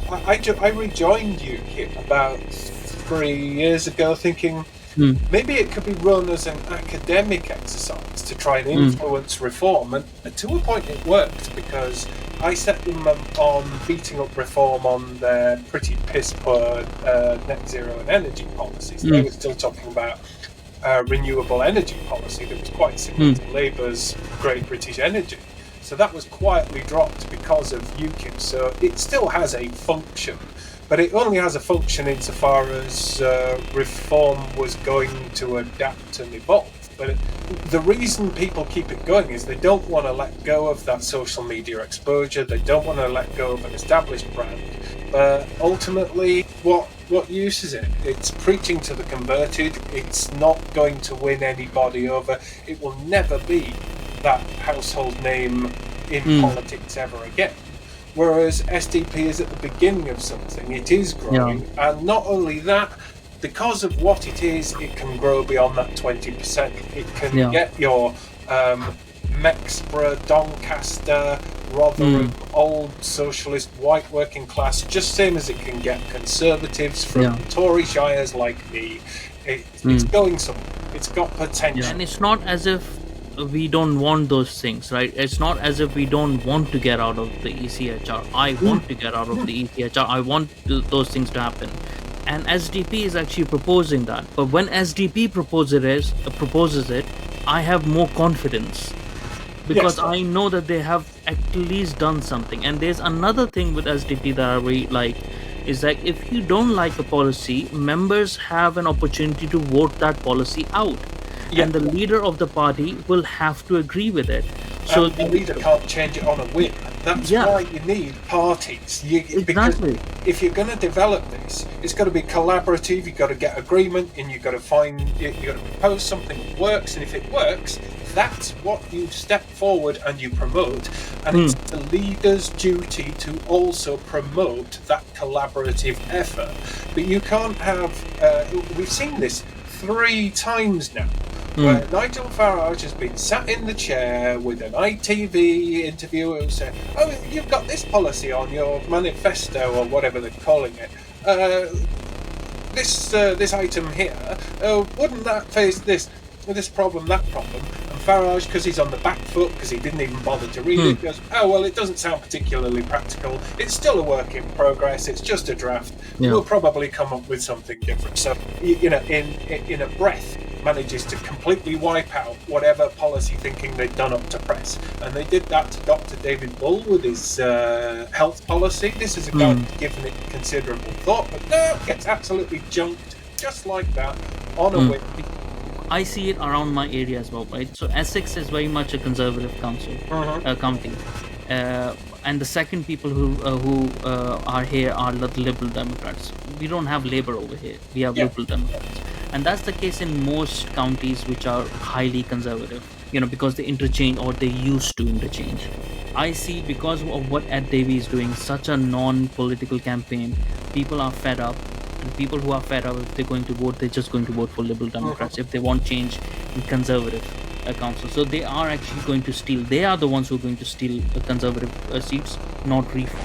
I rejoined UKIP about 3 years ago, thinking Mm, maybe it could be run as an academic exercise to try and mm, influence reform, and to a point it worked, because I set them on beating up reform on their pretty piss poor net zero and energy policies. They mm, were still talking about renewable energy policy that was quite similar mm. to Labour's Great British Energy. So that was quietly dropped because of UKIP. So it still has a function, but it only has a function insofar as reform was going to adapt and evolve. But the reason people keep it going is they don't want to let go of that social media exposure. They don't want to let go of an established brand. But ultimately, what use is it? It's preaching to the converted. It's not going to win anybody over. It will never be that household name in Mm. politics ever again. Whereas SDP is at the beginning of something. It is Yeah, growing, and not only that, because of what it is, it can grow beyond that 20%. It can yeah. get your Mexborough, Doncaster, Rotherham, Mm, old socialist white working class, just same as it can get conservatives from yeah, Tory shires like me. It's mm, going somewhere. It's got yeah. potential. And it's not as if we don't want those things, right? It's not as if we don't want to get out of the ECHR. I Mm, want to get out of mm. the ECHR. I want those things to happen. And SDP is actually proposing that. But when SDP proposes it, I have more confidence because Yes, I know that they have at least done something. And there's another thing with SDP that I really like is that if you don't like a policy, members have an opportunity to vote that policy out, yeah. and the leader of the party will have to agree with it. So And the the leader can't change it on a whim. That's yeah, why you need parties. Because exactly. if you're going to develop this, it's got to be collaborative. You've got to get agreement, and you've got to propose something that works. And if it works, that's what you step forward and you promote. And it's Mm, the leader's duty to also promote that collaborative effort. But you can't have. We've seen this 3 times now, mm, where Nigel Farage has been sat in the chair with an ITV interviewer who said, "Oh, you've got this policy on your manifesto or whatever they're calling it. This item here, wouldn't that face this problem, that problem?" And Farage, because he's on the back foot, because he didn't even bother to read mm, it, goes, "Oh well, it doesn't sound particularly practical. It's still a work in progress. It's just a draft. yeah. We'll probably come up with something different." So in a breath, manages to completely wipe out whatever policy thinking they'd done up to press. And they did that to Dr. David Bull with his health policy. This is a guy Mm. who's given it considerable thought, but no, gets absolutely junked just like that on a Mm. whim. I see it around my area as well, right? So Essex is very much a conservative Mm-hmm. county, uh, and the second people who are here are the Liberal Democrats. We don't have Labour over here; we have Yeah. Liberal Democrats, and that's the case in most counties which are highly conservative. Because they interchange or they used to interchange. I see because of what Ed Davey is doing, such a non-political campaign. People are fed up, and people who are fed up, if they're going to vote, they're just going to vote for Liberal Democrats Mm-hmm. if they want change in conservative council. So they are actually going to steal. They are the ones who are going to steal conservative seats, not reform.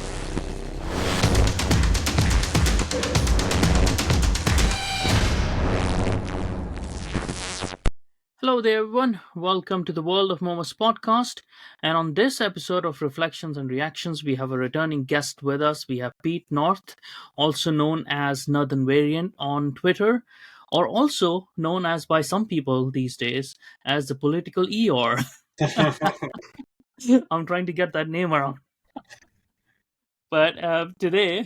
Hello there, everyone. Welcome to the World of Momos podcast. And on this episode of Reflections and Reactions, we have a returning guest with us. We have Pete North, also known as Northern Variant on Twitter, or also known as by some people these days as the political Eeyore. I'm trying to get that name around. But today,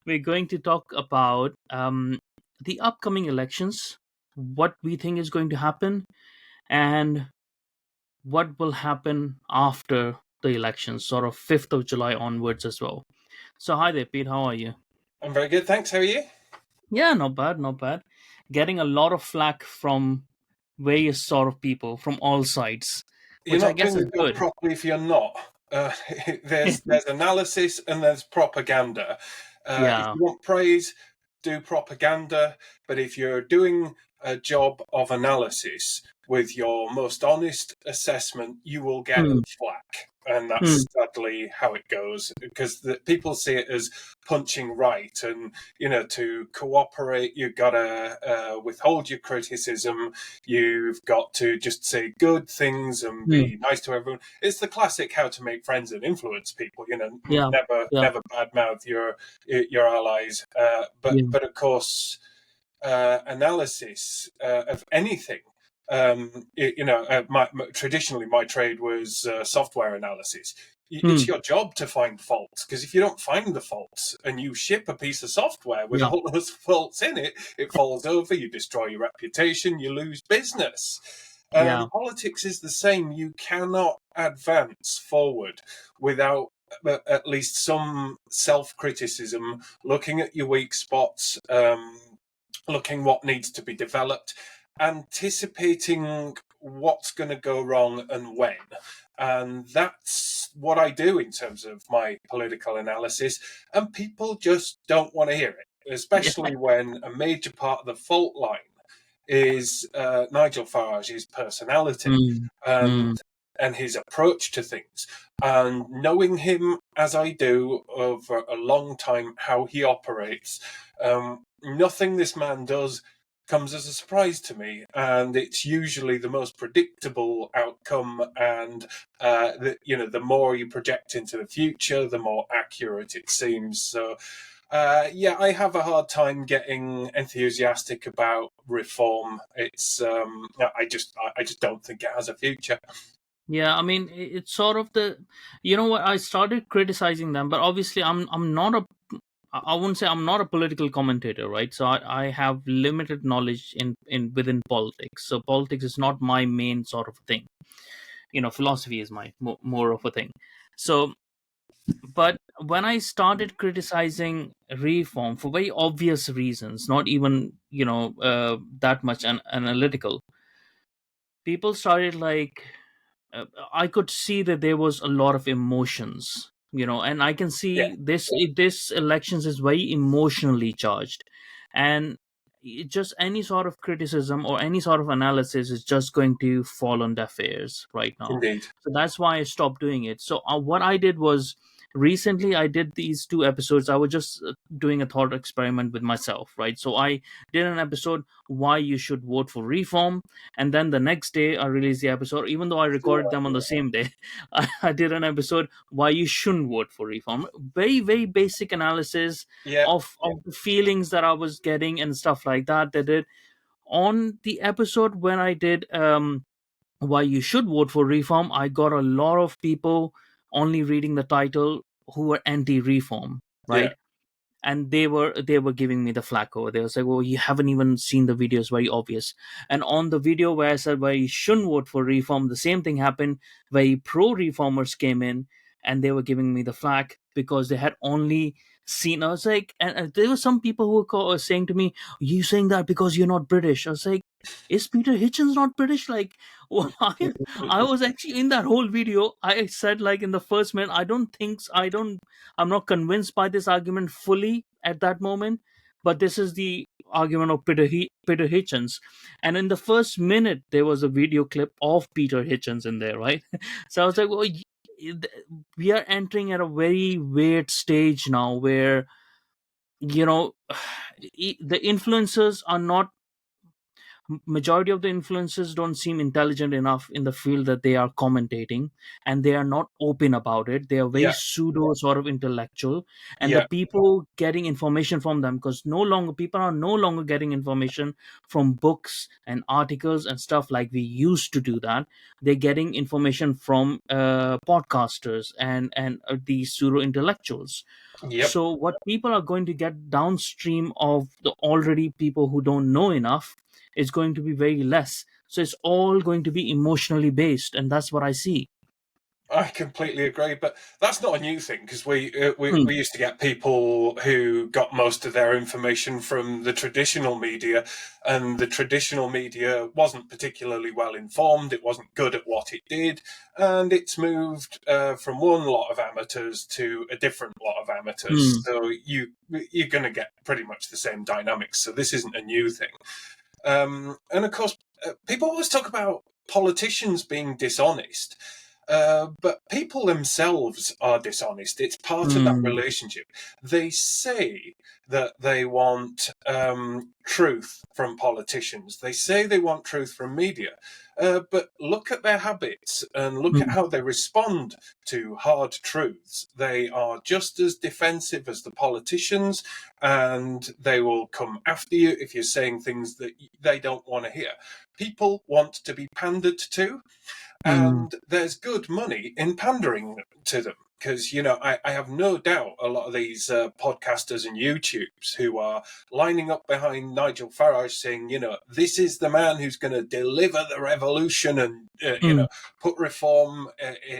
we're going to talk about the upcoming elections, what we think is going to happen, and what will happen after the elections, sort of 5th of July onwards as well. So, hi there, Pete. How are you? I'm very good, thanks. How are you? Yeah, not bad, not bad. Getting a lot of flack from various sort of people from all sides, You're which I not doing guess is the job good. properly if you're not. There's analysis and there's propaganda. If Yeah. you want praise, do propaganda. But if you're doing a job of analysis, with your most honest assessment, you will get Hmm. flack. And Hmm. that's sadly how it goes, because people see it as punching right. And, to cooperate, you've got to withhold your criticism. You've got to just say good things and Hmm. be nice to everyone. It's the classic how to make friends and influence people. Yeah. Yeah. Never badmouth your allies. Yeah. But of course, analysis of anything. Traditionally my trade was software analysis. Hmm. It's your job to find faults, because if you don't find the faults and you ship a piece of software with Yeah. all those faults in it, it falls over, you destroy your reputation, you lose business. Yeah. Politics is the same. You cannot advance forward without at least some self-criticism, looking at your weak spots, looking what needs to be developed, anticipating what's going to go wrong and when. And that's what I do in terms of my political analysis. And people just don't want to hear it, Yeah. especially when a major part of the fault line is Nigel Farage's personality Hmm. Hmm. and his approach to things. And knowing him as I do over a long time, how he operates, nothing this man does comes as a surprise to me, and it's usually the most predictable outcome. And the more you project into the future, the more accurate it seems. So yeah, I have a hard time getting enthusiastic about reform. It's I just don't think it has a future. Yeah, I mean, it's sort of the, you know what? I started criticizing them, but obviously, I'm not a, I wouldn't say I'm not a political commentator, right? So I have limited knowledge in within politics. So politics is not my main sort of thing. Philosophy is my more of a thing. So, but when I started criticizing reform for very obvious reasons, not even that much analytical, people started like uh, I could see that there was a lot of emotions, and I can Yeah, see this elections is very emotionally charged, and just any sort of criticism or any sort of analysis is just going to fall on deaf ears right now. indeed. So that's why I stopped doing it. So what I did was recently I did these two episodes. I was just doing a thought experiment with myself, right? So I did an episode why you should vote for reform, and then the next day I released the episode, even though I recorded them on the same day. I did an episode why you shouldn't vote for reform. Very, very basic analysis Yeah, of the feelings that I was getting and stuff like that. That did on the episode when I did why you should vote for reform, I got a lot of people only reading the title who were anti-reform, yeah, right? And they were giving me the flack over. They was like, "Oh, you haven't even seen the videos, very obvious." And on the video where I said why you shouldn't vote for reform, the same thing happened. Very pro reformers came in and they were giving me the flack because they had only seen. I was like, and there were some people who were saying to me, "You saying that because you're not British?" I was like, "Is Peter Hitchens not British?" Like, why? I was actually in that whole video. I said like in the first minute, I don't think I don't I'm not convinced by this argument fully at that moment, but this is the argument of Peter Hitchens. And in the first minute, there was a video clip of Peter Hitchens in there, right? So I was like, well, we are entering at a very weird stage now where, you know, the influencers are not majority of the influencers don't seem intelligent enough in the field that they are commentating, and they are not open about it. They are very yeah, pseudo sort of intellectual, and the yeah, people getting information from them, because no longer people are no longer getting information from books and articles and stuff like we used to do that. They're getting information from podcasters and these pseudo intellectuals. yep. So what people are going to get downstream of the already people who don't know enough is going to be very less. So it's all going to be emotionally based, and that's what I see. I completely agree, but that's not a new thing, because Hmm. we used to get people who got most of their information from the traditional media, and the traditional media wasn't particularly well informed. It wasn't good at what it did, and it's moved from one lot of amateurs to a different lot of amateurs. Hmm. So you're going to get pretty much the same dynamics. So this isn't a new thing. And of course, people always talk about politicians being dishonest. But people themselves are dishonest. It's part of that Mm. relationship. They say that they want truth from politicians. They say they want truth from media. But look at their habits and look at Mm. how they respond to hard truths. They are just as defensive as the politicians, and they will come after you if you're saying things that they don't want to hear. People want to be pandered to. Mm. And there's good money in pandering to them. Because, I have no doubt a lot of these podcasters and YouTubes who are lining up behind Nigel Farage saying, this is the man who's going to deliver the revolution and, Mm. put reform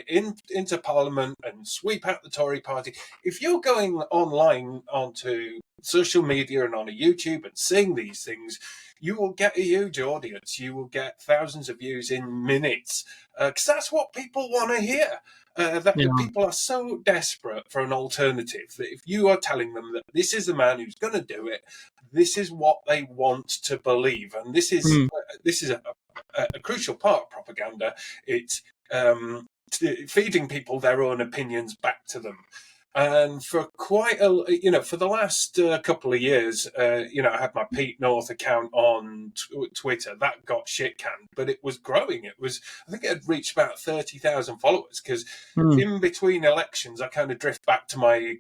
into Parliament and sweep out the Tory party. If you're going online onto social media and on a YouTube and saying these things, you will get a huge audience. You will get thousands of views in minutes, because that's what people want to hear. That Yeah. people are so desperate for an alternative that if you are telling them that this is the man who's going to do it, this is what they want to believe, and this is a crucial part of propaganda. It's feeding people their own opinions back to them. And for for the last couple of years, I had my Pete North account on Twitter. That got shit canned, but it was growing. I think it had reached about 30,000 followers, because Mm. in between elections, I kind of drift back to my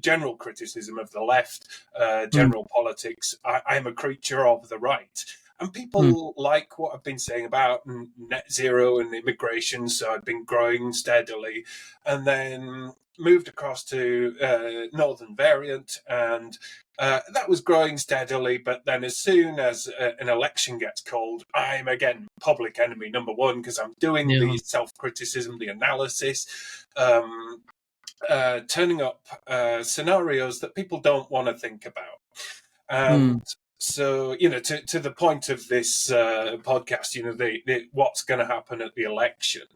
general criticism of the left, Mm. general politics. I'm a creature of the right. And Mm. people like what I've been saying about net zero and immigration, so I've been growing steadily. And then moved across to Northern Variant, and that was growing steadily. But then as soon as an election gets called, I'm again public enemy number one, because I'm doing Yeah. the self-criticism, the analysis, turning up scenarios that people don't want to think about. And Mm. so, to the point of this podcast, what's going to happen at the election.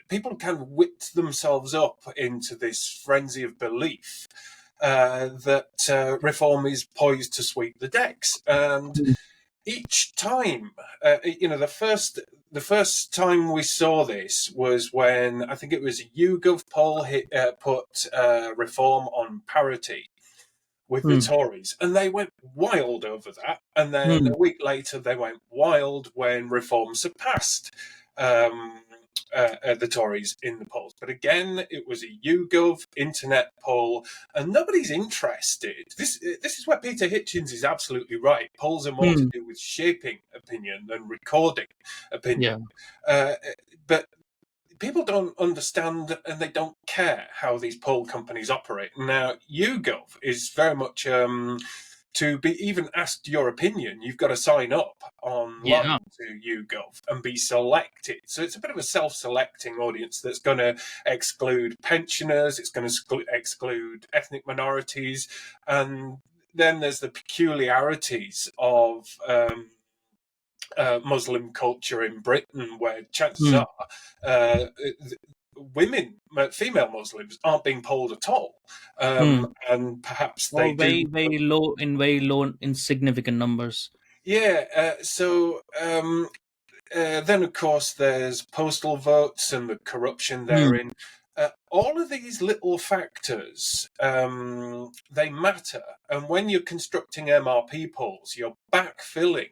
People kind of whipped themselves up into this frenzy of belief that reform is poised to sweep the decks. And Mm. each time, the first time we saw this was when I think it was a YouGov poll put reform on parity with the Mm. Tories, and they went wild over that. And then Mm. a week later, they went wild when reform surpassed um, the Tories in the polls. But again, it was a YouGov internet poll, and nobody's interested. This is where Peter Hitchens is absolutely right. Polls are more to Mm. do with shaping opinion than recording opinion. Yeah. But people don't understand, and they don't care how these poll companies operate. Now, YouGov is very much to be even asked your opinion, you've got to sign up Yeah. online to YouGov and be selected. So it's a bit of a self-selecting audience that's going to exclude pensioners, it's going to exclude ethnic minorities, and then there's the peculiarities of Muslim culture in Britain, where chances Mm. are female Muslims aren't being polled at all, Mm. and perhaps they Or very, do. very low, insignificant numbers. Yeah. Then, of course, there's postal votes and the corruption Mm. therein. All of these little factors, they matter. And when you're constructing MRP polls, you're backfilling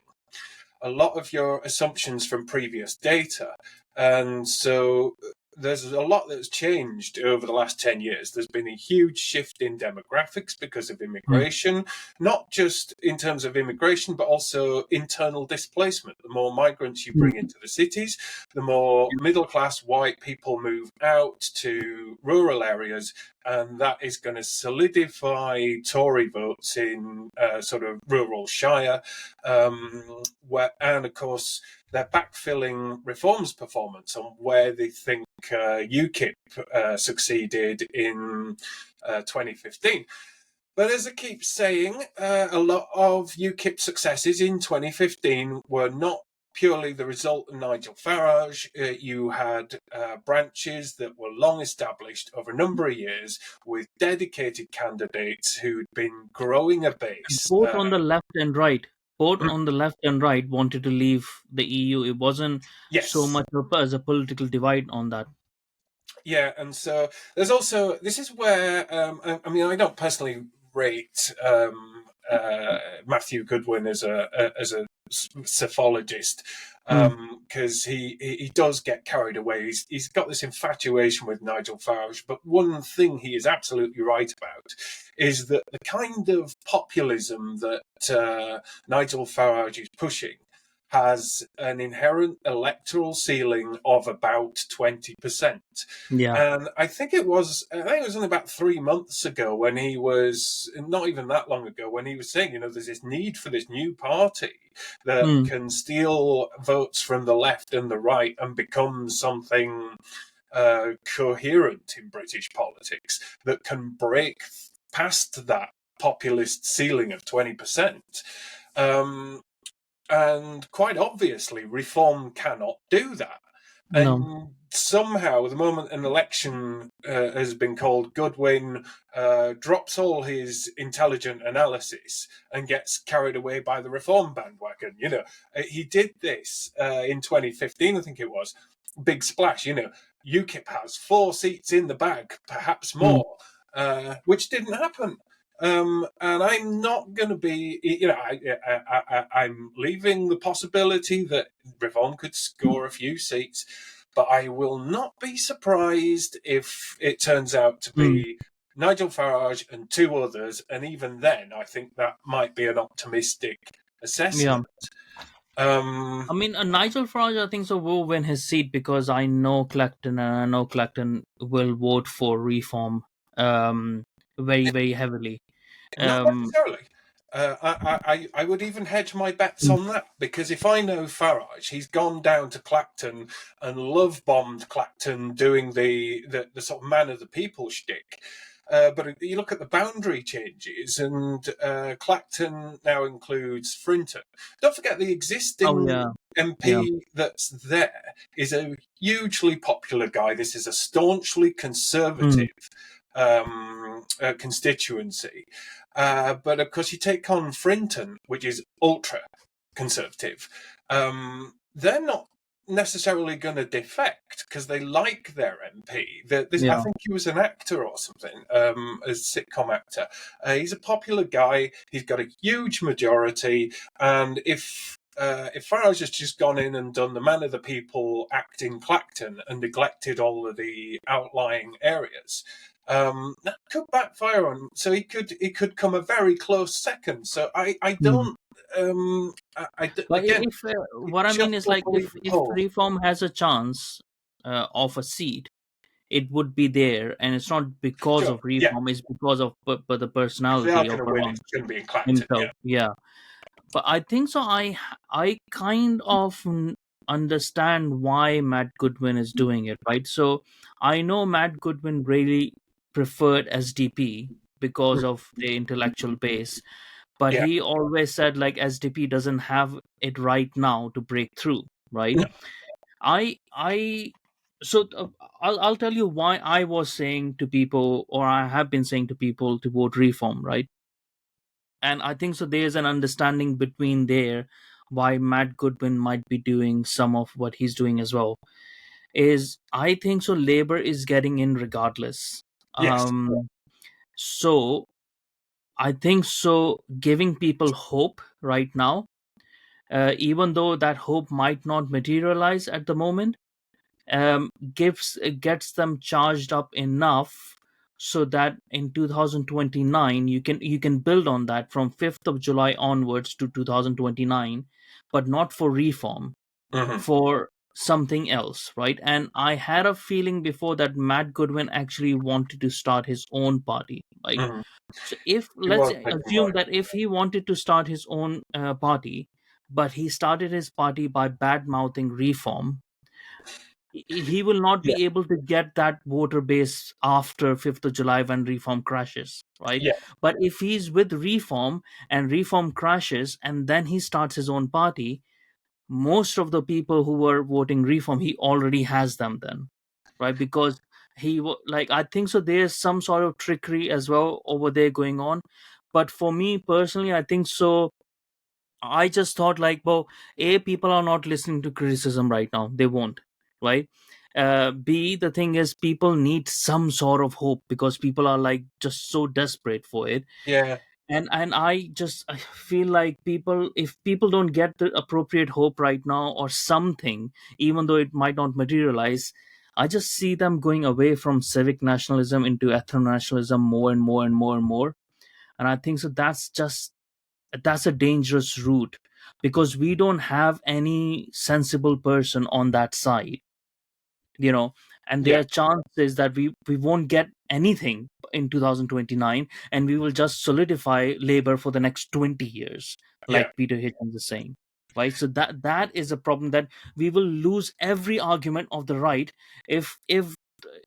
a lot of your assumptions from previous data. And so there's a lot that's changed over the last 10 years. There's been a huge shift in demographics because of Mm. immigration, not just in terms of immigration, but also internal displacement. The more migrants you bring Mm. into the cities, the more middle class white people move out to rural areas. And that is going to solidify Tory votes in sort of rural shire, and of course, they're backfilling reform's performance on where they think UKIP succeeded in 2015. But as I keep saying, a lot of UKIP successes in 2015 were not purely the result of Nigel Farage. You had branches that were long established over a number of years with dedicated candidates who'd been growing a base. Both on the left and right. both Mm. on the left and right wanted to leave the EU. It wasn't so Yes. much of as a political divide on that. Yeah, and so there's also this is where I mean I don't personally rate Matthew Goodwin as a psephologist Mm, because he does get carried away. He's got this infatuation with Nigel Farage, but one thing he is absolutely right about is that the kind of populism that Nigel Farage is pushing has an inherent electoral ceiling of about 20%. yeah. And I think it was only about 3 months ago when he was, not even that long ago, when he was saying, there's this need for this new party that Mm, can steal votes from the left and the right and become something coherent in British politics that can break past that populist ceiling of 20%. Um, and quite obviously, reform cannot do that. no. And somehow, the moment an election has been called, Goodwin drops all his intelligent analysis and gets carried away by the reform bandwagon. He did this in 2015, I think it was. Big splash. UKIP has 4 seats in the bag, perhaps Mm, more, which didn't happen. And I'm not going to be, I'm leaving the possibility that Reform could score a few seats, but I will not be surprised if it turns out to mm, be Nigel Farage and 2 others, and even then, I think that might be an optimistic yeah. assessment. Um, I mean, Nigel Farage, I think so, will win his seat because I know Clacton and I know Clacton will vote for reform very, very heavily. Not Um, necessarily. I would even hedge my bets mm, on that because if I know Farage, he's gone down to Clacton and love bombed Clacton doing the sort of man of the people shtick. But you look at the boundary changes, and Clacton now includes Frinton. Don't forget the oh, existing yeah. Yeah. MP that's there is a hugely popular guy. This is a staunchly Mm, conservative constituency. But of course, you take on Frinton, which is ultra conservative. They're not necessarily going to defect because they like their MP. I yeah. think he was an actor or something, a sitcom actor. He's a popular guy. He's got a huge majority, and if Farage has just gone in and done the man of the people act in Clacton and neglected all of the outlying areas, that could backfire on him. So he could come a very close second. So I Mm. don't But again if what I mean just is don't like believe the if polls. reform has a chance of a seat, it would be there, and it's not because Sure, of yeah. reform; it's because of the If they are personality going of to win, Farhan it's going to be in Clacton. himself. Yeah, Yeah, but I think so. I kind of understand why Matt Goodwin is doing it, right? So I know Matt Goodwin really preferred SDP because of the intellectual base, but yeah. he always said like SDP doesn't have it right now to break through, right? No, I so I'll tell you why I was saying to people, or I have been saying to people, to vote reform, right? And I think so there's an understanding between there why Matt Goodwin might be doing some of what he's doing as well. Is I think so Labor is getting in regardless. yes, So I think so giving people hope right now, even though that hope might not materialize at the moment, gives gets them charged up enough so that in 2029 you can build on that from 5th of July onwards to 2029, but not for reform, hmm for something else, right? And I had a feeling before that Matt Goodwin actually wanted to start his own party, right? hmm So if he let's was thinking assume about that if he wanted to start his own party, but he started his party by bad mouthing reform, he will not it. be able to get that voter base after 5th of July when reform crashes, right? Yeah, But if he's with reform and reform crashes and then he starts his own party, most of the people who were voting reform, he already has them then, right? Because like I think so there's some sort of trickery as well over there going on. But for me personally, I think so I just thought like, well, A, people are not listening to criticism right now. They won't, right? B, the thing is, people need some sort of hope because people are like just so desperate for it. Yeah, And I feel like people, if people don't get the appropriate hope right now or something, even though it might not materialize, I just see them going away from civic nationalism into ethno nationalism more and more and more and more. And I think so that's a dangerous route because we don't have any sensible person on that side, you know. And there yeah, are chances that we won't get anything in 2029, and we will just solidify labor for the next 20 years, yeah. like Peter Hitchens is saying, right? So that is a problem, that we will lose every argument of the right if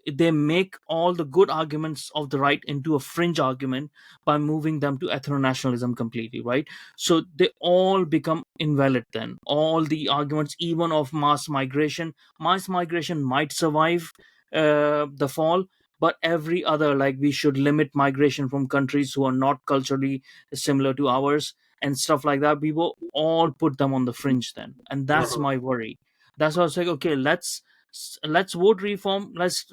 they make all the good arguments of the right into a fringe argument by moving them to ethno-nationalism completely, right? So they all become invalid then. All the arguments, even of mass migration might survive the fall, but every other, like we should limit migration from countries who are not culturally similar to ours and stuff like that, we will all put them on the fringe then, and that's Mhm. my worry. That's why I was like, okay, let's vote reform. Let's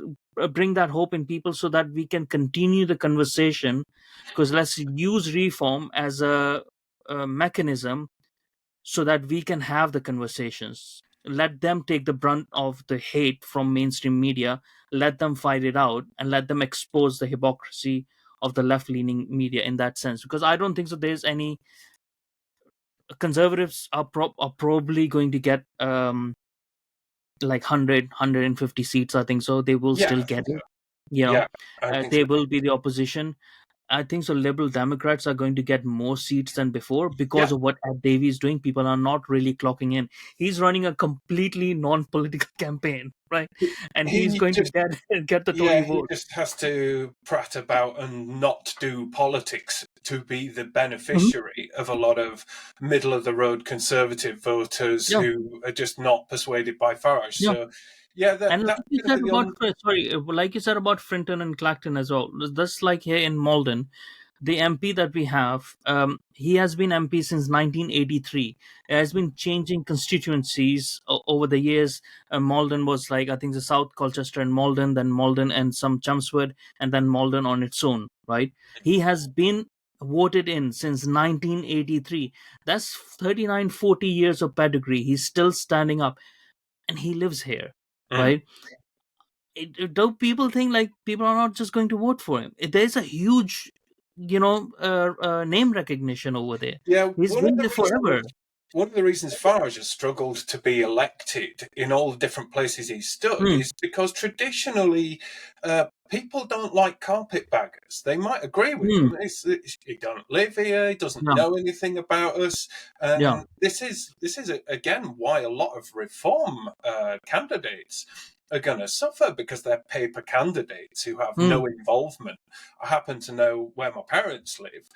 bring that hope in people so that we can continue the conversation, because let's use reform as a mechanism so that we can have the conversations. Let them take the brunt of the hate from mainstream media, let them fight it out, and let them expose the hypocrisy of the left leaning media in that sense. Because I don't think so there's any conservatives are probably going to get like 100 seats. I think so they will Yeah, still I get think so. it, you know. Yeah, I think They so. will be the opposition. I think so. Liberal Democrats are going to get more seats than before because Yeah, of what Ed Davey is doing. People are not really clocking in. He's running a completely non-political campaign, right? And he's he going to just get the Tory yeah, he vote. just has to prat about and not do politics to be the Mhm. beneficiary of a lot of middle of the road conservative voters Yeah, who are just not persuaded by Farage. yeah. So yeah, And like that's you going to said be the about sorry, like you said about Frinton and Clacton as well. That's like here in Malden, the MP that we have, he has been MP since 1983. He has been changing constituencies over the years. Malden was like, I think, the South Colchester and Malden, then Malden and some Chelmsford, and then Malden on its own, right? He has been voted in since 1983. That's 39, 40 years of pedigree. He's still standing up, and he lives here, Mm. right? Do people think like people are not just going to vote for him? There's a huge, name recognition over there. Yeah, He's been there forever. one of the reasons Farage has struggled to be elected in all the different places he's stood Hmm. is because traditionally people don't like carpetbaggers. They might agree with Hmm. him. He don't live here. He doesn't Yeah. know anything about us, Yeah. and this is again why a lot of reform candidates are going to suffer because they're paper candidates who have Hmm. no involvement. I happen to know where my parents live.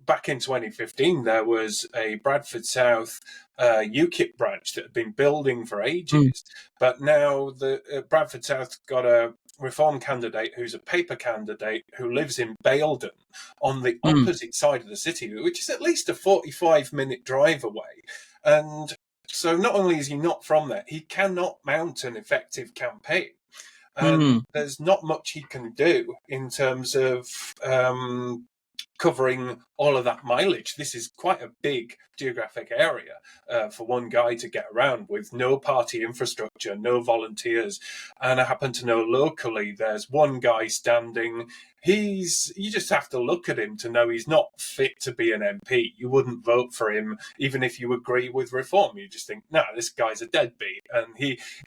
Back in 2015, there was a Bradford South UKIP branch that had been building for Hmm. ages, but now the Bradford South got a Reform candidate who's a paper candidate who lives in Baildon on the Hmm. opposite side of the city, which is at least a 45-minute drive away. And so not only is he not from there, he cannot mount an effective campaign. And Hmm. there's not much he can do in terms of covering all of that mileage. This is quite a big geographic area for one guy to get around with no party infrastructure, no volunteers. And I happen to know locally there's one guy standing. You just have to look at him to know he's not fit to be an MP. You wouldn't vote for him even if you agree with reform. You just think, nah, this guy's a deadbeat. And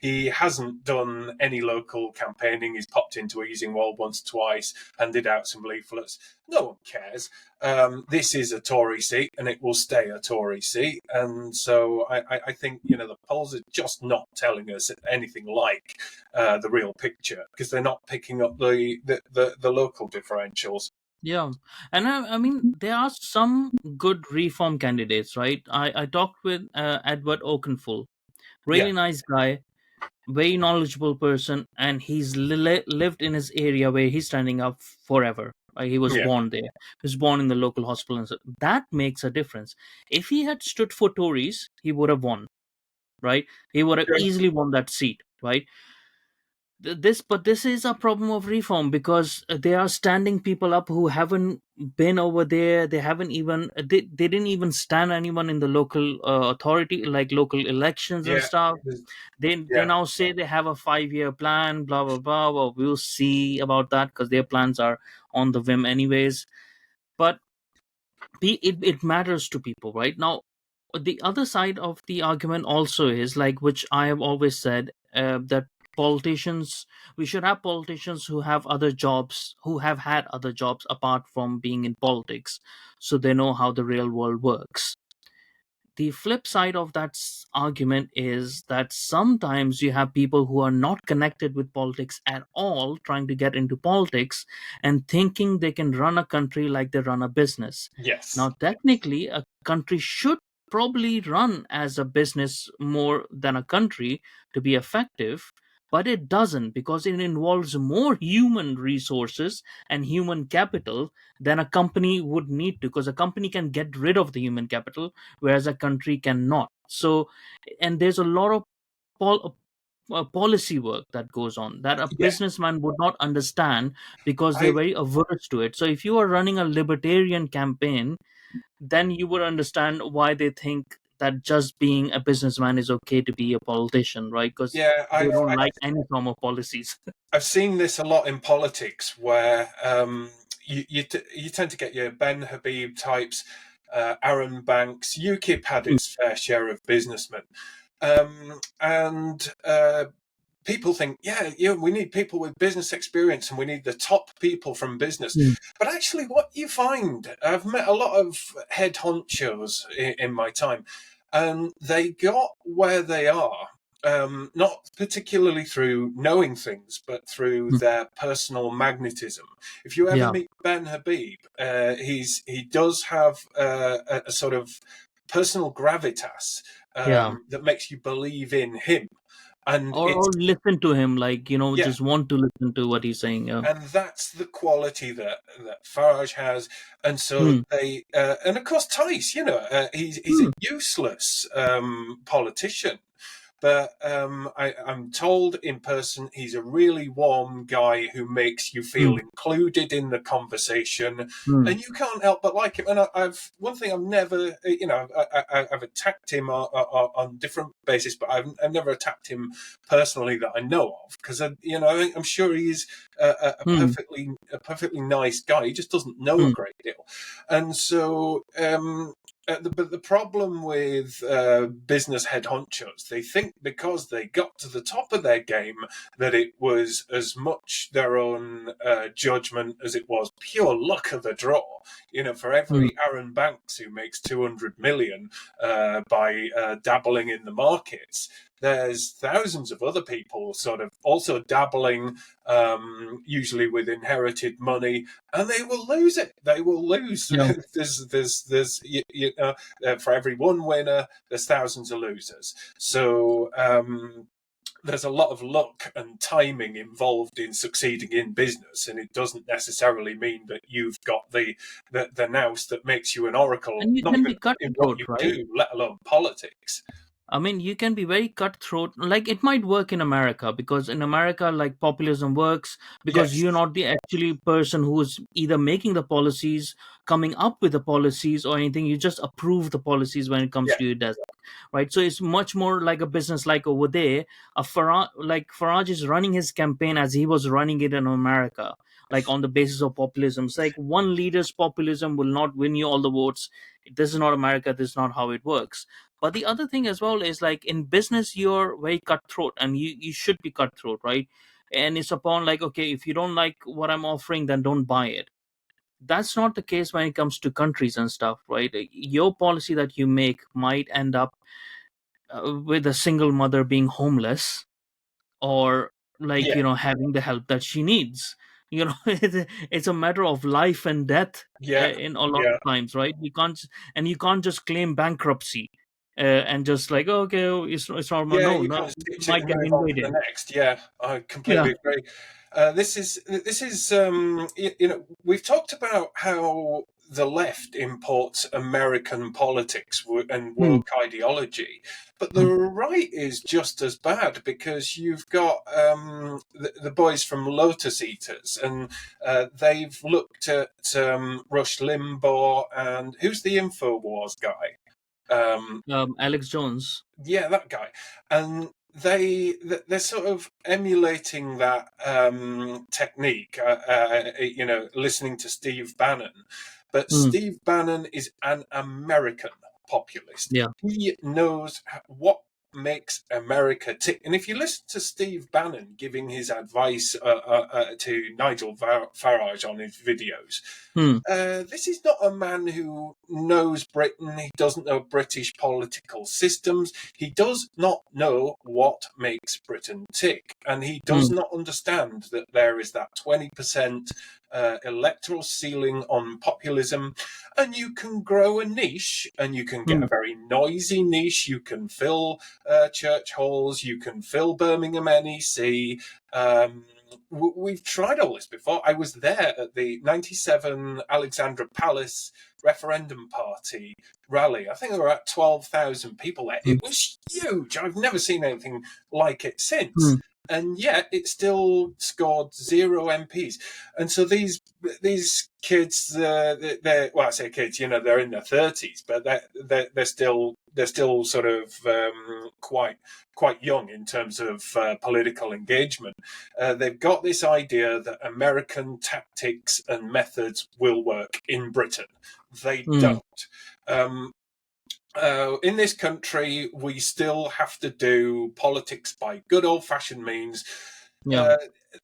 he hasn't done any local campaigning. He's popped into a Easing Wall once, twice, handed out some leaflets. No one cares. This is a Tory seat, and it will stay a Tory seat. And so I think the polls are just not telling us anything like the real picture because they're not picking up the local differentials. Yeah. And I mean, there are some good reform candidates, right? I talked with Edward Oakenfull, Yeah, really nice guy, very knowledgeable person, and he's lived in his area where he's standing up forever, right? He was Yeah. born there. He was born in the local hospital, and so that makes a difference. If he had stood for Tories, he would have won, right? He would have Sure. easily won that seat, right? This is a problem of reform, because they are standing people up who haven't been over there. They haven't even they didn't even stand anyone in the local authority, like local elections and Yeah. stuff. They Yeah. now say they have a 5-year plan, blah blah blah. Well, we'll see about that, because their plans are on the whim anyways. But it matters to people, right? Now the other side of the argument also is, like, which I have always said, that politicians we should have politicians who have other jobs, who have had other jobs apart from being in politics, so they know how the real world works. The flip side of that argument is that sometimes you have people who are not connected with politics at all trying to get into politics and thinking they can run a country like they run a business. Yes. Now, technically, a country should probably run as a business more than a country to be effective, but it doesn't, because it involves more human resources and human capital than a company would need to, because a company can get rid of the human capital, whereas a country cannot. So, and there's a lot of policy work that goes on that a Yeah. businessman would not understand, because they're I very averse to it. So if you are running a libertarian campaign, then you would understand why they think that just being a businessman is okay to be a politician, right? Because yeah. they don't like any form of policies. I've seen this a lot in politics, where you tend to get your Ben Habib types, Aaron Banks. UKIP had its fair share of businessmen, and people think, yeah, we need people with business experience, and we need the top people from business. Mm, But actually, what you find, I've met a lot of head honchos in my time, and they got where they are. Not particularly through knowing things, but through mm. their personal magnetism. If you ever Yeah, meet Ben Habib, he does have a sort of personal gravitas yeah. that makes you believe in him, and Or it's listen to him, like, yeah, just want to listen to what he's saying. Yeah. and that's the quality that Farage has, and so Hmm. they and of course Tice, he's a Hmm. useless politician. But I'm told in person he's a really warm guy who makes you feel Hmm. included in the conversation, Hmm. and you can't help but like him. And I've one thing I've never, I've attacked him on different bases, but I've never attacked him personally that I know of, because I'm sure he's Hmm. a perfectly nice guy. He just doesn't know a Hmm. great deal, and so. But the problem with business head honchos, they think because they got to the top of their game that it was as much their own judgment as it was pure luck of the draw. For Hmm. every Aaron Banks who makes 200 million by dabbling in the markets, there's thousands of other people sort of also dabbling, usually with inherited money, and they will lose it. They will lose. Yeah. there's for every one winner, there's thousands of losers. So there's a lot of luck and timing involved in succeeding in business, and it doesn't necessarily mean that you've got the nous that makes you an oracle, And you not can even be in what cutthroat, you right? do, let alone politics. I mean, you can be very cutthroat. Like, it might work in America, because in America, like, populism works because Yes. you're not the actually person who's either making the policies, coming up with the policies, or anything. You just approve the policies when it comes Yeah. to your desk, right? So it's much more like a business. Like over there, Farage is running his campaign as he was running it in America, like on the basis of populism. It's like one leader's populism will not win you all the votes. This is not America. This is not how it works. But the other thing as well is, like, in business, you're very cutthroat, and you should be cutthroat, right? And it's upon, like, okay, if you don't like what I'm offering, then don't buy it. That's not the case when it comes to countries and stuff, right? Your policy that you make might end up with a single mother being homeless, or, like, Yeah. having the help that she needs. It's a matter of life and death, Yeah. in a lot Yeah. of times, right? You can't just claim bankruptcy, and just like, okay, it's not, Yeah, no, you no, can't you stitch it might and get move on to the invaded. next. Yeah, I Yeah. completely agree. This is we've talked about how the left imports American politics and Hmm. woke ideology, but the Hmm. right is just as bad, because you've got the boys from Lotus Eaters, and they've looked at Rush Limbaugh, and who's the InfoWars guy? Alex Jones. Yeah, that guy. And they're sort of emulating that technique, listening to Steve Bannon. But Hmm. Steve Bannon is an American populist. Yeah. He knows what makes America tick. And if you listen to Steve Bannon giving his advice to Nigel Farage on his videos, Hmm. this is not a man who knows Britain. He doesn't know British political systems. He does not know what makes Britain tick. And he does Hmm. not understand that there is that 20% electoral ceiling on populism. And you can grow a niche, and you can get Hmm. a very noisy niche. You can fill church halls. You can fill Birmingham NEC. We've tried all this before. I was there at the 97 Alexandra Palace referendum party rally. I think there were at 12,000 people there. Hmm. It was huge. I've never seen anything like it since. Hmm. And yet it still scored 0 MPs. And so these kids, they're well, I say kids, they're in their 30s, but they're still sort of quite young in terms of political engagement. They've got this idea that American tactics and methods will work in Britain. They Hmm. don't. In this country, we still have to do politics by good old-fashioned means. Yeah. Uh,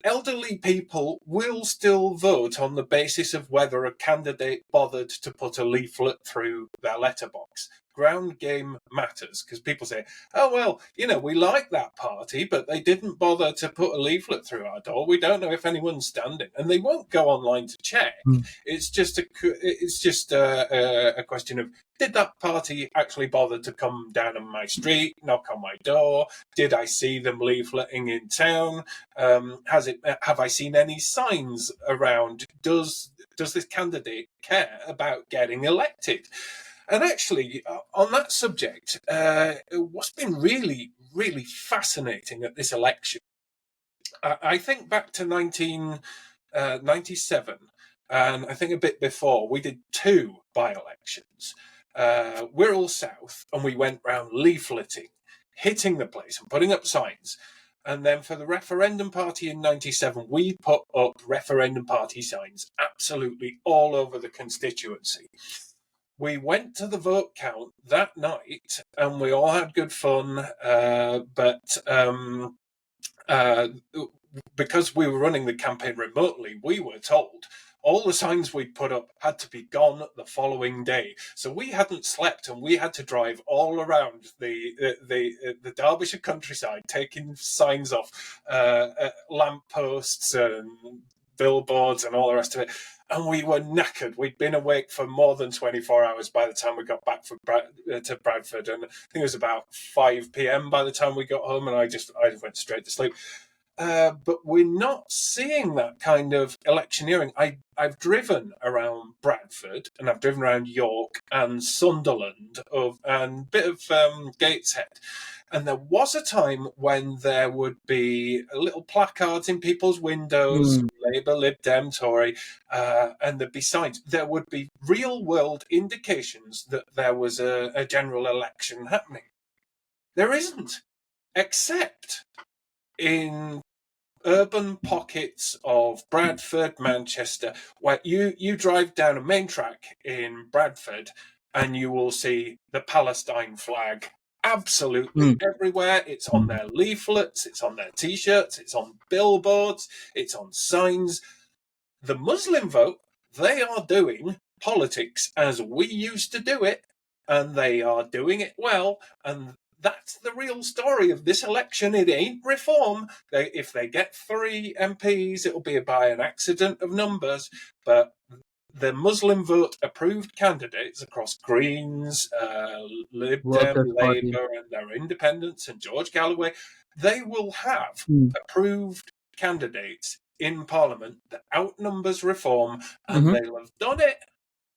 Elderly people will still vote on the basis of whether a candidate bothered to put a leaflet through their letterbox. Ground game matters, because people say, oh, well, we like that party, but they didn't bother to put a leaflet through our door. We don't know if anyone's standing. And they won't go online to check. Hmm. It's just a question of, did that party actually bother to come down on my street, knock on my door? Did I see them leafleting in town? Have I seen any signs around? Does this candidate care about getting elected? And actually, on that subject, what's been really, really fascinating at this election, I think back to 1997, and I think a bit before, we did 2 by-elections. Wirral South, and we went round leafleting, hitting the place and putting up signs. And then for the referendum party in 97, we put up referendum party signs absolutely all over the constituency. We went to the vote count that night, and we all had good fun. But because we were running the campaign remotely, we were told all the signs we'd put up had to be gone the following day. So we hadn't slept, and we had to drive all around the Derbyshire countryside, taking signs off lampposts and billboards and all the rest of it. And we were knackered. We'd been awake for more than 24 hours by the time we got back to Bradford. And I think it was about 5 p.m. by the time we got home, and I went straight to sleep. But we're not seeing that kind of electioneering. I've driven around Bradford, and I've driven around York and Sunderland and a bit of Gateshead. And there was a time when there would be little placards in people's windows, Hmm. Labour, Lib Dem, Tory, and there'd be signs. There would be real-world indications that there was a general election happening. There isn't, except in urban pockets of Bradford, Manchester, where you drive down a main track in Bradford and you will see the Palestine flag absolutely Hmm. everywhere. It's on their leaflets, it's on their t-shirts, it's on billboards, it's on signs. The Muslim vote, they are doing politics as we used to do it, and they are doing it well, and that's the real story of this election. It ain't reform. If they get 3 MPs, it'll be by an accident of numbers, but the Muslim vote approved candidates across Greens, Lib Dem, Workers' Party. Labour, and their independents, and George Galloway, they will have Hmm. approved candidates in Parliament that outnumbers reform, and Mm-hmm. they'll have done it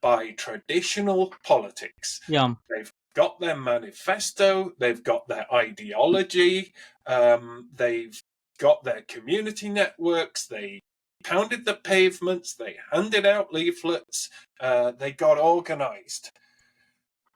by traditional politics. Yeah. They've got their manifesto, they've got their ideology, they've got their community networks, they pounded the pavements, they handed out leaflets, they got organised.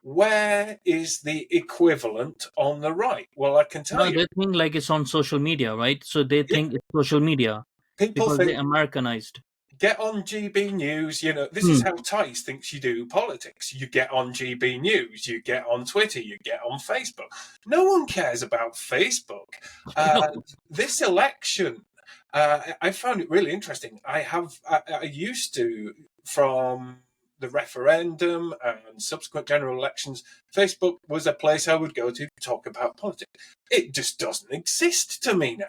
Where is the equivalent on the right? Well, I can tell No, you, they think like it's on social media, right? So they yeah, think it's social media people because they think Americanized. get on GB News. This is Hmm. how Tice thinks you do politics. You get on GB News, you get on Twitter, you get on Facebook. No one cares about Facebook. No. This election, I found it really interesting. I used to, from the referendum and subsequent general elections, Facebook was a place I would go to talk about politics. It just doesn't exist to me now.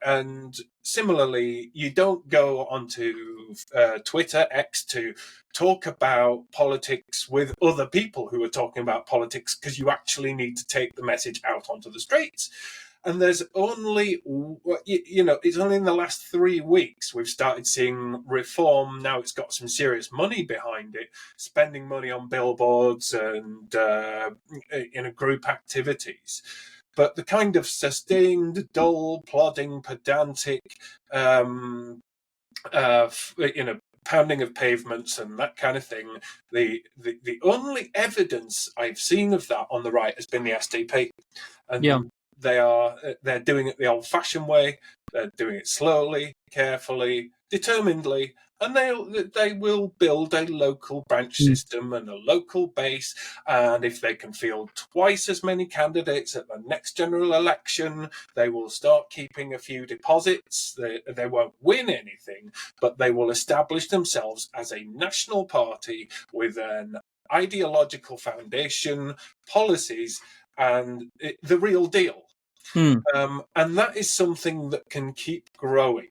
And similarly, you don't go onto Twitter, X, to talk about politics with other people who are talking about politics, because you actually need to take the message out onto the streets. And there's only, it's only in the last 3 weeks we've started seeing reform. Now it's got some serious money behind it, spending money on billboards and group activities. But the kind of sustained, dull, plodding, pedantic, pounding of pavements and that kind of thing, the only evidence I've seen of that on the right has been the SDP. Yeah. And they're doing it the old-fashioned way. They're doing it slowly, carefully, determinedly, and they will build a local branch Hmm. system and a local base. And if they can field twice as many candidates at the next general election, they will start keeping a few deposits. They won't win anything, but they will establish themselves as a national party with an ideological foundation, policies, and the real deal. Hmm. And that is something that can keep growing.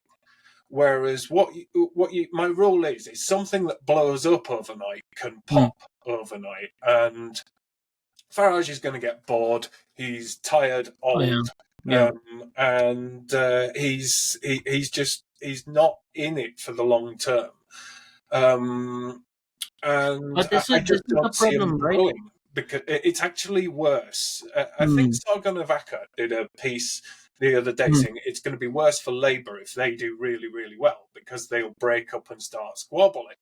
Whereas my rule is something that blows up overnight can pop overnight. And Farage is going to get bored. He's tired, Oh yeah. old, Yeah. and he's not in it for the long term. And But this I is just the don't see him problem, right? growing, because it's actually worse. I think Hmm. Sargon of Akkad did a piece the other day Hmm. saying it's going to be worse for Labour if they do really, really well, because they'll break up and start squabbling.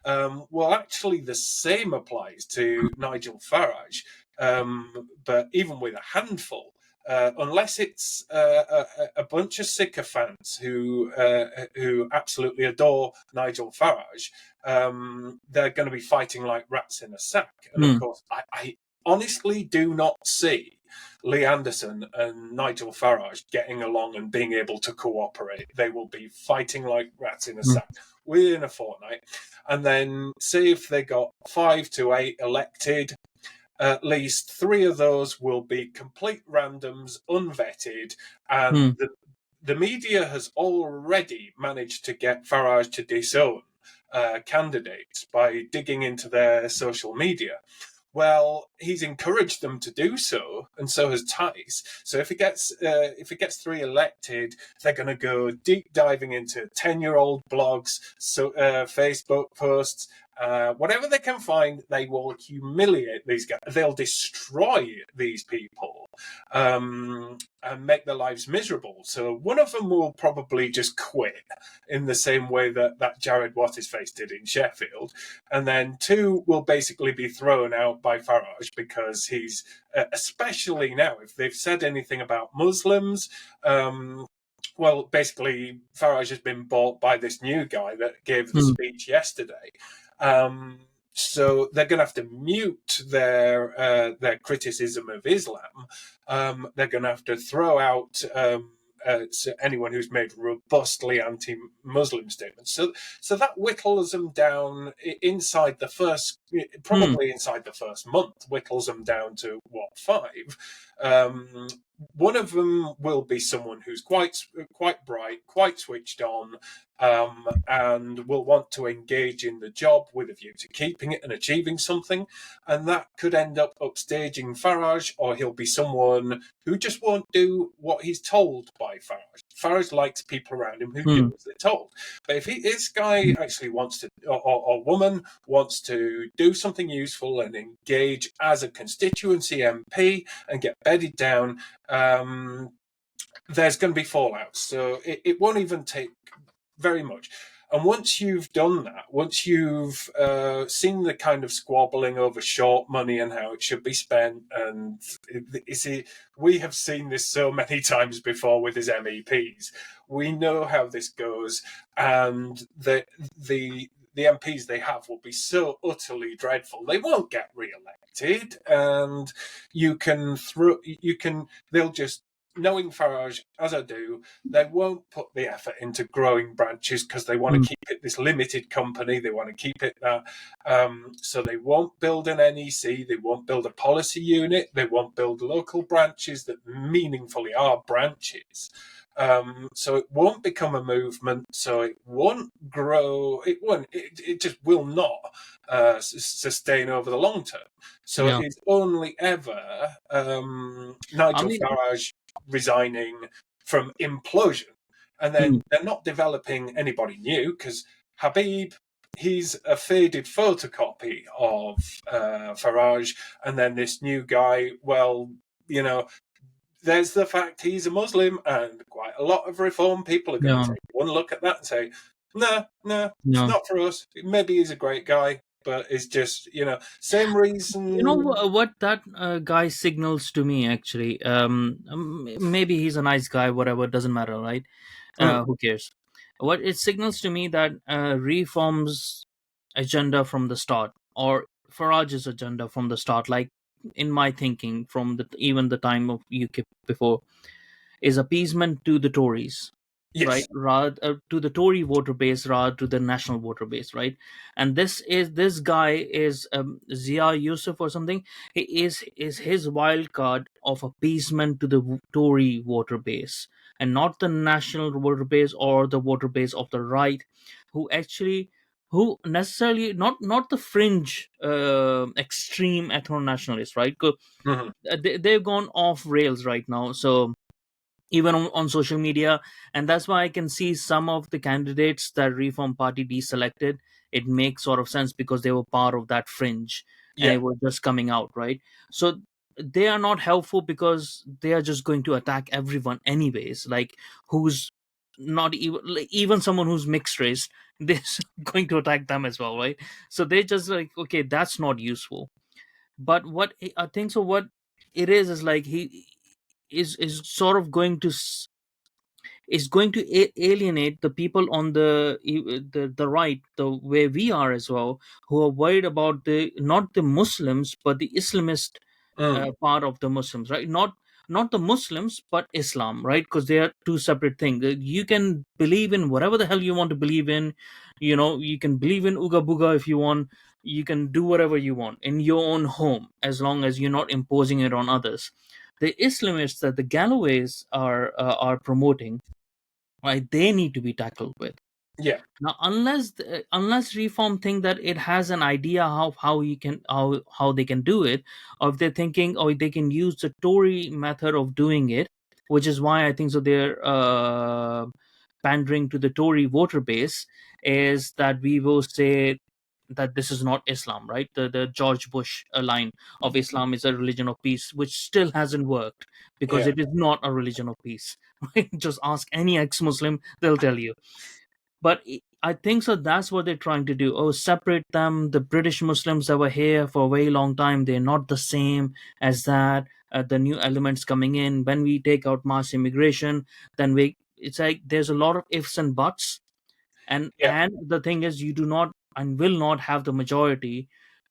Well, actually, the same applies to Nigel Farage, but even with a handful. Unless it's a bunch of sycophants who absolutely adore Nigel Farage, they're going to be fighting like rats in a sack. And of course, I honestly do not see Lee Anderson and Nigel Farage getting along and being able to cooperate. They will be fighting like rats in a sack within a fortnight. And then, say if they got 5 to 8 elected, at least 3 of those will be complete randoms, unvetted, and the media has already managed to get Farage to disown candidates by digging into their social media. Well, he's encouraged them to do so, and so has Tice. So if he gets 3 elected, they're going to go deep diving into 10-year-old blogs, so Facebook posts, whatever they can find. They will humiliate these guys. They'll destroy these people and make their lives miserable. So one of them will probably just quit, in the same way that Jared What's-His-Face did in Sheffield. And then 2 will basically be thrown out by Farage, because he's, especially now, if they've said anything about Muslims, well, basically, Farage has been bought by this new guy that gave the speech yesterday. So they're going to have to mute their criticism of Islam. They're going to have to throw out anyone who's made robustly anti-Muslim statements. So that whittles them down inside the first, probably inside the first month, whittles them down to 5. Um, One of them will be someone who's quite bright, quite switched on, and will want to engage in the job with a view to keeping it and achieving something. And that could end up upstaging Farage, or he'll be someone who just won't do what he's told by Farage. Farage likes people around him who do Hmm. as they're told. But if this guy actually wants to, or woman wants to do something useful and engage as a constituency MP and get bedded down, there's going to be fallout. So it won't even take very much. And once you've done that, once you've seen the kind of squabbling over short money and how it should be spent, and you see, we have seen this so many times before with his MEPs. We know how this goes, and the MPs they have will be so utterly dreadful. They won't get re-elected, and they'll just, knowing Farage as I do, they won't put the effort into growing branches because they want to Hmm. keep it this limited company. They want to keep it that. So they won't build an NEC. They won't build a policy unit. They won't build local branches that meaningfully are branches. So it won't become a movement. So it won't grow. It won't. It just will not sustain over the long term. So it Yeah. is only ever I Nigel mean, Farage resigning from implosion. And hmm. then they're not developing anybody new because Habib, he's a faded photocopy of Farage. And then this new guy, well, you know, there's the fact he's a Muslim, and quite a lot of reform people are going to Yeah. take one look at that and say, no, it's Yeah. not for us. Maybe he's a great guy, but it's just, same reason. What that guy signals to me actually. Maybe he's a nice guy, whatever, doesn't matter, right? Mm, Who cares? What it signals to me that reforms agenda from the start, or Farage's agenda from the start, like in my thinking from the even the time of UK before, is appeasement to the Tories, right? yes. Rather to the Tory voter base, rather to the national voter base, right? And this guy is Zia Yusuf or something. He is his wild card of appeasement to the Tory voter base, and not the national voter base or the voter base of the right, who actually who necessarily not the fringe extreme ethno nationalists, right? 'Cause, Hmm. they've gone off rails right now. So even on social media, and that's why I can see some of the candidates that Reform Party deselected. It makes sort of sense because they were part of that fringe and Yeah. it was just coming out, right? So they are not helpful because they are just going to attack everyone anyways, like who's not even, like, even someone who's mixed race, they're going to attack them as well, right? So they just like, okay, that's not useful. But what I think, so what it is like he is sort of going to is going to alienate the people on the right, the way we are as well, who are worried about the not the Muslims but the Islamist Mm. part of the Muslims, right? Not the Muslims but Islam, right? Because they are two separate things. You can believe in whatever the hell you want to believe in. You can believe in Uga Buga if you want. You can do whatever you want in your own home as long as you're not imposing it on others. The Islamists that the Galloways are promoting, right? They need to be tackled with. Yeah. Now, unless Reform think that it has an idea how you can how they can do it, or if they're thinking, or they can use the Tory method of doing it, which is why I think so they're pandering to the Tory voter base, is that we will say that this is not Islam, right? The George Bush line of Islam is a religion of peace, which still hasn't worked because Yeah. it is not a religion of peace. Right? Just ask any ex-Muslim; they'll tell you. But I think so that's what they're trying to do. Oh, separate them. The British Muslims that were here for a very long time, they're not the same as that. The new elements coming in, when we take out mass immigration, then we it's like there's a lot of ifs and buts. Yeah. And the thing is, you do not and will not have the majority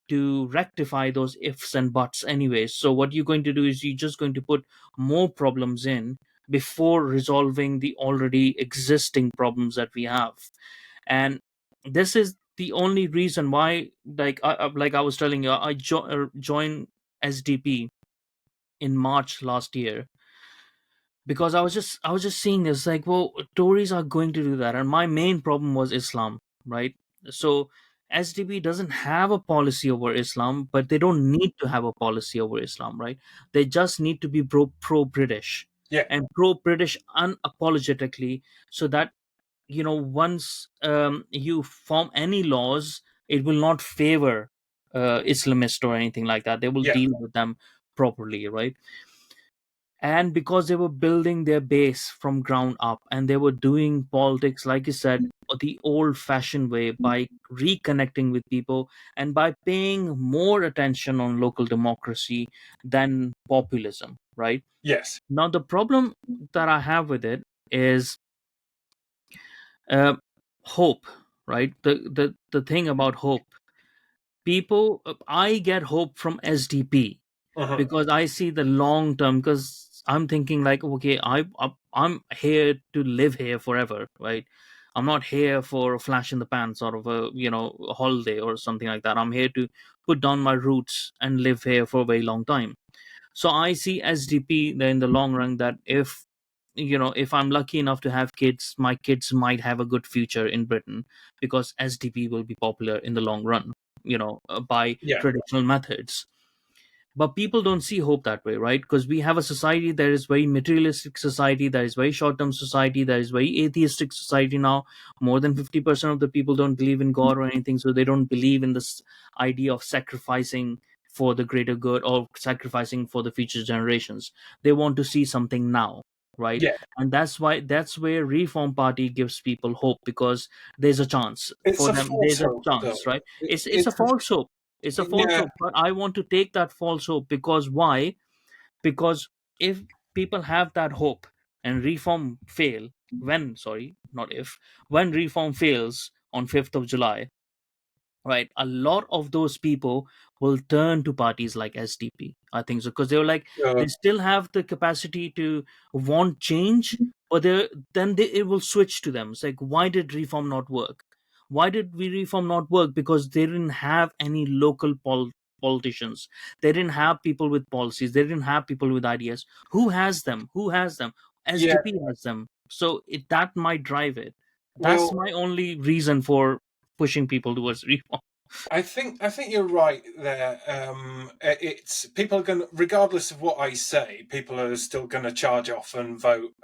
to rectify those ifs and buts anyways. So what you're going to do is you're just going to put more problems in before resolving the already existing problems that we have. And this is the only reason why, like I was telling you, I joined SDP in March last year, because I was just seeing this like, well, Tories are going to do that, and my main problem was Islam, right? So SDP doesn't have a policy over Islam, but they don't need to have a policy over Islam, right? They just need to be pro British Yeah. and pro British unapologetically, so that once you form any laws, it will not favor Islamist or anything like that. They will Yeah. deal with them properly, right? And because they were building their base from ground up, and they were doing politics, like you said, the old fashioned way, by reconnecting with people and by paying more attention on local democracy than populism, right? Yes. Now the problem that I have with it is uh, hope, right? The thing about hope, people, I get hope from SDP Hmm. because I see the long term. Because I'm thinking like, okay, I'm here to live here forever, right? I'm not here for a flash in the pan sort of a holiday or something like that. I'm here to put down my roots and live here for a very long time. So I see SDP in the long run, that if I'm lucky enough to have kids, my kids might have a good future in Britain, because SDP will be popular in the long run, by Yeah. traditional methods. But people don't see hope that way, right? Because we have a society that is very materialistic society, that is very short-term society, that is very atheistic society now. More than 50% of the people don't believe in God or anything, so they don't believe in this idea of sacrificing for the greater good or sacrificing for the future generations. They want to see something now, right? Yeah. And that's where Reform Party gives people hope, because there's a chance It's for a them. false There's a hope, though. chance, right? It's a It's a, false hope. It's a false yeah. hope, but I want to take that false hope. Because why? Because if people have that hope and reform fail, when, sorry, not if, when reform fails on 5th of July, right, a lot of those people will turn to parties like SDP, I think so, because they were like, Uh, they still have the capacity to want change, but it will switch to them. It's like, why did reform not work? Why did we reform not work? Because they didn't have any local politicians. They didn't have people with policies. They didn't have people with ideas. Who has them? Who has them? yeah. SDP has them. So that might drive it. That's Well, my only reason for pushing people towards reform. I think you're right there. It's people are going to, regardless of what I say, people are still going to charge off and vote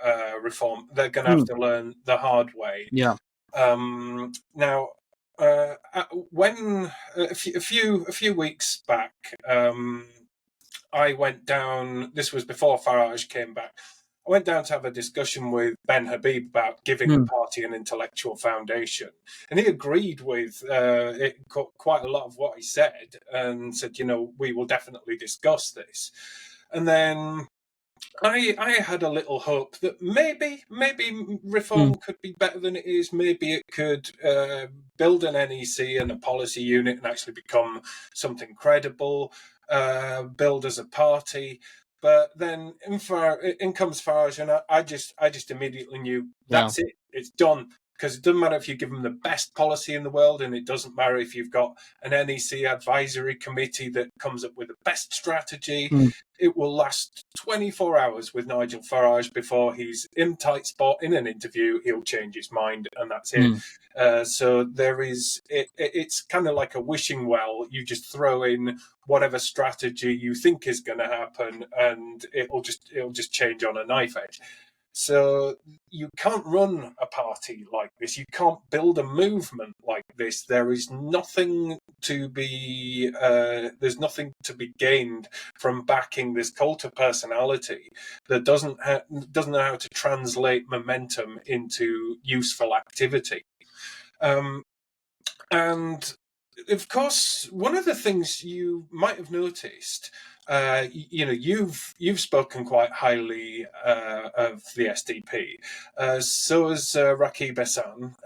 reform. They're going to have Mm, to learn the hard way. yeah. Now, when a few weeks back, I went down. This was before Farage came back. I went down to have a discussion with Ben Habib about giving the Mm, party an intellectual foundation, and he agreed with quite a lot of what he said, and said, we will definitely discuss this. And then I had a little hope that maybe mm, reform could be better than it is. Maybe it could build an NEC and a policy unit and actually become something credible, build as a party. But then in comes Farage, and I just immediately knew yeah. that's it. It's done. Because it doesn't matter if you give them the best policy in the world, and it doesn't matter if you've got an NEC advisory committee that comes up with the best strategy. Mm, It will last 24 hours with Nigel Farage before he's in tight spot in an interview. He'll change his mind, and that's it. mm, So there is. It's kind of like a wishing well. You just throw in whatever strategy you think is going to happen, and it'll just change on a knife edge. So you can't run a party like this. You can't build a movement like this. There's nothing to be gained from backing this cult of personality that doesn't know how to translate momentum into useful activity. Um, and of course, one of the things you might have noticed, you've spoken quite highly of the SDP. So has Rakib Ehsan.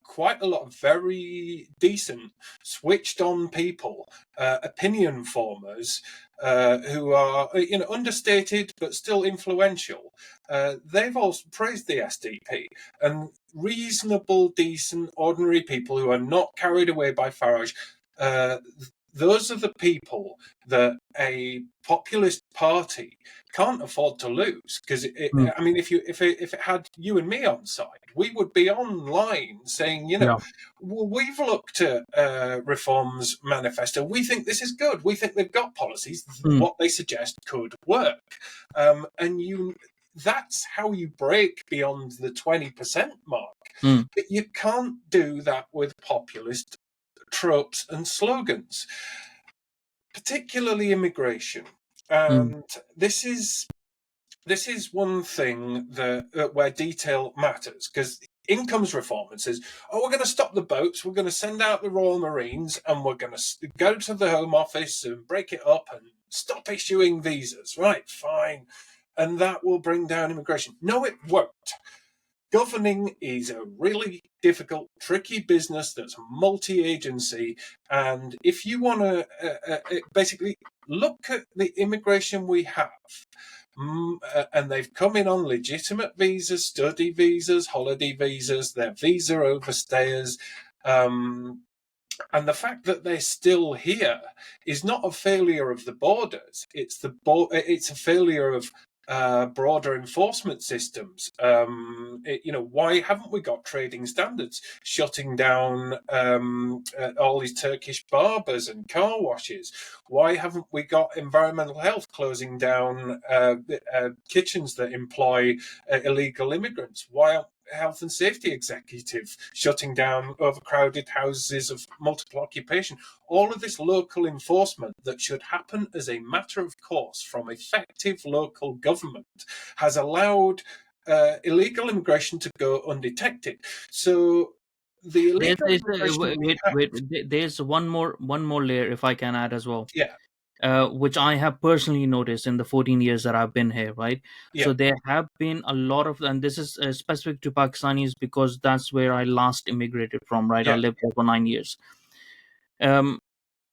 Quite a lot of very decent, switched on people, opinion formers, who are understated but still influential. They've all praised the SDP, and reasonable, decent, ordinary people who are not carried away by Farage. Uh, those are the people that a populist party can't afford to lose. Because Mm. I mean, if it had you and me on side, we would be online saying, Yeah. well, we've looked at Reform's manifesto. We think this is good. We think they've got policies. Mm. What they suggest could work, and that's how you break beyond the 20% mark. Mm. But you can't do that with populist tropes and slogans, particularly immigration. Mm. And this is one thing that where detail matters, because incomes reform and says, oh, we're going to stop the boats, we're going to send out the Royal Marines, and we're going to go to the Home Office and break it up and stop issuing visas. Right, fine. And that will bring down immigration. No, it won't. Governing is a really difficult, tricky business that's multi-agency. And if you want to basically look at the immigration we have, and they've come in on legitimate visas, study visas, holiday visas, they're visa overstayers. And the fact that they're still here is not a failure of the borders. It's a failure of broader enforcement systems. Why haven't we got trading standards shutting down all these Turkish barbers and car washes? Why haven't we got environmental health closing down kitchens that employ illegal immigrants? Why aren't health and safety executive shutting down overcrowded houses of multiple occupation? All of this local enforcement that should happen as a matter of course from effective local government has allowed illegal immigration to go undetected. So the There's, illegal there's immigration we wait, have, wait. There's one more layer, if I can add as well, yeah, which I have personally noticed in the 14 years that I've been here, right? yeah, So there have been a lot of, and this is specific to Pakistanis because that's where I last immigrated from, right? I yeah, lived there for 9 years. Um,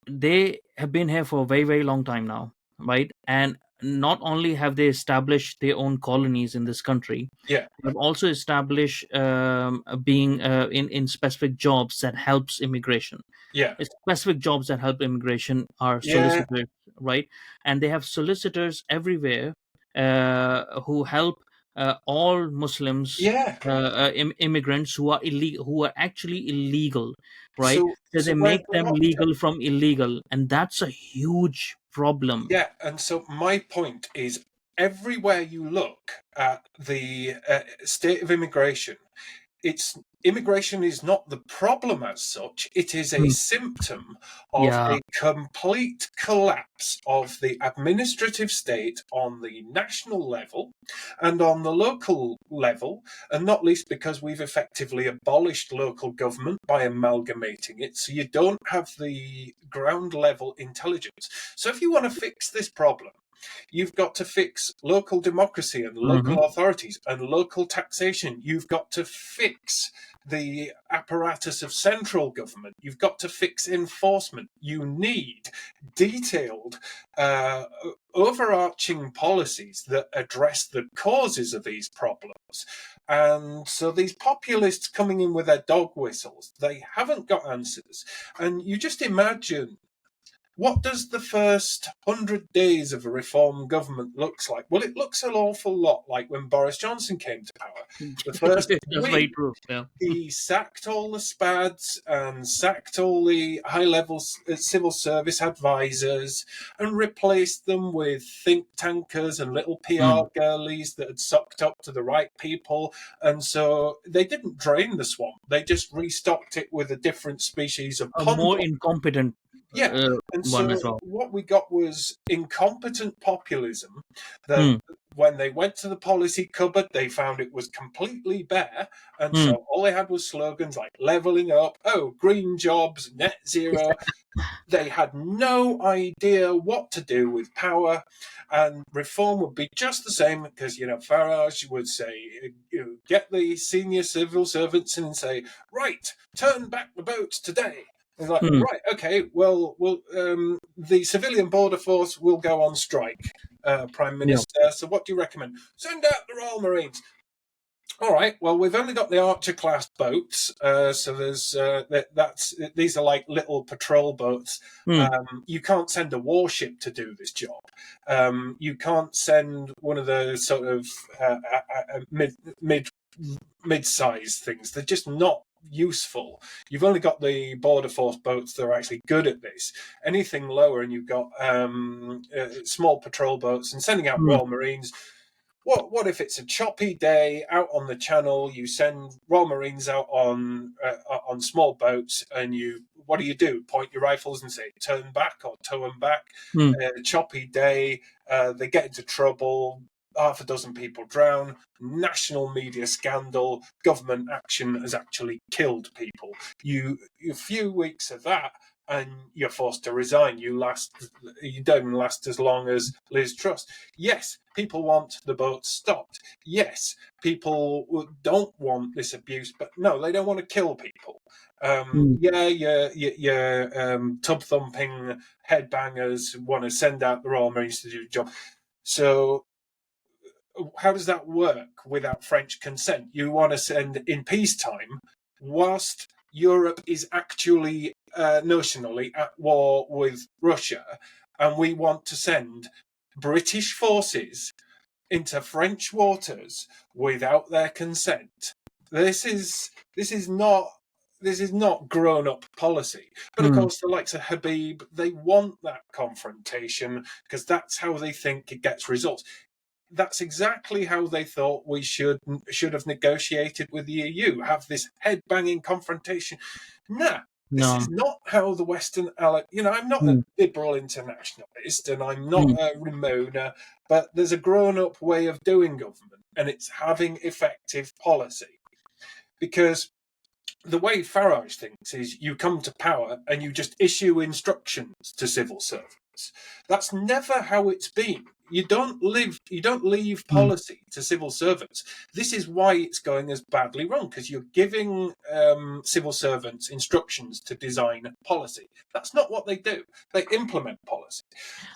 they have been here for a very, very long time now, right? And not only have they established their own colonies in this country, yeah, they've also established being in specific jobs that helps immigration. yeah, Specific jobs that help immigration are yeah, solicitors, right? And they have solicitors everywhere who help all Muslims, yeah. immigrants who are illegal, who are actually illegal, right? So So they where make the them lot legal from illegal, and that's a huge problem. Yeah, and so my point is everywhere you look at the state of immigration, immigration is not the problem as such, it is a Hmm. symptom of Yeah. a complete collapse of the administrative state on the national level and on the local level, and not least because we've effectively abolished local government by amalgamating it, so you don't have the ground level intelligence. So if you want to fix this problem, you've got to fix local democracy and Hmm. local authorities and local taxation. You've got to fix the apparatus of central government. You've got to fix enforcement. You need detailed, overarching policies that address the causes of these problems. And so these populists coming in with their dog whistles, they haven't got answers. And you just imagine, what does the first 100 days of a reform government looks like? Well, it looks an awful lot like when Boris Johnson came to power. The first That's week, very true. Yeah. he sacked all the SPADs and sacked all the high-level civil service advisors and replaced them with think tankers and little Mm. PR girlies that had sucked up to the right people. And so they didn't drain the swamp. They just restocked it with a different species of A pond. more incompetent Yeah, uh, and one as so well. what we got was incompetent populism that Hmm. when they went to the policy cupboard, they found it was completely bare. And Hmm. so all they had was slogans like leveling up, oh, green jobs, net zero. They had no idea what to do with power, and reform would be just the same because, Farage would say, get the senior civil servants in and say, right, turn back the boats today. It's like, Hmm. right, okay, well, the civilian border force will go on strike, Prime Yeah. Minister. So what do you recommend? Send out the Royal Marines. All right. Well, we've only got the Archer class boats, so there's these are like little patrol boats. Hmm. You can't send a warship to do this job. You can't send one of the sort of mid-sized things. They're just not useful. You've only got the border force boats that are actually good at this. Anything lower, and you've got small patrol boats and sending out Hmm. Royal Marines. What if it's a choppy day out on the channel? You send Royal Marines out on small boats, and what do? Point your rifles and say turn back or tow them back. Hmm. Choppy day, they get into trouble. Half a dozen people drown. National media scandal. Government action has actually killed people. A few weeks of that, and you're forced to resign. You don't last as long as Liz Truss. Yes, people want the boat stopped. Yes, people don't want this abuse, but no, they don't want to kill people. Hmm. Your tub thumping headbangers want to send out the Royal Marines to do the job. So how does that work without French consent? You want to send in peacetime, whilst Europe is actually notionally at war with Russia, and we want to send British forces into French waters without their consent. This is not grown up policy. But of Hmm. course, the likes of Habib, they want that confrontation because that's how they think it gets results. That's exactly how they thought we should have negotiated with the EU. Have this head banging confrontation. Nah, this is No. not how the Western ally. I'm not a Hmm. liberal internationalist, and I'm not Hmm. a Ramona, but there's a grown-up way of doing government, and it's having effective policy. Because the way Farage thinks is you come to power and you just issue instructions to civil servants. That's never how it's been. You don't leave Hmm. policy to civil servants. This is why it's going as badly wrong, because you're giving civil servants instructions to design policy. That's not what they do. They implement policy.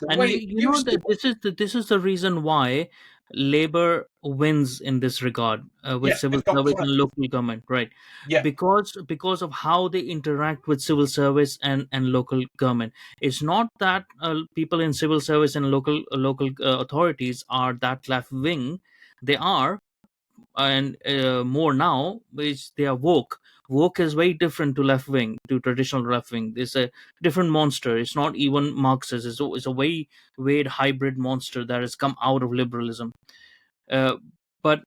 The And way you, it you know used to that work. this is the reason why labor wins in this regard, with Yeah, civil they've got service and plans. local government, right? Yeah, Because of how they interact with civil service and local government. It's not that people in civil service and local authorities are that left wing. They are, and more now, which they are woke is very different to left wing, to traditional left wing. It's a different monster. It's not even Marxist. It's a very weird hybrid monster that has come out of liberalism. But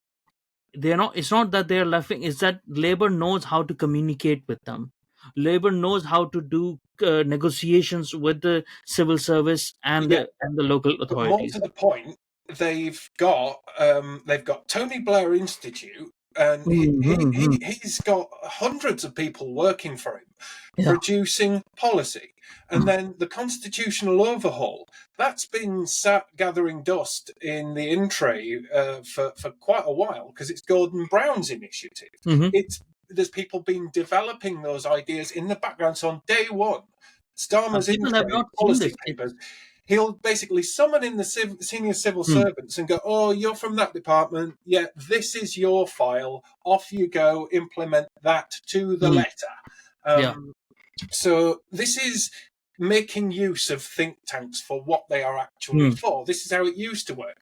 they're not, it's not that they're left wing, it's that labor knows how to communicate with them. Labor knows how to do negotiations with the civil service and yeah. the local But more authorities. to the point, they've got Tony Blair Institute, and Mm-hmm. he's got hundreds of people working for him, Yeah. producing policy. And then the constitutional overhaul, that's been sat gathering dust in the in tray for quite a while because it's Gordon Brown's initiative. Mm-hmm. There's people been developing those ideas in the background. So on day one, Starmer's in People have tray not seen policy this. papers. He'll basically summon in the senior civil Mm, servants and go, "Oh, you're from that department. Yeah, this is your file. Off you go. Implement that to the mm, letter." yeah. So this is making use of think tanks for what they are actually Mm, for. This is how it used to work.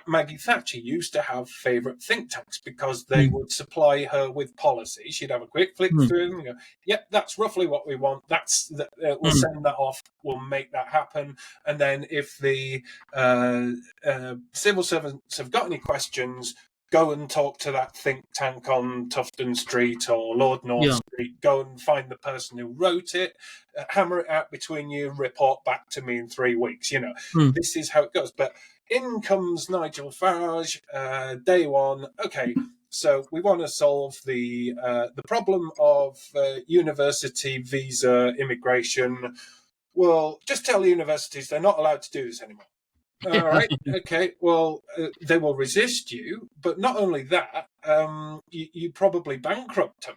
Maggie Thatcher used to have favourite think tanks because they mm, would supply her with policy. She'd have a quick flick mm, through and go, "Yep, that's roughly what we want. We'll mm, send that off. We'll make that happen." And then if the civil servants have got any questions, go and talk to that think tank on Tufton Street or Lord North yeah. Street. Go and find the person who wrote it, hammer it out between you, report back to me in 3 weeks. Mm, This is how it goes. But in comes Nigel Farage, day one. Okay, so we want to solve the problem of university visa immigration. Well, just tell the universities they're not allowed to do this anymore. All right. Okay. Well, they will resist you, but not only that, you probably bankrupt them.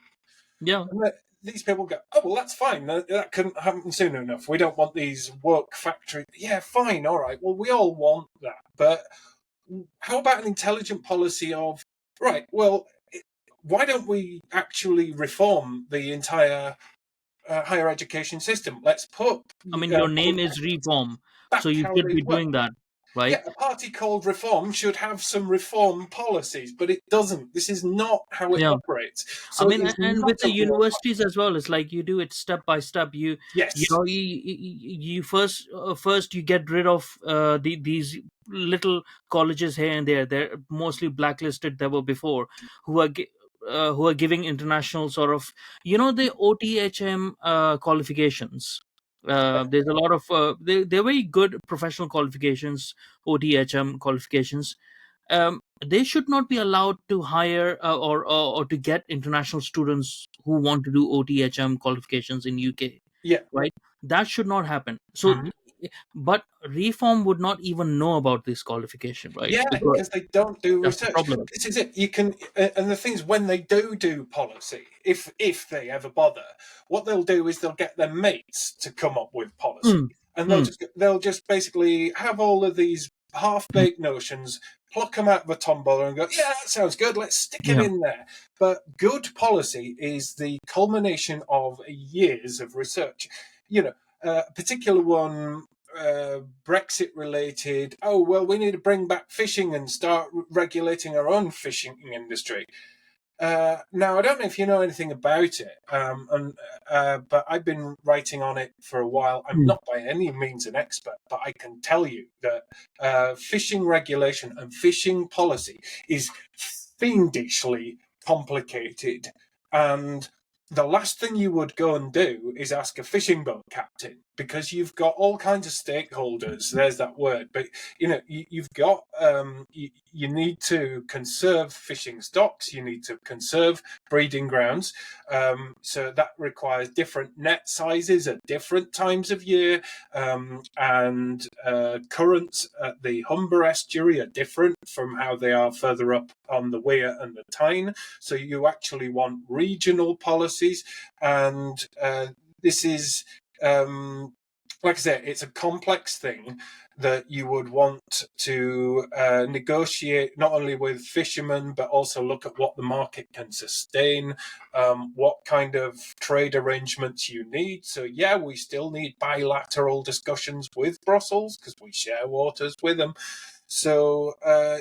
yeah. And these people go, "Oh, well, that's fine. That couldn't happen soon enough. We don't want these work factories." Yeah, fine. All right. Well, we all want that, but how about an intelligent policy of Right. Well, why don't we actually reform the entire higher education system? Let's put I mean, your name is qualifications Reform, so back you how should they be were. doing that, right? Yeah, a party called Reform should have some reform policies, but it doesn't. This is not how it Yeah. operates. I So it mean, is and not with the something that, universities as well, it's like you do it step by step. You yes, know, you first you get rid of these little colleges here and there. They're mostly blacklisted. There were before who are giving international sort of, the OTHM qualifications. There's a lot of they're very good professional qualifications, OTHM qualifications. They should not be allowed to hire or to get international students who want to do OTHM qualifications in UK, yeah. right? That should not happen. So, Mhm. but Reform would not even know about this qualification, right? Yeah, Because because they don't do that's the research. problem. This is it. You can, and the things when they do policy, if they ever bother, what they'll do is they'll get their mates to come up with policy, Mm, and mm, they'll just basically have all of these half mm, baked notions, pluck them out of a tombola, and go, yeah, that sounds good. Let's stick it yeah, in there. But good policy is the culmination of years of research. You know, a particular one, Brexit related. Oh well, we need to bring back fishing and start regulating our own fishing industry. Now I don't know if you know anything about it, but I've been writing on it for a while. I'm mm, not by any means an expert, but I can tell you that fishing regulation and fishing policy is fiendishly complicated, and the last thing you would go and do is ask a fishing boat captain because you've got all kinds of stakeholders. There's that word, but you've got you need to conserve fishing stocks. You need to conserve breeding grounds. So that requires different net sizes at different times of year, and currents at the Humber estuary are different from how they are further up on the Wear and the Tyne. So you actually want regional policies, and this is, like I said, it's a complex thing that you would want to negotiate not only with fishermen but also look at what the market can sustain, what kind of trade arrangements you need. So yeah, we still need bilateral discussions with Brussels because we share waters with them. So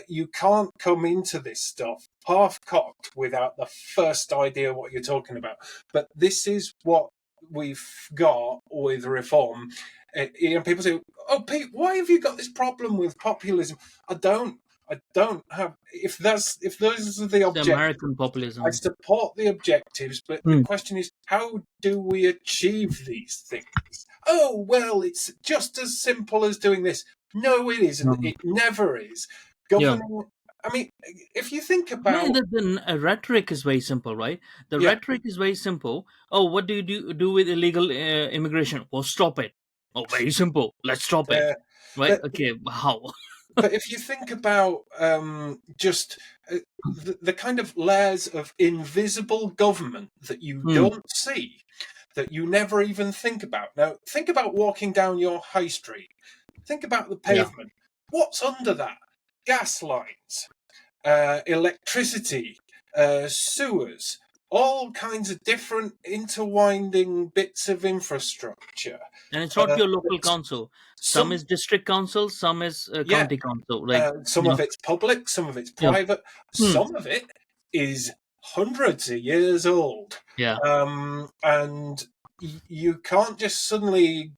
you can't come into this stuff half cocked without the first idea what you're talking about. But this is what we've got with reform. People say, "Oh, Pete, why have you got this problem with populism?" I don't. I don't have. If those are the it's the objectives, American I populism. support the objectives, but the Mm, question is, how do we achieve these things? Oh, well, it's just as simple as doing this. No, it isn't. no. It never is. Yeah. Governing, I mean, if you think I mean, about, the rhetoric is very simple, right? The yeah, rhetoric is very simple. Oh, what do you do with illegal immigration? Well, stop it. Oh, very simple. Let's stop it. uh, Right? but Okay. How? but if you think about just the kind of layers of invisible government that you Mm, don't see, that you never even think about. Now, think about walking down your high street. Think about the yeah. pavement. What's under that? Gas lines, electricity, sewers, all kinds of different interwinding bits of infrastructure. And it's not Uh, your local council. Some some, is district council. Some is yeah, county council. Like some of it's public, some of it's yeah. private, Hmm. some of it is hundreds of years old, Yeah. and you can't just suddenly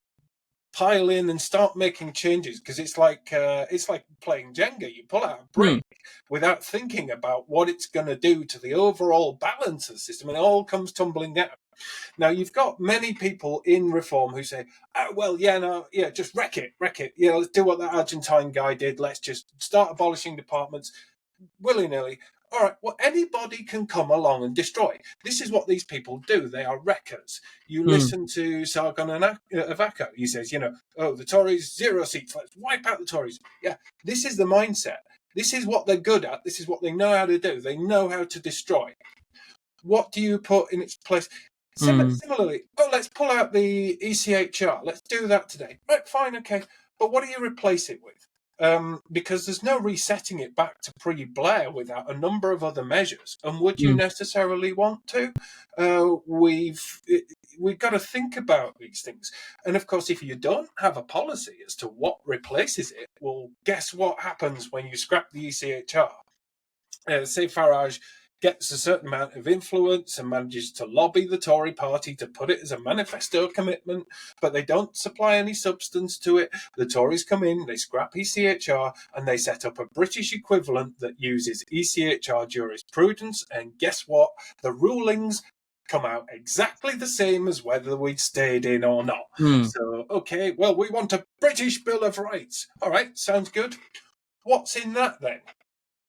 pile in and start making changes because it's like playing Jenga. You pull out a Hmm. brick without thinking about what it's going to do to the overall balance of the system, and it all comes tumbling down. Now you've got many people in reform who say, "Oh well, yeah, no, yeah, just wreck it. Yeah, let's do what that Argentine guy did. Let's just start abolishing departments willy nilly." All right, well, anybody can come along and destroy. This is what these people do. They are wreckers. You Hmm. listen to Sargon and Avako. He says, oh, the Tories, 0 seats. Let's wipe out the Tories. Yeah, this is the mindset. This is what they're good at. This is what they know how to do. They know how to destroy. What do you put in its place? Hmm. Similarly, oh, let's pull out the ECHR. Let's do that today. Right, fine, okay. But what do you replace it with? because there's no resetting it back to pre-Blair without a number of other measures. And would you Mm. necessarily want to? We've got to think about these things. And of course, if you don't have a policy as to what replaces it, well, guess what happens when you scrap the ECHR? Say Farage gets a certain amount of influence and manages to lobby the Tory party to put it as a manifesto commitment, but they don't supply any substance to it. The Tories come in, they scrap ECHR, and they set up a British equivalent that uses ECHR jurisprudence. And guess what? The rulings come out exactly the same as whether we'd stayed in or not. Mm. So, okay, well, we want a British Bill of Rights. All right, sounds good. What's in that then?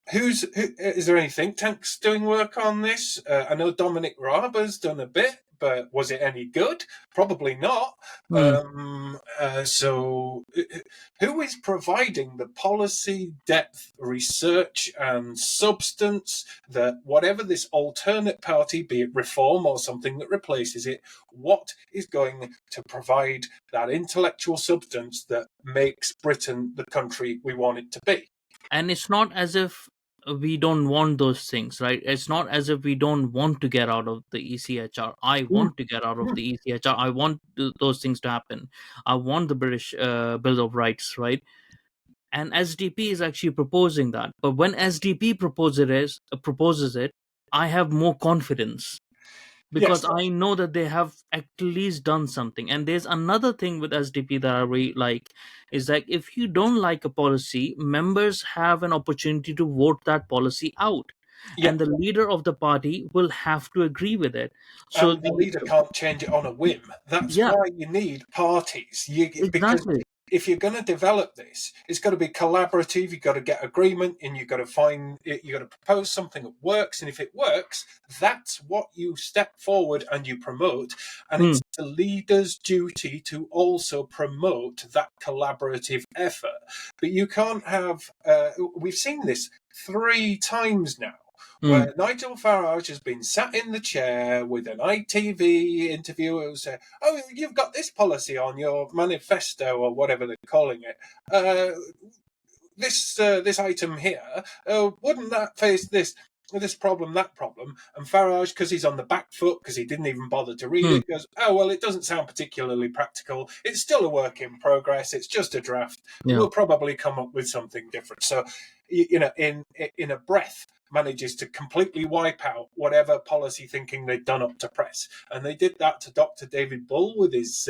Is there any think tanks doing work on this? I know Dominic Raab's done a bit, but was it any good? Probably not. Mm. So, who is providing the policy depth, research, and substance that whatever this alternate party, be it reform or something that replaces it, what is going to provide that intellectual substance that makes Britain the country we want it to be? And it's not as if we don't want those things, right? It's not as if we don't want to get out of the ECHR. I Mm, want to get out of mm. the ECHR. I want those things to happen. I want the British Bill of Rights, right? And SDP is actually proposing that. But when SDP proposes it, I have more confidence because Yes. I know that they have at least done something. And there's another thing with SDP that I really like is that if you don't like a policy, members have an opportunity to vote that policy out. Yeah. And the leader of the party will have to agree with it. So And the the leader can't change it on a whim. That's yeah, why you need parties. Because exactly. if you're going to develop this, it's got to be collaborative. You've got to get agreement, and you've got to propose something that works. And if it works, that's what you step forward and you promote. And Hmm. it's the leader's duty to also promote that collaborative effort. But you can't have. We've seen this 3 times now, Hmm. where Nigel Farage has been sat in the chair with an ITV interviewer who said, "Oh, you've got this policy on your manifesto or whatever they're calling it. This item here, wouldn't that face this problem, that problem?" And Farage, because he's on the back foot, because he didn't even bother to read Hmm. it, goes, "Oh, well, it doesn't sound particularly practical. It's still a work in progress. It's just a draft. Yeah. We'll probably come up with something different." So, in a breath, manages to completely wipe out whatever policy thinking they'd done up to press. And they did that to Dr. David Bull with his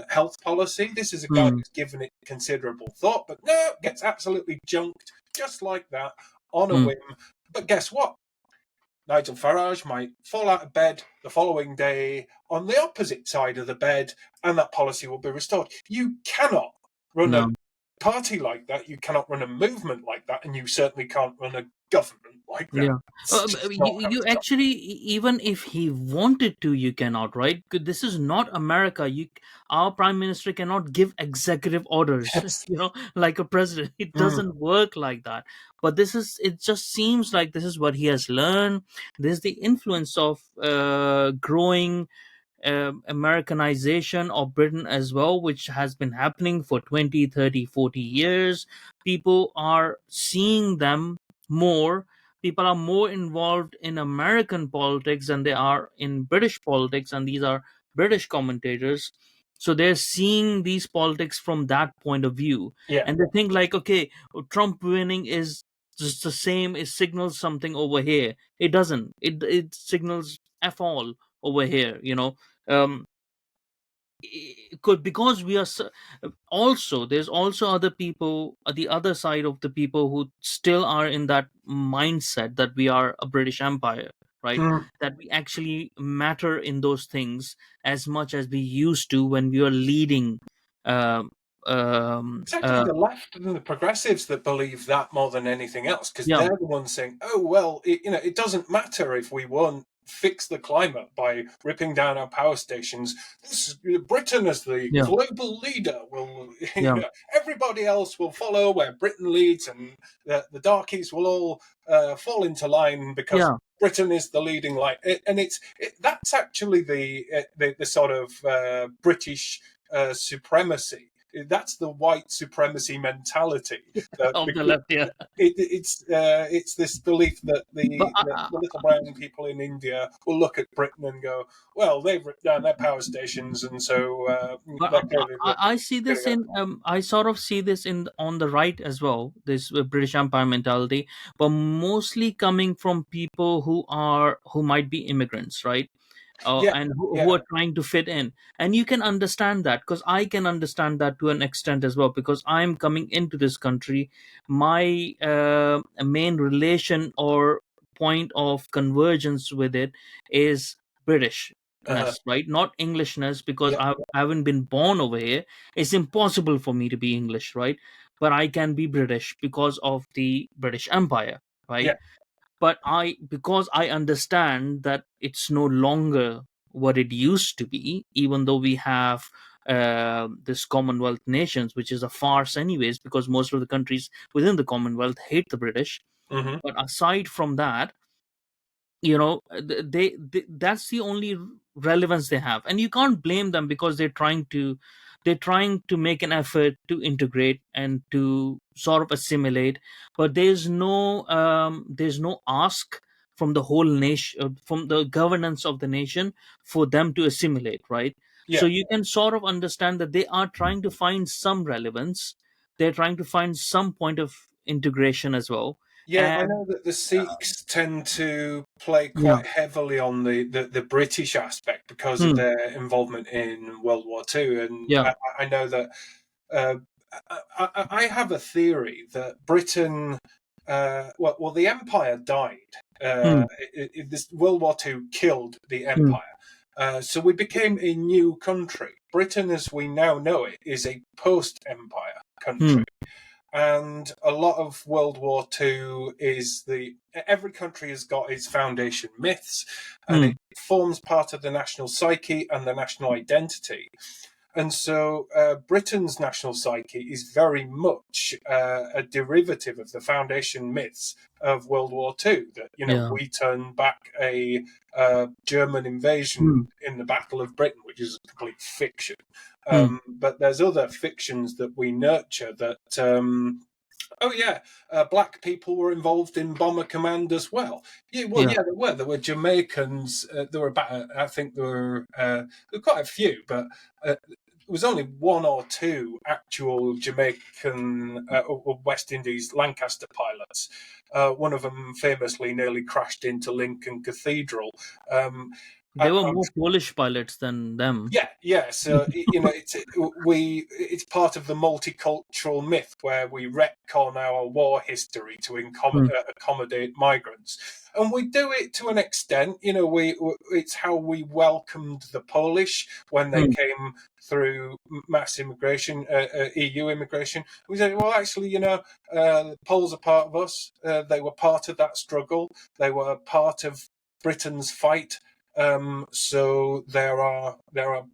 health policy. This is a guy Hmm. who's given it considerable thought, but no, gets absolutely junked just like that on a Hmm. whim. But guess what? Nigel Farage might fall out of bed the following day on the opposite side of the bed, and that policy will be restored. You cannot run a No. party like that, you cannot run a movement like that, and you certainly can't run a government like that. Yeah. It's just not how You it's done. actually, even if he wanted to, you cannot, right? 'Cause this is not America. Our prime minister cannot give executive orders, Yes. like a president. It Mm. doesn't work like that. But it just seems like this is what he has learned. There's the influence of growing Americanization of Britain as well, which has been happening for 20, 30, 40 years. People are seeing them more. People are more involved in American politics than they are in British politics, and these are British commentators. So they're seeing these politics from that point of view. Yeah. And they think, like, okay, Trump winning is just the same, it signals something over here. It doesn't. It signals F all over here. um could because we are also there's also other people, the other side of the people who still are in that mindset that we are a British empire, right? Mm. That we actually matter in those things as much as we used to when we were leading. um um It's actually uh the left and the progressives that believe that more than anything else, because yeah, they're the ones saying, "Oh well, it doesn't matter if we won't fix the climate by ripping down our power stations. Britain as the yeah, global leader will, yeah, everybody else will follow where Britain leads, and the darkies will all fall into line because." yeah. Britain is the leading light, and that's actually the sort of British supremacy That's the white supremacy mentality. That of the left, yeah. it's this belief that But the little brown people in India will look at Britain and go, well, they've ripped down their power stations, and so But they're clearly I see this getting in I sort of see this in on the right as well. This British Empire mentality, but mostly coming from people who might be immigrants, right? yeah, And who yeah, are trying to fit in. And you can understand that, because I can understand that to an extent as well, because I'm coming into this country. My main relation or point of convergence with it is uh-huh, Britishness, right? Not Englishness, because yeah, I haven't been born over here. It's impossible for me to be English, right? But I can be British because of the British Empire, right? yeah, But because I understand that it's no longer what it used to be, even though we have this Commonwealth nations, which is a farce anyways, because most of the countries within the Commonwealth hate the British. hmm, But aside from that, that's the only relevance they have, and you can't blame them, because they're trying to make an effort to integrate and to sort of assimilate. But there's no ask from the whole nation, from the governance of the nation, for them to assimilate, right? So yeah. you can sort of understand that they are trying to find some relevance. They're trying to find some point of integration as well. Yeah, I And know that the Sikhs tend to play yeah. quite heavily on the British aspect because of Hmm. their involvement in World War Two, and Yeah. I know that uh, I have a theory that Britain, well, the empire died. Hmm. This World War Two killed the Hmm. empire, so we became a new country. Britain, as we now know it, is a post-empire Hmm. country, and a lot of World War Two is the every country has got its foundation myths, and Hmm. it forms part of the national psyche and the national identity. And so Britain's national psyche is very much a derivative of the foundation myths of World War Two. That Yeah. we turned back a German invasion Hmm. in the Battle of Britain, which is a complete fiction. Hmm. But there's other fictions that we nurture that. Oh yeah, black people were involved in Bomber Command as well. Yeah, well, Yeah. yeah, there were. There were Jamaicans. There were about. I think there were quite a few, but there was only one or two actual Jamaican or West Indies Lancaster pilots. One of them famously nearly crashed into Lincoln Cathedral. Um, They were I'm more Polish pilots than them. yeah, yeah. So it's part of the multicultural myth where we retcon our war history to Hmm. accommodate migrants, and we do it to an extent. It's how we welcomed the Polish when they Hmm. came through mass immigration, EU immigration. We say, well, actually, the Poles are part of us. They were part of that struggle. They were part of Britain's fight, so there are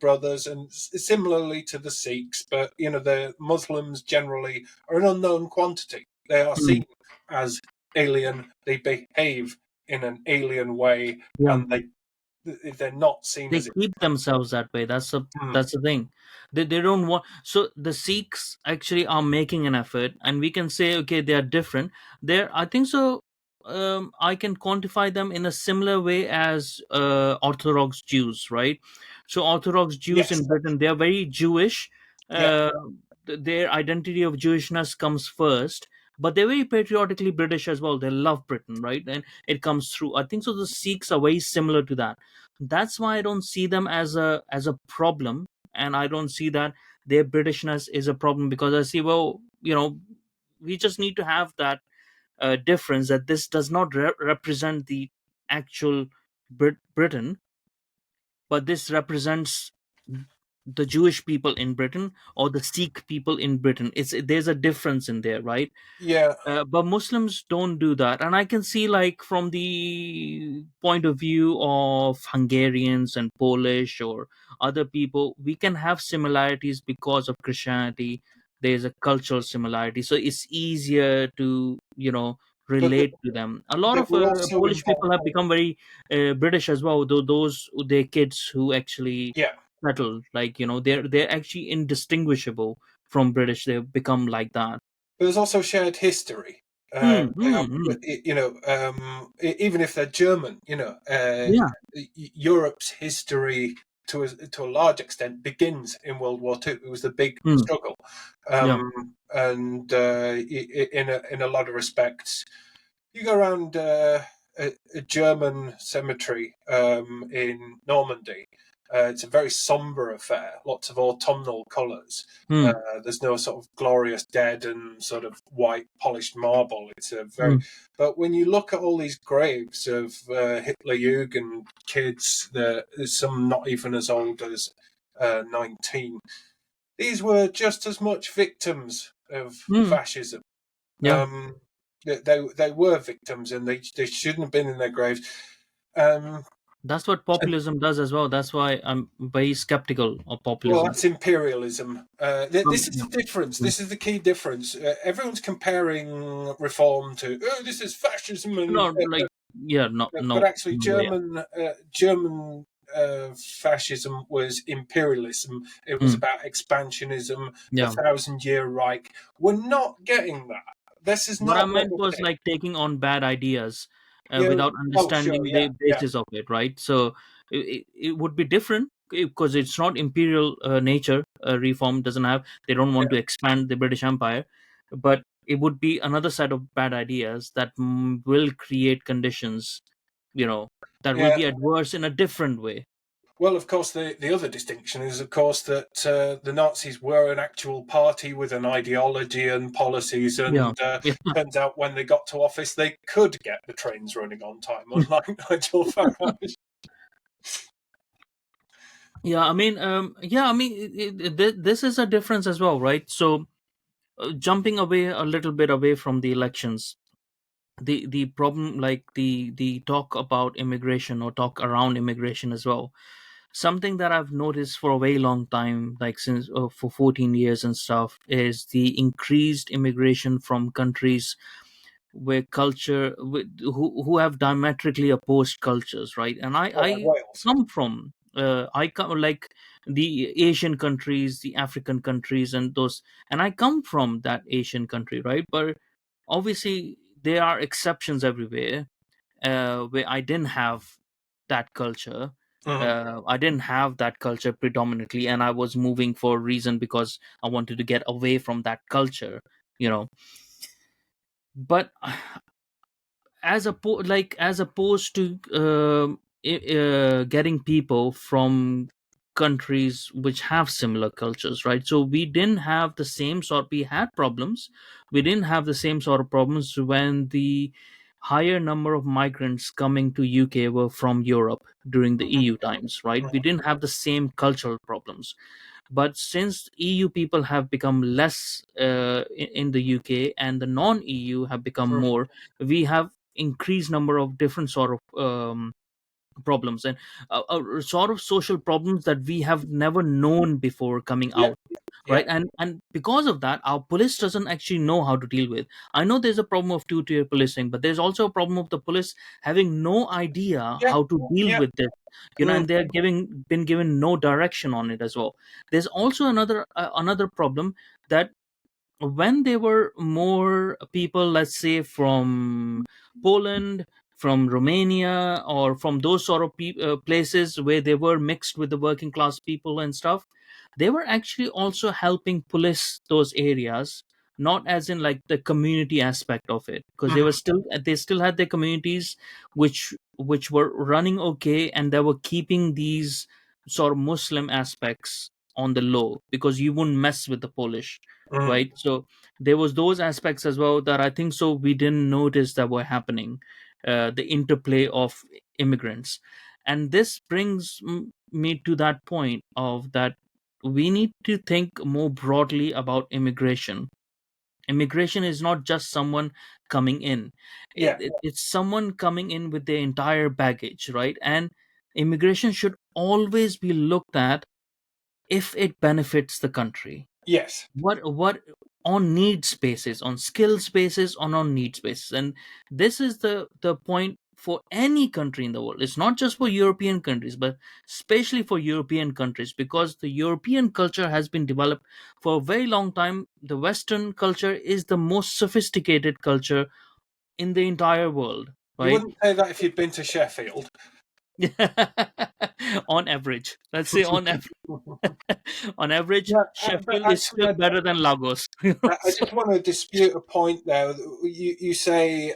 brothers, and similarly to the Sikhs, but the Muslims generally are an unknown quantity. They are Hmm. seen as alien. They behave in an alien way, Yeah. and they're not seen They as. keep themselves that way. Hmm, That's the thing. They don't want. So the Sikhs actually are making an effort, and we can say, okay, they are different. They're, I think so. I can quantify them in a similar way as Orthodox Jews, right? So Orthodox Jews yes, in Britain, they are very Jewish. yeah, Uh, their identity of Jewishness comes first, but they're very patriotically British as well. They love Britain, right? And it comes through. I think so. The Sikhs are very similar to that. That's why I don't see them as a problem, and I don't see that their Britishness is a problem, because I see, well, we just need to have that difference, that this does not represent the actual Britain, but this represents the Jewish people in Britain, or the Sikh people in Britain. There's a difference in there, right? yeah. But Muslims don't do that, and I can see, like, from the point of view of Hungarians and Polish or other people, we can have similarities because of Christianity. There's a cultural similarity, so it's easier to But relate to them. A lot they of were also Polish involved. people have become very British as well, though those their kids who actually Yeah, settled, like, they're actually indistinguishable from British. They've become like that. There's also shared history. Mm, They have, mm, mm. even if they're German, Yeah. Europe's history to a large extent begins in World War II. It was the big Mm, struggle, yeah. and in a lot of respects, you go around a German cemetery in Normandy. It's a very somber affair, lots of autumnal colours. Mm, There's no sort of glorious dead and sort of white polished marble. It's a very, mm, but when you look at all these graves of Hitler Jugend kids, there's some not even as old as 19. These were just as much victims of mm. fascism. Yeah. Um, they were victims, and they shouldn't have been in their graves. Um, That's what populism does as well. That's why I'm very skeptical of well, populism. that's imperialism. This is Yeah. the difference. Mm. This is the key difference. Everyone's comparing reform to this is fascism, and No, like, yeah, no, but no, actually, no way. German fascism was imperialism. It was Mm, about expansionism. The yeah. Thousand-Year Reich. We're not getting that. This is What I not what meant we're was getting. like taking on bad ideas Yeah. without Oh, sure. understanding Yeah. the Yeah. basis of it, right? So it would be different because it's not imperial nature. Reform doesn't have. They don't want to expand the British Empire, but it would be another set of bad ideas that will create conditions, you know, that will Yeah. be adverse in a different way. Well, of course, the other distinction is, of course, that the Nazis were an actual party with an ideology and policies, Yeah. and turns out when they got to office, they could get the trains running on time, unlike Nigel Farage. Yeah, I mean, this is a difference as well, right? So, jumping away a little bit away from the elections, the problem, like the talk about immigration or talk around immigration as well. Something that I've noticed for a very long time, like since for 14 years and stuff, is the increased immigration from countries where who have diametrically opposed cultures, right? And i Well, like i Wales. come from I come like the Asian countries, the African countries, and those, and I come from that Asian country, right? But obviously there are exceptions everywhere, where I didn't have that culture. Mhm. I didn't have that culture predominantly, and I was moving for a reason because I wanted to get away from that culture, you know. But as opposed to getting people from countries which have similar cultures, right? So we didn't have the same sort, we had problems, we didn't have the same sort of problems when the higher number of migrants coming to UK were from Europe during the EU times, right? We didn't have the same cultural problems. But since EU people have become less in the UK, and the non-EU have become Mhm. more, we have increased number of different sort of problems, and sort of social problems that we have never known before coming Yeah. out, Yeah. right? And because of that, our police doesn't actually know how to deal with. I know there's a problem of two-tier policing, but there's also a problem of the police having no idea Yeah. how to deal Yeah. with this, Mm. and they're been given no direction on it as well. There's also another problem, that when there were more people, let's say from Poland, from Romania, or from those sort of places where they were mixed with the working class people and stuff, they were actually also helping police those areas, not as in like the community aspect of it, because Mhm. they still had their communities which were running okay, and they were keeping these sort of Muslim aspects on the low, because you wouldn't mess with the Polish, Mhm. right? So there was those aspects as well that I think so we didn't notice that were happening, the interplay of immigrants. And this brings me to that point of that we need to think more broadly about immigration. Immigration is not just someone coming in. Yeah. It's someone coming in with their entire baggage, right? And immigration should always be looked at if it benefits the country. Yes. What On needs basis, on skills basis, on needs basis. And this is the point for any country in the world. It's not just for European countries, but especially for European countries, because the European culture has been developed for a very long time. The Western culture is the most sophisticated culture in the entire world, You right? wouldn't say that if you'd been to Sheffield. On average, let's say on average, Yeah, but Sheffield is actually, still better than Lagos. I So, just want to dispute a point there. You say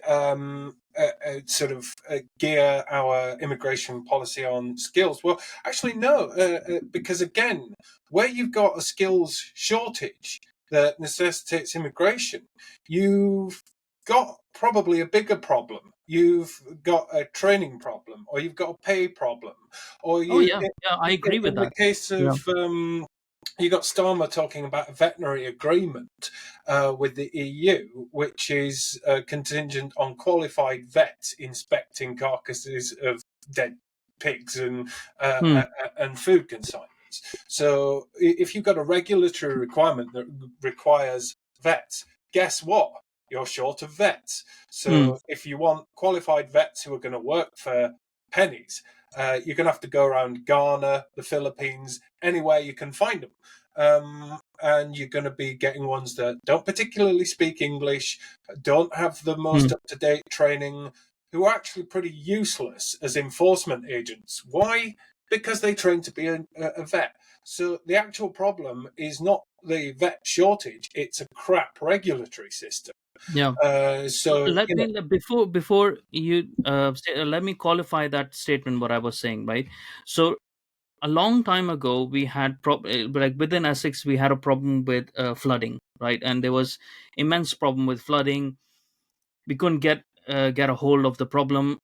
sort of gear our immigration policy on skills. Well, actually, no, because again, where you've got a skills shortage that necessitates immigration, you've got probably a bigger problem. You've got a training problem, or you've got a pay problem, or oh you, yeah, yeah, I agree with in the that. case Yeah. of you got Starmer talking about a veterinary agreement with the EU, which is contingent on qualified vets inspecting carcasses of dead pigs Hmm. and food consignments. So if you've got a regulatory requirement that requires vets, guess what? You're short of vets. Hmm. So if you want qualified vets who are going to work for pennies, you're going to have to go around Ghana, the Philippines, anywhere you can find them. And you're going to be getting ones that don't particularly speak English, don't have the Hmm. most up to date training, who are actually pretty useless as enforcement agents. Why? Because they train to be a vet. So the actual problem is not the vet shortage, it's a crap regulatory system. Yeah. So So, let me before you let me qualify that statement. What I was saying, right? So a long time ago, we had like within Essex, we had a problem with flooding, right? And there was immense problem with flooding. We couldn't get a hold of the problem.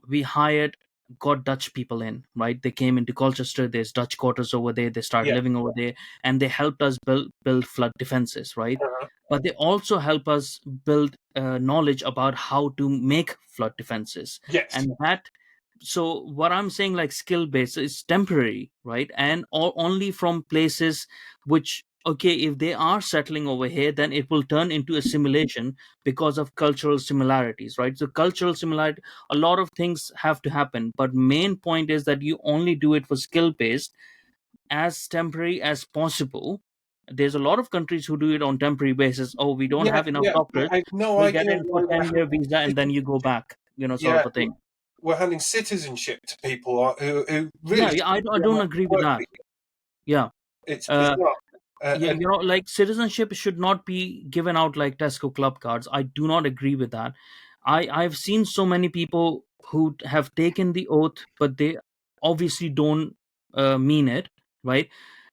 We hired got Dutch people in, right? They came into Colchester. There's Dutch quarters over there. They started yeah. living over there, and they helped us build flood defenses, right? Uh-huh. But they also help us build knowledge about how to make flood defenses, Yes. and that. So what I'm saying, like skill based, is temporary, right? And only from places which, okay, if they are settling over here, then it will turn into a simulation because of cultural similarities, right? So cultural similarity, a lot of things have to happen, but main point is that you only do it for skill based, as temporary as possible. There's a lot of countries who do it on temporary basis. Oh, we don't Yeah, have enough yeah. doctors, I have no we'll get idea in for why we're 10-year having visa and then you go citizenship. back, sort Yeah, of a thing. we're handing citizenship to people who Yeah, really yeah, I, shouldn't I be on don't that agree with work that. visa. Yeah. It's uh bizarre. yeah, And like citizenship should not be given out like Tesco club cards. I do not agree with that. I've seen so many people who have taken the oath, but they obviously don't mean it, right?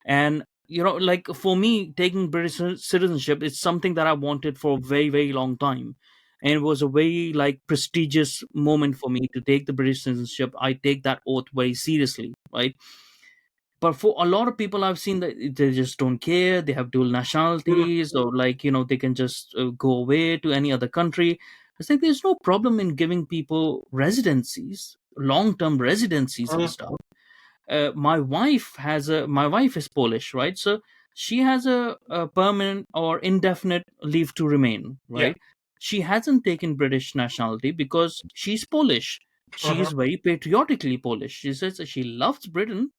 And like for me, taking British citizenship is something that I wanted for a very, very long time, and it was a very like prestigious moment for me to take the British citizenship. I take that oath very seriously, right? But for a lot of people, I've seen that they just don't care. They have dual mm, nationalities, or like they can just go away to any other country. It's like there's no problem in giving people residencies, long-term residencies and mm, stuff. My wife is Polish, right? So she has a permanent or indefinite leave to remain, yeah. right? She hasn't taken British nationality because she's Polish. Hmm. She's very patriotically Polish. She says that she loves Britain,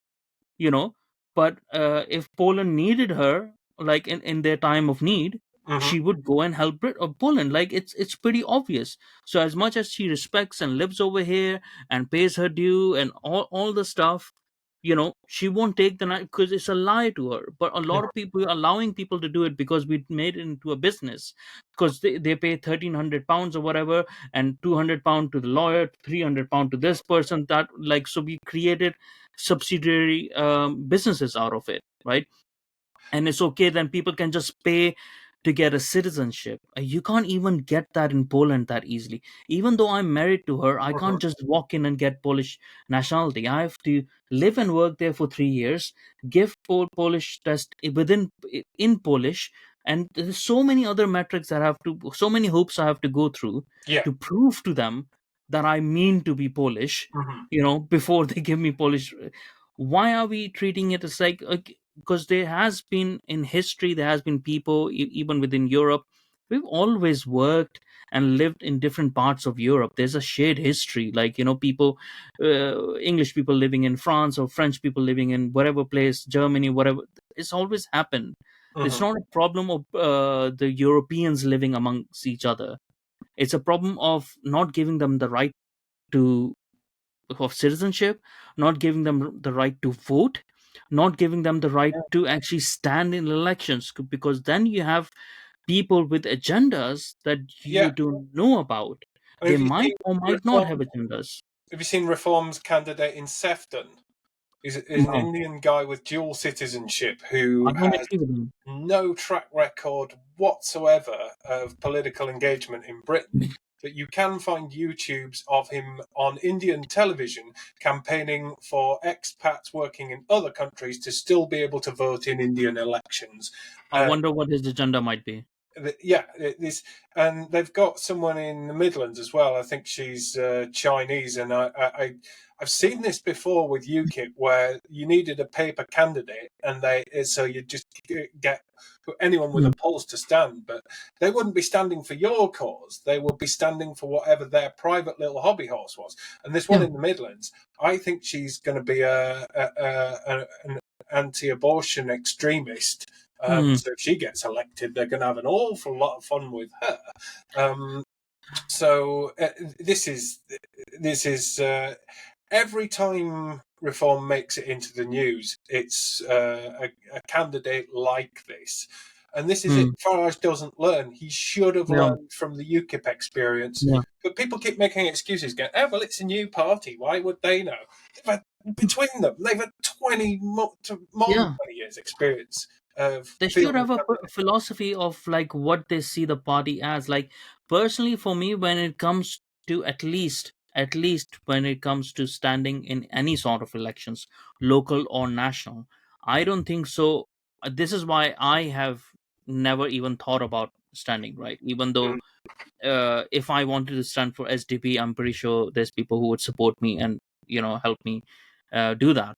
you know but if Poland needed her, like in their time of need, Hmm. she would go and help Poland. Like it's pretty obvious. So as much as she respects and lives over here and pays her due and all the stuff, she won't take the night because it's a lie to her. But a lot of people are allowing people to do it because we made it into a business, because they pay £1,300 or whatever, and £200 to the lawyer, £300 to this person, that, like, so we created subsidiary businesses out of it, right? And it's okay, then people can just pay to get a citizenship. You can't even get that in Poland that easily. Even though I'm married to her, I Hmm. can't just walk in and get Polish nationality. I have to live and work there for 3 years, give Polish test within in Polish, and there's so many other metrics that I have to, so many hoops I have to go through Yeah. to prove to them that I mean to be Polish, Hmm. before they give me Polish. Why are we treating it as like, because there has been in history, there has been people even within Europe, we've always worked and lived in different parts of Europe. There's a shared history, like, people, English people living in France, or French people living in whatever place, Germany, whatever. It's always happened. It's Hmm. not a problem of the Europeans living amongst each other. It's a problem of not giving them the right to of citizenship, not giving them the right to vote, not giving them the right to actually stand in elections, because then you have people with agendas that you Yeah. don't know about. And They might or might not have agendas. have you seen Reform's candidate in Sefton? Is an No, Indian guy with dual citizenship I who don't has agree with them. no track record whatsoever of political engagement in Britain. But you can find YouTubes of him on Indian television campaigning for expats working in other countries to still be able to vote in Indian elections. I wonder what his agenda might be. Yeah, this, and they've got someone in the Midlands as well. I think she's Chinese, and I've seen this before with UKIP, where you needed a paper candidate, and so you just get anyone with a Mm. pulse to stand, but they wouldn't be standing for your cause. They would be standing for whatever their private little hobby horse was. And this one Yeah. in the Midlands, I think she's going to be an anti-abortion extremist. Hmm. So if she gets elected, they're going to have an awful lot of fun with her. So this is every time Reform makes it into the news, it's a candidate like this. And this is it. Hmm. Farage doesn't learn. He should have Yeah. learned from the UKIP experience. Yeah. But people keep making excuses, going, "Oh, well, it's a new party. Why would they know?" Between them, they've had more than Yeah. 20 years experience of They should fielding have a candidates. philosophy of like what they see the party as. Like, personally, for me, when it comes to at least when it comes to standing in any sort of elections, local or national, I don't think so. This is why I have never even thought about standing, right? Even though, Mm. if I wanted to stand for SDP, I'm pretty sure there's people who would support me and help me do that.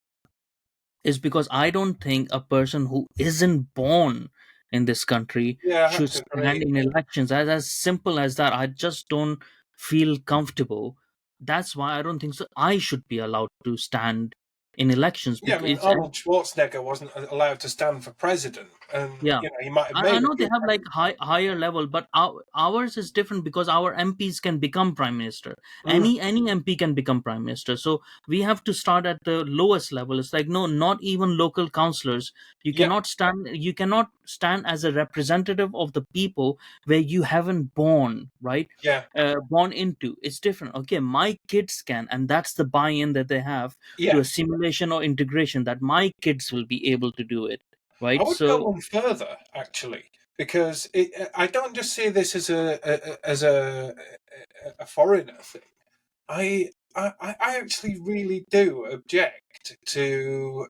Is because I don't think a person who isn't born in this country Yeah, I have should to stand agree. in elections. As simple as that. I just don't feel comfortable. That's why I don't think so. I should be allowed to stand in elections Yeah, I because mean, it's Arnold Schwarzenegger wasn't allowed to stand for president, and yeah. he might have I made a know they good have like candidate. higher level, but ours is different because our MPs can become prime minister. Mm, Any MP can become prime minister. So we have to start at the lowest level. It's like, no, not even local councillors. You yeah, cannot stand. You cannot stand as a representative of the people where you haven't born, right? yeah, Born into. It's different. Okay, my kids can, and that's the buy-in that they have to yeah. assimilation or integration. That my kids will be able to do it, I right? would go So. one further actually, because I don't just see this as a foreigner thing. I actually really do object to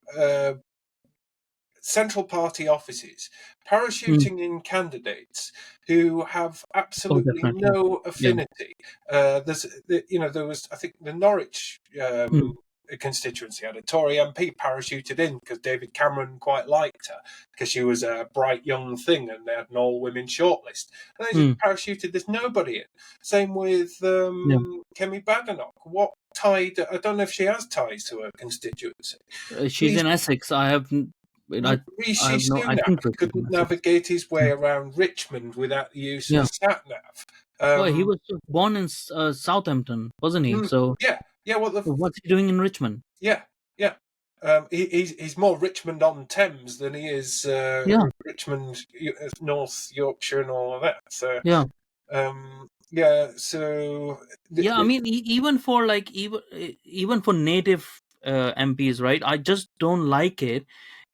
central party offices Mm. parachuting in candidates who have Oh, absolutely definitely. no Yeah. affinity. There was, I think, the Norwich Mm. constituency had a Tory MP parachuted in because David Cameron quite liked her because she was a bright young thing and they had an all women shortlist. And they just Mm. parachuted this nobody in. Same with Yeah. Kemi Badenoch. What tied? I don't know if she has ties to her constituency. She's in Essex. I Rishi have no. I Sunak think so. She's in couldn't Essex. navigate his way Yeah. around Richmond without the use of Yeah. sat nav. Well, he was born in Southampton, wasn't he? So Yeah, yeah. Well, what's he doing in Richmond? yeah, yeah. He's more Richmond on Thames than he is Yeah. Richmond, North Yorkshire, and all of that. So Yeah. yeah. So Yeah, I mean, even for like even for native MPs, right? I just don't like it.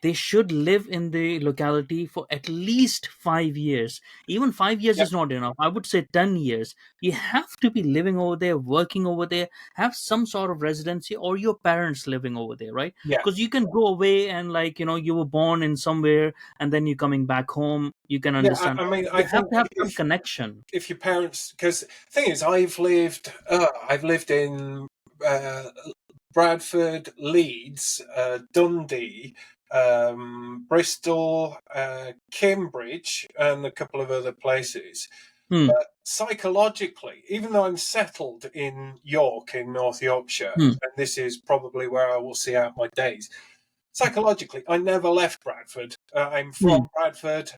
They should live in the locality for at least 5 years. Even 5 years yeah, is not enough. I would say 10 years. You have to be living over there, working over there, have some sort of residency, or your parents living over there, right? yeah. Because you can go away and like you were born in somewhere and then you're coming back home. You can Yeah, understand. I mean, I You have think to have some connection. if your parents, because thing is, I've lived in uh, Bradford, Leeds, Dundee, Bristol, Cambridge, and a couple of other places. Hmm. But psychologically, even though I'm settled in York, in North Yorkshire, Hmm. and this is probably where I will see out my days, psychologically, I never left Bradford. I'm from Hmm. Bradford.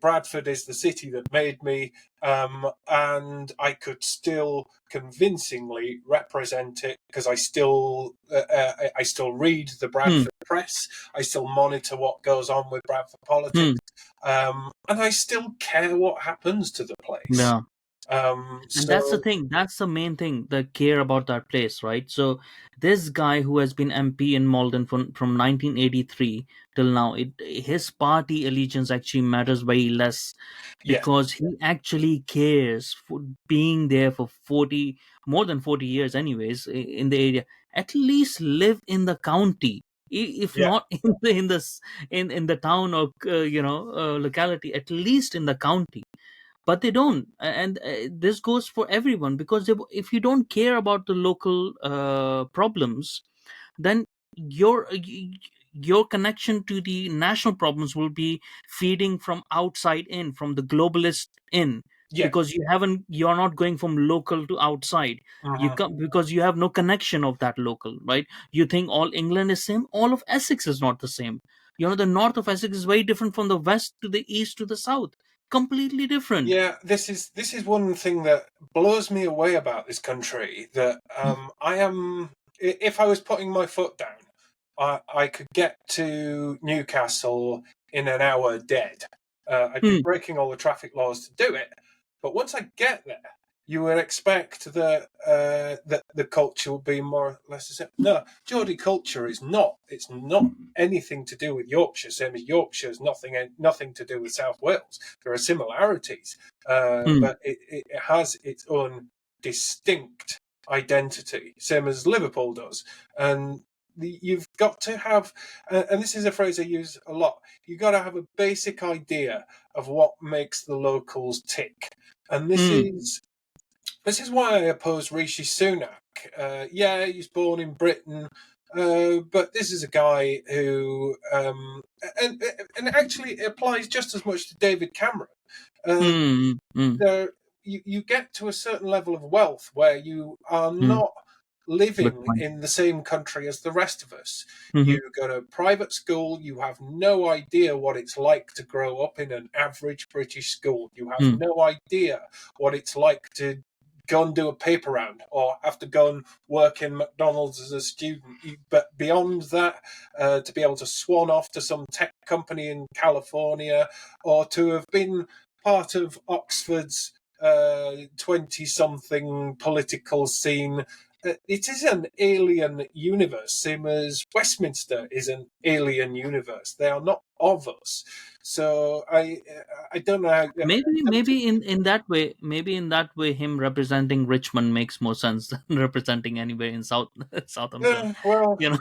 Bradford is the city that made me, and I could still convincingly represent it because I still read the Hmm. Bradford press. I still monitor what goes on with Bradford Hmm. politics, and I still care what happens to the place. Yeah. And that's the So thing. That's the main thing. The care about that place, right? So this guy who has been MP in Malden from 1983 till now, his party allegiance actually matters very less yeah, because he actually cares for being there for 40, more than 40 years, anyways, in the area. At least live in the county. If yeah, not in the town or locality, at least in the county. But they don't, and this goes for everyone, because if you don't care about the local problems, then your connection to the national problems will be feeding from outside in, from the globalist in, yeah. because you're not going from local to outside. You Mhm. come because you have no connection of that local, right? You think all England is same, all of Essex is not the same. The north of Essex is very different from the west to the east to the south, completely different. Yeah, this is one thing that blows me away about this country. That I am, if I was putting my foot down, I could get to Newcastle in an hour dead. I'd be Hmm. breaking all the traffic laws to do it, but once I get there, you would expect that the culture will be more or less the same. No, Geordie culture is not. It's not anything to do with Yorkshire. Same as Yorkshire has nothing to do with South Wales. There are similarities, Hmm. but it has its own distinct identity, same as Liverpool does. And you've got to have, and this is a phrase I use a lot, you've got to have a basic idea of what makes the locals tick. And Hmm. this is why I oppose Rishi Sunak. Yeah, he's born in Britain, but this is a guy who, and and actually it applies just as much to David Cameron. Uh, Hmm. Hmm. you get to a certain level of wealth where you are Hmm. not Good living point. in the same country as the rest of us. Hmm. You go to private school, you have no idea what it's like to grow up in an average British school. You have Hmm. no idea what it's like to go and do a paper round or have to go and work in McDonald's as a student. But beyond that, to be able to swan off to some tech company in California or to have been part of Oxford's 20-something political scene. It is an alien universe, same as Westminster is an alien universe. They are not of us. So I don't know how. Maybe in that way, him representing Richmond makes more sense than representing anywhere in Southampton. Well, You know,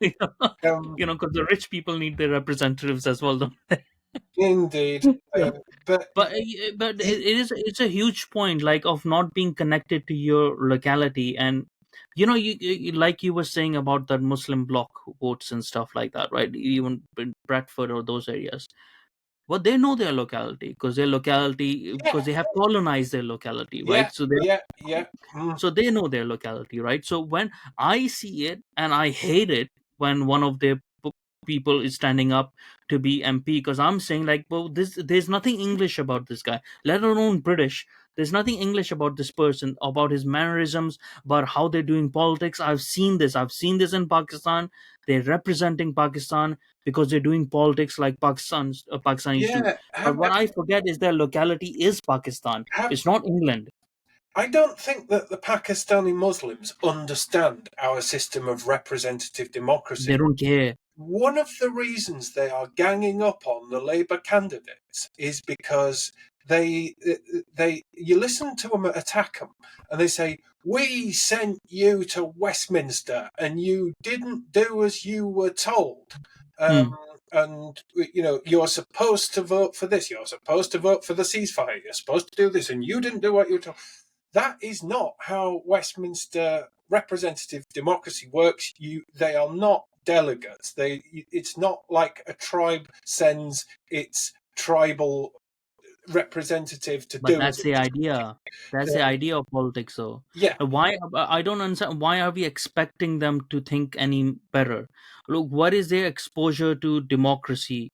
you know, um, because the rich people need their representatives as well. Don't indeed, they? but But he, it's a huge point, like, of not being connected to your locality. And like you were saying about that Muslim bloc votes and stuff like that, right? Even in Bradford or those areas, well, they know their locality, yeah, because they have colonized their locality, yeah, right? So they yeah, yeah. Mm. know their locality, right? So when I see it, and I hate it when one of their people is standing up to be MP, because I'm saying, like, well, there's nothing English about this guy, let alone British. There's nothing English about this person, about his mannerisms, about how they're doing politics. I've seen this in Pakistan. They're representing Pakistan because they're doing politics like Pakistanis do. Yeah, But what I forget is their locality is Pakistan. have It's not England. I don't think that the Pakistani Muslims understand our system of representative They democracy. don't care. One of the reasons they are ganging up on the Labour candidates is because you listen to them attack them and they say, we sent you to Westminster and you didn't do as you were told. Um, Hmm. and you're supposed to vote for this, you're supposed to vote for the ceasefire, you're supposed to do this, and you didn't do what you were told. That is not how Westminster representative democracy works. They are not delegates. It's not like a tribe sends its tribal representative to But do as that's the idea. That's the then idea of politics, though. yeah, Why I don't understand why are we expecting them to think any better? Look, what is their exposure to democracy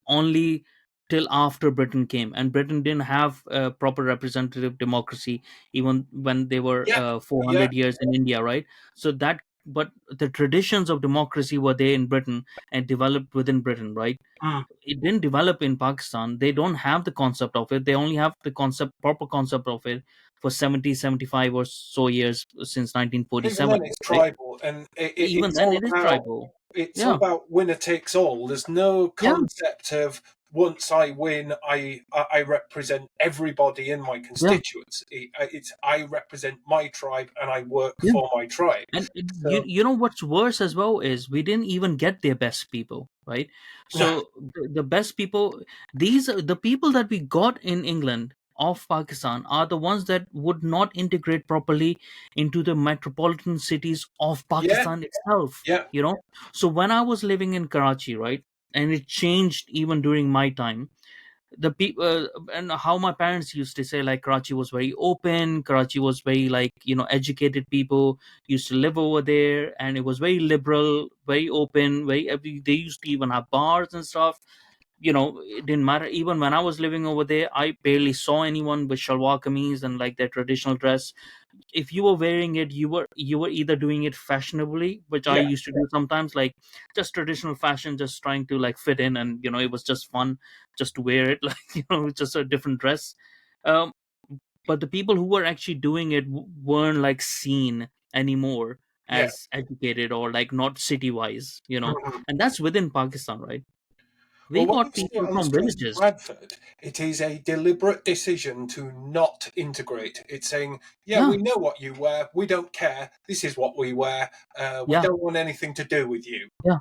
only till after Britain came, and Britain didn't have a proper representative democracy even when they were yeah, yeah, 400 years in India, right? So that, but the traditions of democracy were there in Britain and developed within Britain, right? mm. It didn't develop in Pakistan. They don't have the concept of it. They only have the proper concept of it for 70, 75 or so years since Even then 1947, it's right? tribal, and Even it's then, all it is about tribal. it's all Yeah, about winner takes all. There's no yeah, concept of once I win, I represent everybody in my yeah, constituency. It's I represent my tribe and I work yeah. for my tribe. And you So you know what's worse as well is we didn't even get their best people, right? no, So the best people, these are the people that we got in England of Pakistan are the ones that would not integrate properly into the metropolitan cities of yeah, Pakistan itself. yeah, So when I was living in Karachi, right, and it changed even during my time, the people and how my parents used to say, like, Karachi was very open, Karachi was very, like, educated people used to live over there, and it was very liberal, very open, they used to even have bars and stuff. It didn't matter. Even when I was living over there, I barely saw anyone with shalwar kameez and like their traditional dress. If you were wearing it, you were either doing it fashionably, which I yeah. used to do sometimes, like just traditional fashion, just trying to like fit in, and it was just fun just to wear it, like, just a different dress. um but the people who were actually doing it weren't like seen anymore Yeah. as educated or like not city wise, Mhm. and that's within Pakistan, right? Well, We when you got see it people on the from streets of villages. Bradford, it is a deliberate decision to not integrate. It's saying, yeah, Yeah, we know what you wear. We don't care. This is what we wear. We yeah, don't want anything to do with you. yeah,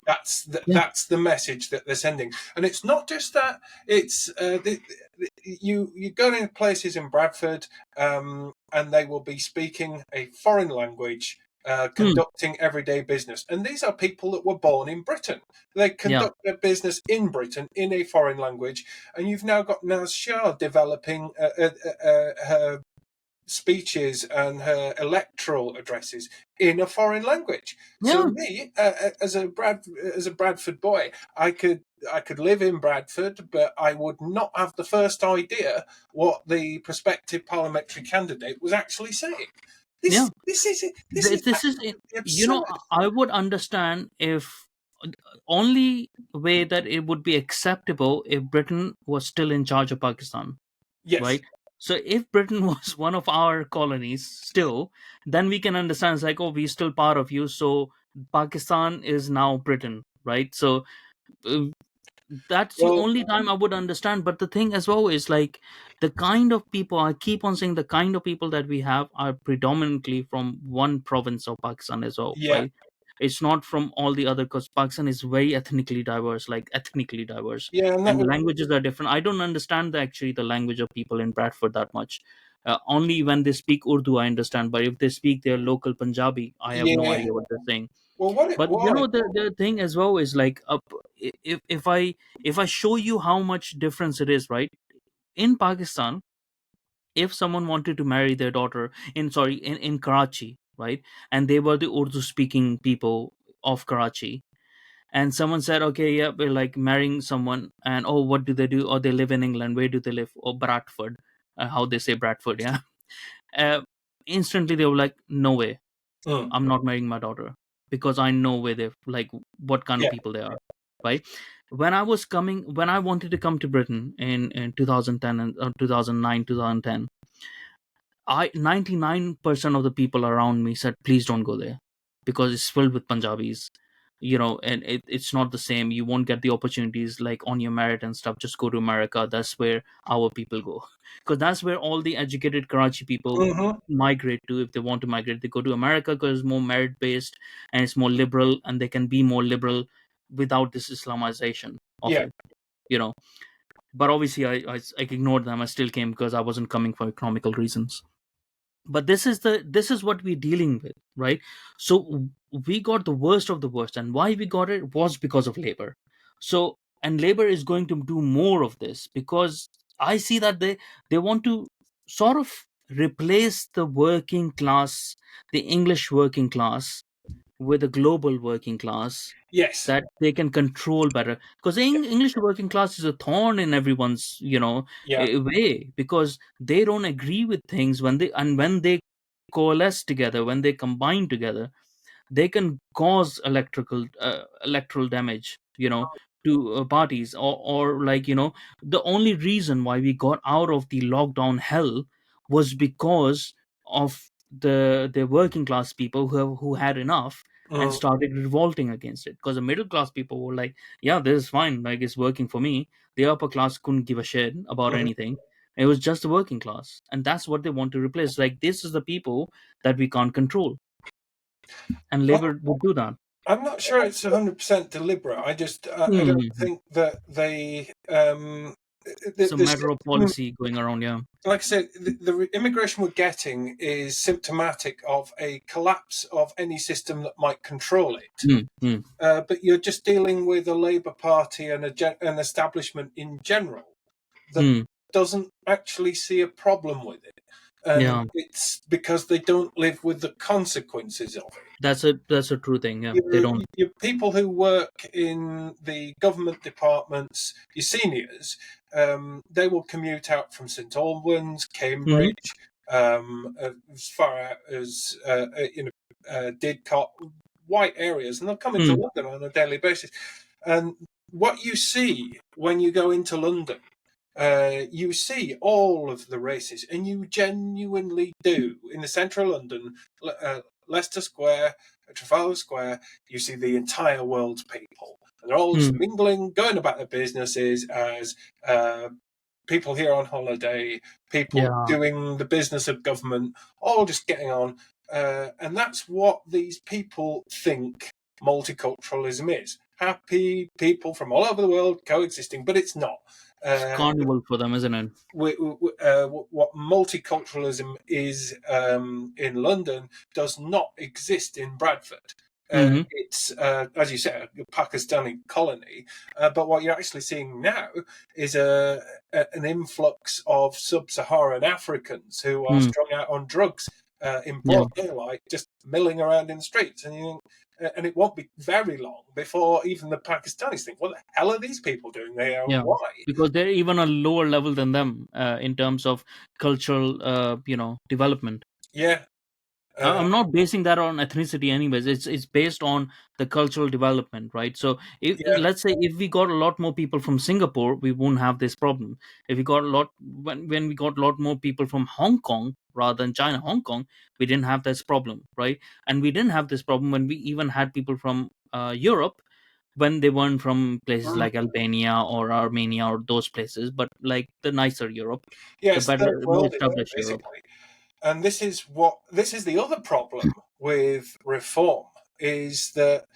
yeah, That's the message that they're sending. And it's not just that. It's you go in places in Bradford, and they will be speaking a foreign language, hmm, conducting everyday business. And these are people that were born in Britain. They yeah, conduct their business in Britain in a foreign language, and you've now got Naz Shah developing her speeches and her electoral addresses in a foreign language. So yeah, me, as a Bradford boy, I could live in Bradford, but I would not have the first idea what the prospective parliamentary candidate was actually saying. yeah. This is This is it. absolutely absurd. I would understand if only way that it would be acceptable if Britain was still in charge of Pakistan, Yes. right? So if Britain was one of our colonies still, then we can understand, it's like, oh, we're still part of you, so Pakistan is now Britain, right? So uh, that's the Well, only time I would understand. But the thing as well is, like, the kind of people, I keep on saying, the kind of people that we have are predominantly from one province of Pakistan as well, yeah, right? It's not from all the other, because Pakistan is very ethnically diverse, like ethnically diverse, yeah, and that and the would languages are different. I don't understand actually the language of people in Bradford that much. Only when they speak Urdu I understand, but if they speak their local Punjabi, I have no yeah. idea what they're saying. Well, what it But was, the thing as well is, like, if I show you how much difference it is, right? In Pakistan, if someone wanted to marry their daughter in Karachi, right, and they were the Urdu speaking people of Karachi, and someone said, okay, yeah, we're like marrying someone, and oh, what do they do? Or they live in England. Where do they live? Or Bradford, how they say Bradford, yeah. uh, Instantly they were like, no way, mm, I'm not marrying my daughter, because I know where they're, like, what kind of yeah, people they are, right? When I wanted to come to Britain in 2010 and 2009, 2010, 99% of the people around me said, please don't go there, because it's filled with Punjabis, and it's not the same. You won't get the opportunities like on your merit and stuff. Just go to America. That's where our people go, because that's where all the educated Karachi people hmm, migrate to. If they want to migrate, they go to America, because it's more merit based and it's more liberal, and they can be more liberal without this Islamization of yeah, it, you know. But obviously, I ignored them. I still came because I wasn't coming for economical reasons. But this is what we're dealing with, right? So we got the worst of the worst, and why we got it was because of labor. So, and labor is going to do more of this, because I see that they want to sort of replace the working class, the English working class, with a global working class Yes. that they can control better, because English working class is a thorn in everyone's Yeah. way, because they don't agree with things when they coalesce together, when they combine together, they can cause electoral damage, to parties, or like, the only reason why we got out of the lockdown hell was because of the working class people who had enough and Mm, started revolting against it, because the middle class people were like, yeah, this is fine, like, it's working for me. The upper class couldn't give a shit about mhm. anything. It was just the working class, and that's what they want to replace. Like, this is the people that we can't control, and I'm labor would do that. I'm not sure it's 100% deliberate. I don't Hmm. think that they It's a the matter of system, policy going around. Yeah. like I said, the immigration we're getting is symptomatic of a collapse of any system that might control it. Mm, mm, But you're just dealing with a Labour Party and an establishment in general that mm. doesn't actually see a problem with it. And Yeah, it's because they don't live with the consequences of it. that's a true thing. Yeah, they Your, don't. your people who work in the government departments, your seniors, they will commute out from St Albans, Hmm. Cambridge, as far out as Didcot, white areas, and they'll come into Mm, London on a daily basis. And what you see when you go into London, you see all of the races, and you genuinely do. In the centre of London, Leicester Square, Trafalgar Square, you see the entire world's people. And they're all just mm. mingling, going about their businesses as uh, people here on holiday, people Yeah, doing the business of government, all just getting on. And that's what these people think multiculturalism is. Happy people from all over the world coexisting, but it's not. it's Uh, carnival for them, isn't it? what multiculturalism is in London does not exist in Bradford. Hmm. It's, as you said, a Pakistani colony. But what you're actually seeing now is an influx of sub-Saharan Africans who are Mm, strung out on drugs in yeah, broad daylight, just milling around in the streets. And it won't be very long before even the Pakistanis think, "What the hell are these people doing there, and yeah, why?" because they're even a lower level than them in terms of cultural, development. Yeah, uh, I'm not basing that on ethnicity, anyways. It's based on the cultural development, right? So, if yeah, let's say if we got a lot more people from Singapore, we won't have this problem. If we got a lot when we got a lot more people from Hong Kong rather than China, Hong Kong, we didn't have this problem, right? And we didn't have this problem when we even had people from Europe, when they weren't from places mm, like Albania or Armenia or those places, but like the nicer Europe, yeah. the It's better, third more world Europe, established Europe. basically. And this is the other problem with reform is that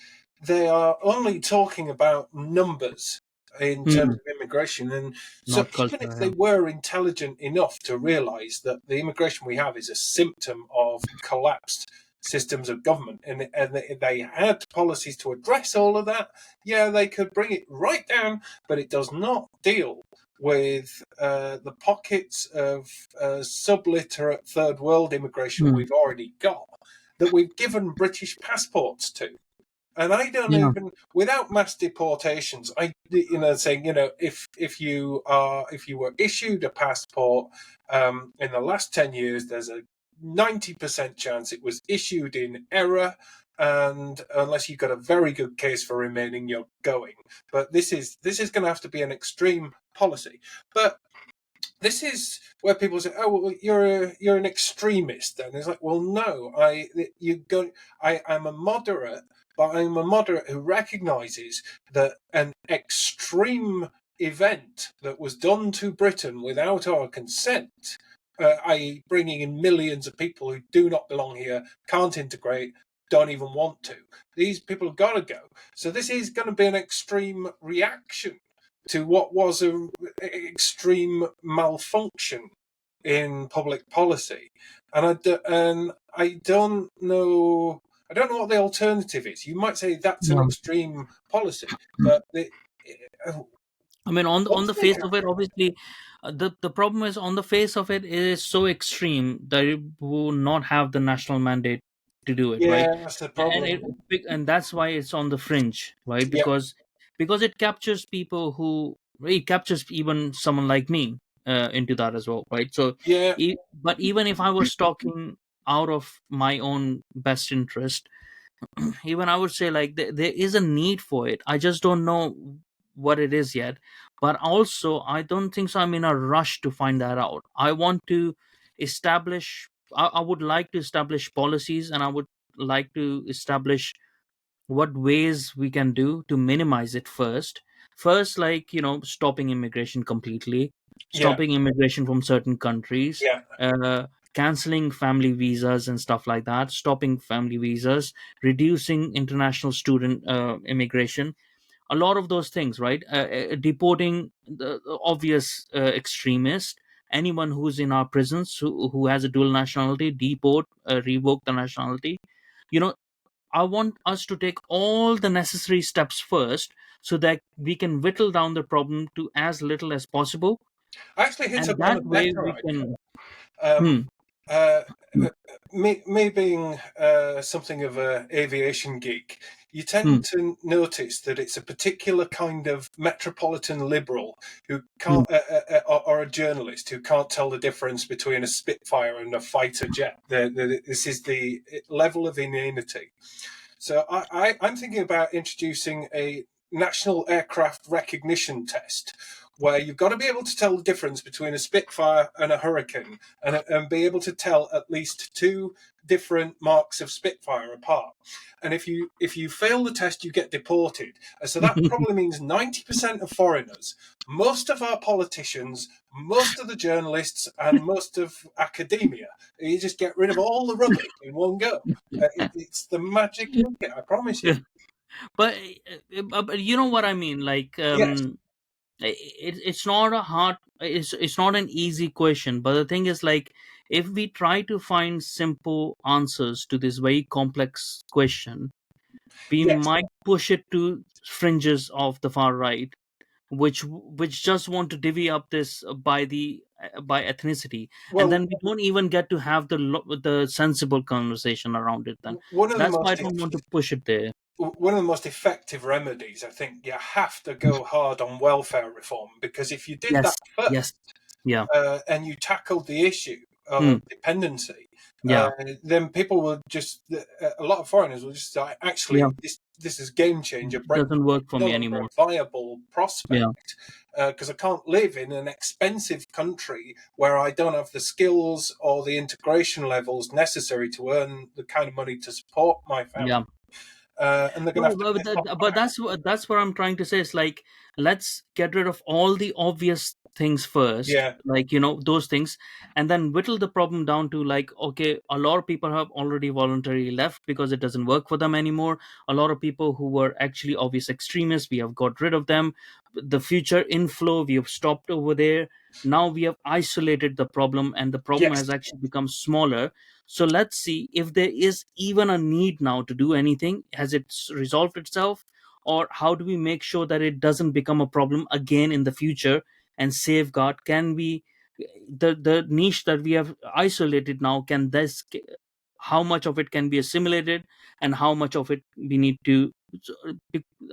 they are only talking about numbers in terms Hmm, of immigration. And so not even if culture. they Yeah. were intelligent enough to realize that the immigration we have is a symptom of collapsed systems of government, and if they had policies to address all of that, yeah, they could bring it right down, but it does not deal with the pockets of subliterate third world immigration Hmm, we've already got, that we've given British passports to. And I don't yeah. even, without mass deportations, saying, if you were issued a passport in the last 10 years, there's a 90% chance it was issued in error, and unless you've got a very good case for remaining, you're going. But this is going to have to be an extreme policy. But this is where people say, "Oh, well, you're an extremist," and it's like, "Well, no, I'm a moderate, but I'm a moderate who recognises that an extreme event that was done to Britain without our consent, i.e., bringing in millions of people who do not belong here, can't integrate." Don't even want to. These people have got to go. So this is going to be an extreme reaction to what was an extreme malfunction in public policy, and I don't know. I don't know what the alternative is. You might say that's an Yeah. extreme policy, but I mean, on What's the face the of it, obviously, the problem is on the face of it is so extreme that it will not have the national mandate to do it, right? Yeah, that's the And problem. and that's why it's on the fringe, right? Yeah, Because it captures people who it captures even someone like me into that as well, right? So, yeah, but even if I was talking out of my own best interest, even I would say like there is a need for it. I just don't know what it is yet. But also, I don't think so. I'm in a rush to find that out. I want to establish. I would like to establish policies, and I would like to establish what ways we can do to minimize it first. First, like stopping immigration completely, yeah, stopping immigration from certain countries, yeah. canceling family visas and stuff like that, stopping family visas, reducing international student immigration, a lot of those things, right? Deporting the obvious extremists, anyone who's in our prisons who has a dual nationality, deport, revoke the nationality. you know I want us to take all the necessary steps first so that we can whittle down the problem to as little as possible. I actually hit And upon that a way better we idea. can. Um, Hmm, uh, me being something of a aviation geek, you hmm, tend to notice that it's a particular kind of metropolitan liberal who hmm, can't, or a journalist who can't tell the difference between a Spitfire and a fighter jet. This is the level of inanity. So I'm thinking about introducing a national aircraft recognition test where you've got to be able to tell the difference between a Spitfire and a Hurricane and be able to tell at least two different marks of Spitfire apart. And if you fail the test, you get deported. And so that probably means 90% of foreigners, most of our politicians, most of the journalists, and most of academia. You just get rid of all the rubbish in one go. It's the magic ticket, I promise you. yeah. But but you know what I mean, like Yes, it's not a hard, it's not an easy question, but the thing is, like, if we try to find simple answers to this very complex question, we yes. might push it to fringes of the far right, which just want to divvy up this by ethnicity, and Well, then we don't even get to have the sensible conversation around it. Then one of the that's why I most don't want to push it there. one of the most effective remedies, I think, you have to go hard on welfare reform because if you did that Yes, first yes, yeah, and you tackled the issue of mm, dependency, uh, yeah, then people will just a lot of foreigners will just say, yeah. actually this is game changer. It doesn't Brexit work is for no me longer anymore. a viable Yeah, prospect because I can't live in an expensive country where I don't have the skills or the integration levels necessary to earn the kind of money to support my family. yeah. And they're going to Well, have to piss off but back. that's what I'm trying to say. It's like, let's get rid of all the obvious things first, Yeah. like those things, and then whittle the problem down to, like, okay, a lot of people have already voluntarily left because it doesn't work for them anymore. A lot of people who were actually obvious extremists, we have got rid of them. The future inflow, we have stopped over there. Now we have isolated the problem, and the problem Yes. has actually become smaller. So let's see if there is even a need now to do anything. Has it resolved itself? Or how do we make sure that it doesn't become a problem again in the future and safeguard? Can we, the niche that we have isolated now, can this, how much of it can be assimilated and how much of it we need to. So,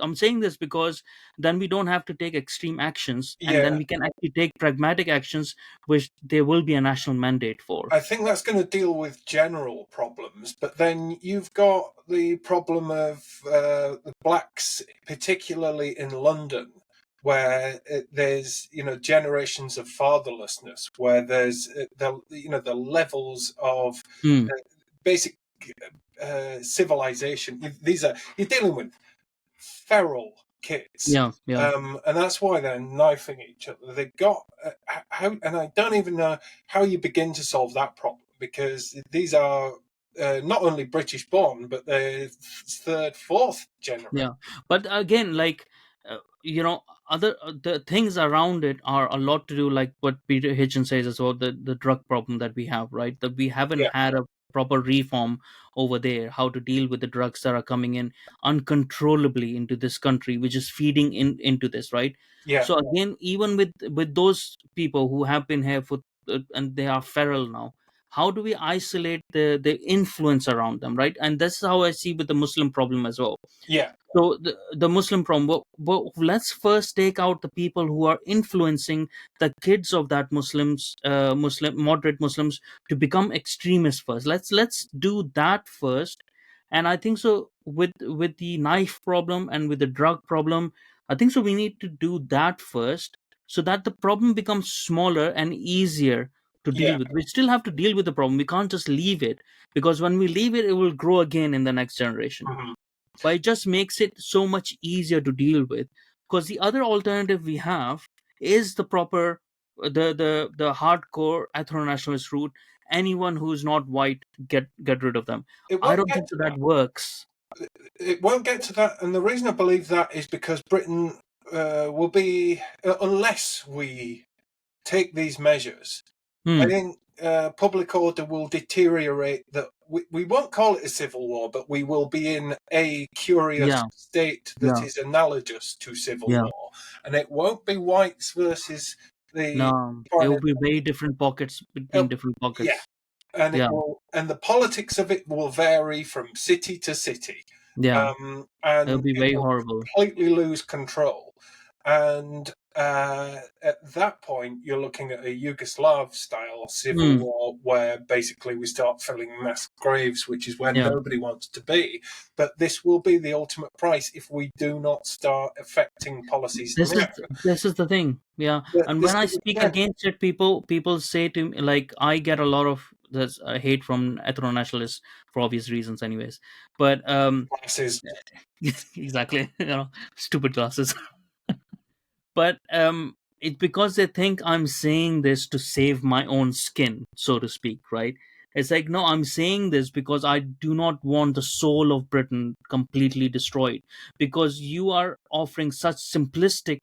I'm saying this because then we don't have to take extreme actions, and then Yeah. we can actually take pragmatic actions, which there will be a national mandate for. I think that's going to deal with general problems, but then you've got the problem of the blacks, particularly in London, where there's generations of fatherlessness, where there's the levels of Hmm. basic civilization. You're dealing with feral kids. Yeah, yeah. And that's why they're knifing each other. They've got how, and I don't even know how you begin to solve that problem because these are not only British born, but they're third, fourth generation. Yeah, but again, like, other the things around it are a lot to do, like what Peter Hitchens says as well, the drug problem that we have, right? That we haven't Yeah, had a proper reform over there, how to deal with the drugs that are coming in uncontrollably into this country, which is feeding into this, right? yeah, So again, even with those people who have been here for and they are feral now, how do we isolate the influence around them, right? And that's how I see with the Muslim problem as well. yeah, So the Muslim problem, let's first take out the people who are influencing the kids of that Muslim moderate Muslims to become extremists first. Let's do that first. And I think so with the knife problem and with the drug problem, I think so we need to do that first, so that the problem becomes smaller and easier to deal yeah. with. We still have to deal with the problem. We can't just leave it, because when we leave it, it will grow again in the next generation. Mhm. But it just makes it so much easier to deal with, because the other alternative we have is the proper the hardcore ethno-nationalist route. Anyone who's not white, get rid of them. It I won't don't get think to that that. works. It won't get to that, and the reason I believe that is because Britain will be, unless we take these measures, I Hmm. think public order will deteriorate. That we won't call it a civil war, but we will be in a curious Yeah. state that Yeah. is analogous to civil Yeah. war, and it won't be whites versus the No, it foreign. will be very different pockets between It'll- different yeah, pockets. and it Yeah. will, and the politics of it will vary from city to city, Yeah. It'll and be it very will horrible. completely lose control. And at that point, you're looking at a Yugoslav style civil Hmm. war where basically we start filling mass graves, which is where Yeah. nobody wants to be. But this will be the ultimate price if we do not start affecting policies this is now. this is the thing. Yeah. And This when I is, speak yeah, against it, people say to me, like, I get a lot of this hate from ethno nationalists for obvious reasons anyways. But classes. exactly, stupid glasses. But it's because they think I'm saying this to save my own skin, so to speak, right? It's like, no, I'm saying this because I do not want the soul of Britain completely destroyed, because you are offering such simplistic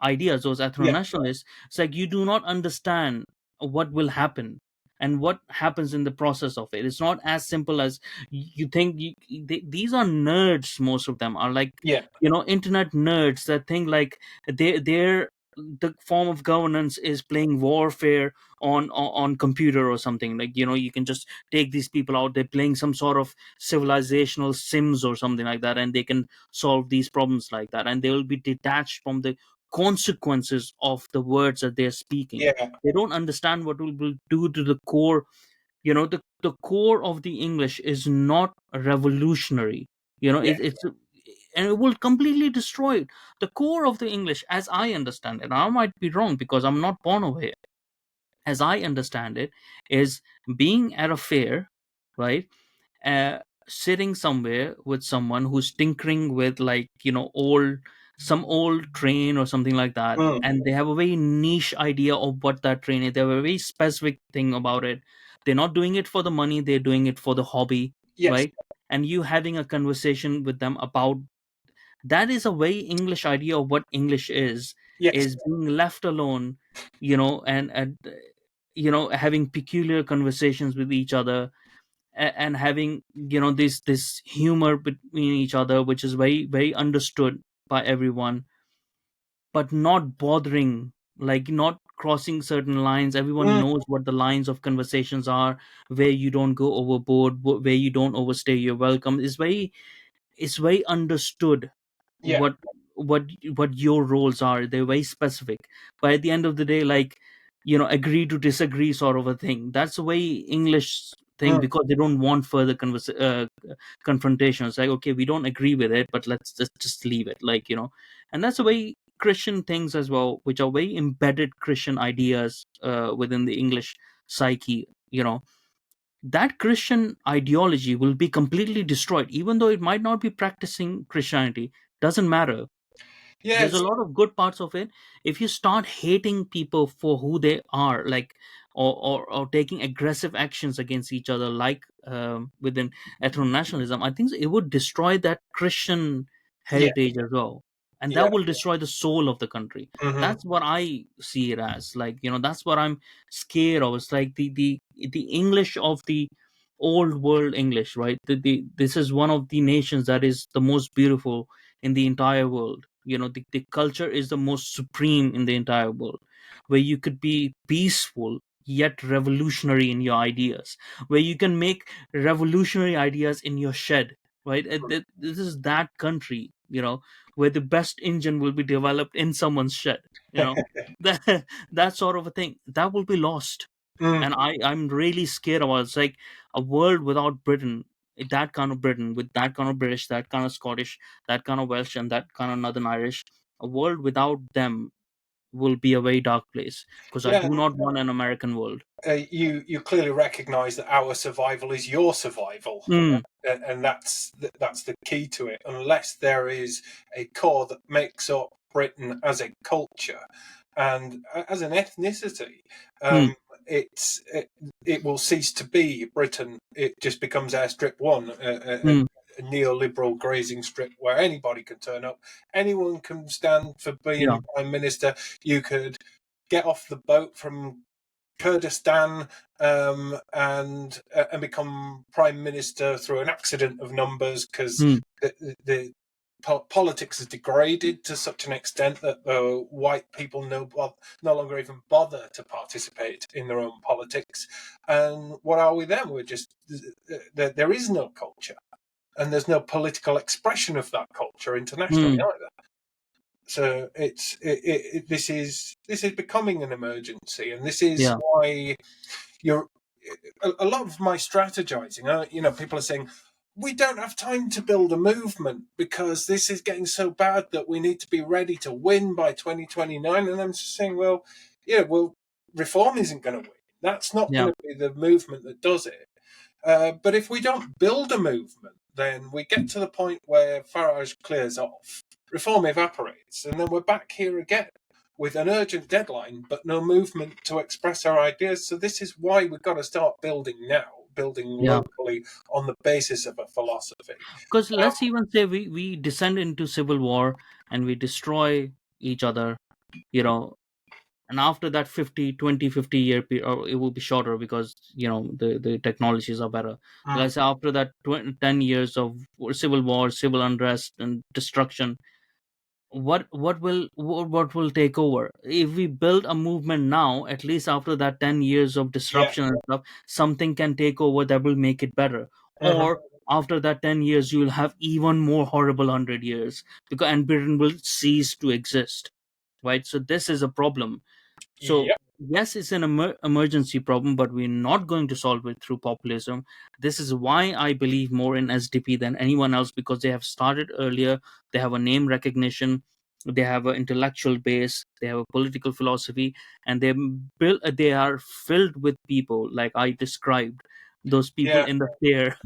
ideas, those Yeah, ethno-nationalists. It's like you do not understand what will happen and what happens in the process of it. It's not as simple as you think. These are nerds. Most of them are like, yeah, internet nerds that think like they're the form of governance is playing warfare on computer or something. Like, you can just take these people out, they're playing some sort of civilizational sims or something like that, and they can solve these problems like that, and they will be detached from the consequences of the words that they're speaking. yeah, They don't understand what will do to the core. The core of the English is not revolutionary. yeah, It's and it will completely destroy it. The core of the English, as I understand it, and I might be wrong because I'm not born over here, as I understand it, is being at a fair, right? uh, Sitting somewhere with someone who's tinkering with, like, some old train or something like that, mm, and they have a very niche idea of what that train is. They have a very specific thing about it. They're not doing it for the money, they're doing it for the hobby, yes, right? And you having a conversation with them about that is a very English idea of what English yes, is being left alone, and having peculiar conversations with each other, and having, this humor between each other, which is very very understood by everyone, but not bothering, like, not crossing certain lines. Everyone mm, knows what the lines of conversations are, where you don't go overboard, where you don't overstay your welcome. It's very understood yeah, what what what your roles are. They're very specific. But at the end of the day, like, agree to disagree sort of a thing. That's the way English thing, mm, because they don't want further confrontations. Like, okay, we don't agree with it, but let's just leave it, like, and that's the way Christian things as well, which are very embedded Christian ideas within the English psyche. That Christian ideology will be completely destroyed, even though it might not be practicing Christianity. Doesn't matter. There's a yes, lot of good parts of it. If you start hating people for who they are, like, or taking aggressive actions against each other, like, within ethno-nationalism, I think it would destroy that Christian yeah, heritage as well, and yeah, that will destroy the soul of the country. hmm, That's what I see it as. Like, that's what I'm scared of. It's like the English of the old world English, right? This is one of the nations that is the most beautiful in the entire world. The culture is the most supreme in the entire world, where you could be peaceful yet revolutionary in your ideas, where you can make revolutionary ideas in your shed, right? This is that country, where the best engine will be developed in someone's shed, you know that that sort of a thing that will be lost. Mm. And I'm really scared about it. It's like a world without Britain, that kind of Britain, with that kind of British, that kind of Scottish, that kind of Welsh, and that kind of Northern Irish. A world without them will be a very dark place, because I Yeah, do not want an American world. you clearly recognise that our survival is your survival, Mm, and that's the key to it. Unless there is a core that makes up Britain as a culture and as an ethnicity, mm, um, it will cease to be Britain. It just becomes Airstrip One, mm, a neoliberal grazing strip where anybody can turn up, anyone can stand for yeah. being prime minister. You could get off the boat from Kurdistan and become prime minister through an accident of numbers because Mm, the politics is degraded to such an extent that the white people no longer even bother to participate in their own politics. And what are we then? We're just there is no culture, and there's no political expression of that culture internationally mm, either. So this is becoming an emergency, and this is yeah. why you're a lot of my strategizing. People are saying we don't have time to build a movement because this is getting so bad that we need to be ready to win by 2029. And I'm just saying, well, reform isn't going to win. That's not going Yeah. to be the movement that does it. But if we don't build a movement, then we get to the point where Farage clears off, reform evaporates, and then we're back here again with an urgent deadline, but no movement to express our ideas. So this is why we've got to start building now, building Yeah. locally on the basis of a philosophy. Because let's even say we descend into civil war and we destroy each other, you know and after that 50 20 50 year period, or it will be shorter because the technologies are better. Mm. Let's say after that 10 years of civil war, civil unrest, and destruction, what will take over if we build a movement now? At least after that 10 years of Yeah. disruption and stuff, something can take over that will make it better. Mhm. Or after that 10 years, you will have even more horrible 100 years, because and Britain will cease to exist, right? So this is a problem. So Yep. yes, it's an emergency problem, but we're not going to solve it through populism. This is why I believe more in SDP than anyone else, because they have started earlier. They have a name recognition. They have an intellectual base. They have a political philosophy, and they are filled with people like I described. Those people Yeah. in the fair,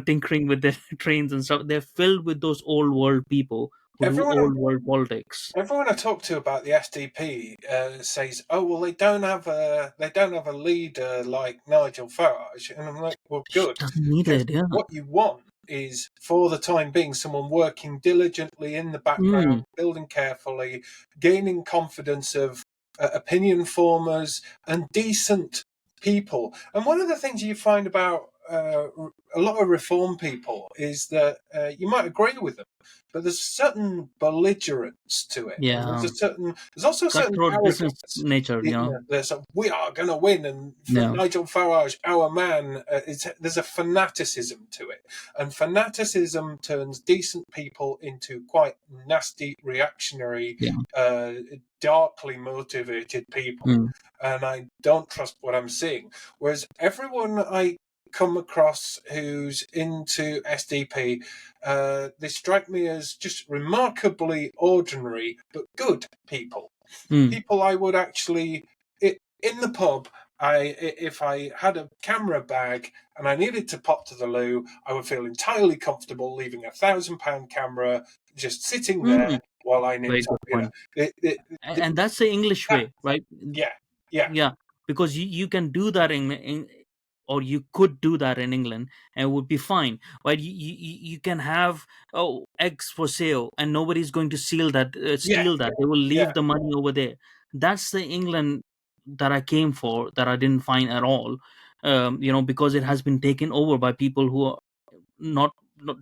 tinkering with their trains and stuff. They're filled with those old world people who do Everyone old world politics. Everyone I talk to about the SDP says, "Oh well, they don't have a leader like Nigel Farage," and I'm like, "Well, good, Doesn't need because it, yeah. what you want is, for the time being, someone working diligently in the background, Mm, building carefully, gaining confidence of opinion formers and decent people." And one of the things you find about a lot of reform people is that you might agree with them, but there's a certain belligerence to it, and yeah. there's also a certain Cutthroat business arrogance. nature, There's we are going to win, and for Yeah. Nigel Farage, our man, there's a fanaticism to it, and fanaticism turns decent people into quite nasty, reactionary, Yeah. uh, darkly motivated people, Mm, and I don't trust what I'm seeing. Whereas everyone I come across who's into SDP, they strike me as just remarkably ordinary but good people. mm, People I would actually, in the pub, if I had a camera bag and I needed to pop to the loo, I would feel entirely comfortable leaving £1,000 camera just sitting there mm. while I nipped Very up. good point. It, it, And that's the English that, way, right? yeah, yeah, Yeah, because you can do that or you could do that in England, and it would be fine, right? You can have, eggs for sale, and nobody's going to yeah, steal that. They will yeah. leave the money over there. That's the England that I came for, that I didn't find at all. because it has been taken over by people who are not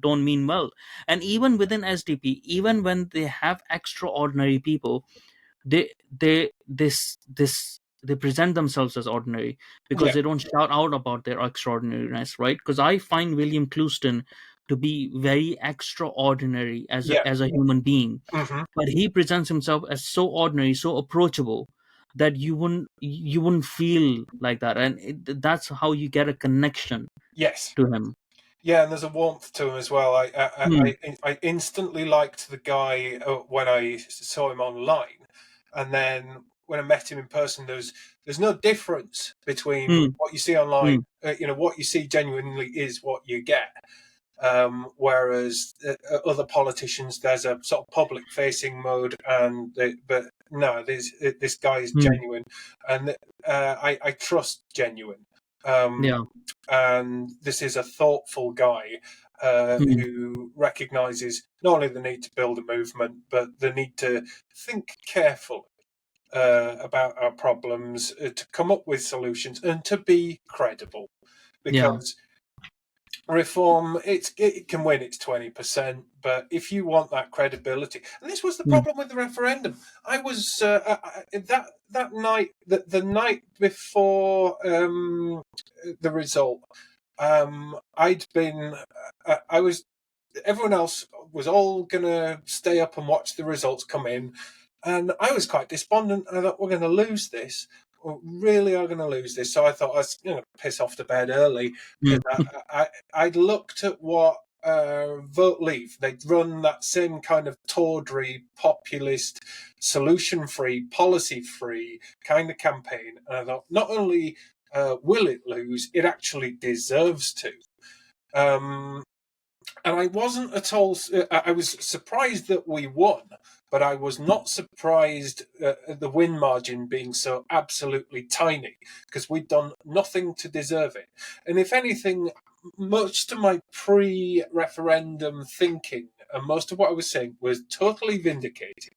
don't mean well. And even within SDP, even when they have extraordinary people, they present themselves as ordinary because Yeah, they don't shout out about their extraordinariness, right? Because I find William Clouston to be very extraordinary yeah. as a human being, Hmm. but he presents himself as so ordinary, so approachable, that you wouldn't feel like that, and that's how you get a connection Yes. to him. Yeah, and there's a warmth to him as well. Hmm. I instantly liked the guy when I saw him online, and then when I met him in person, there's no difference between Hmm. what you see online. Hmm. What you see genuinely is what you get. Whereas other politicians, there's a sort of public-facing mode, but no, this guy is Hmm. genuine, and I trust genuine. Um, Yeah. and this is a thoughtful guy Hmm. who recognizes not only the need to build a movement, but the need to think carefully about our problems, to come up with solutions, and to be credible. Yeah. Because reform, it can win its 20%, but if you want that credibility, and this was the Hmm. problem with the referendum. I was that night, the night before the result. I'd been, I was, everyone else was all gonna stay up and watch the results come in, and I was quite despondent. I thought we're going to lose this. We really are going to lose this. So I thought I was going to piss off to bed early because Hmm. I'd looked at what Vote Leave. They'd run that same kind of tawdry, populist, solution-free, policy-free kind of campaign, and I thought not only will it lose, it actually deserves to. Um, and I wasn't at all. I was surprised that we won, but I was not surprised at the win margin being so absolutely tiny because we'd done nothing to deserve it. And if anything, much to my pre-referendum thinking, and most of what I was saying was totally vindicated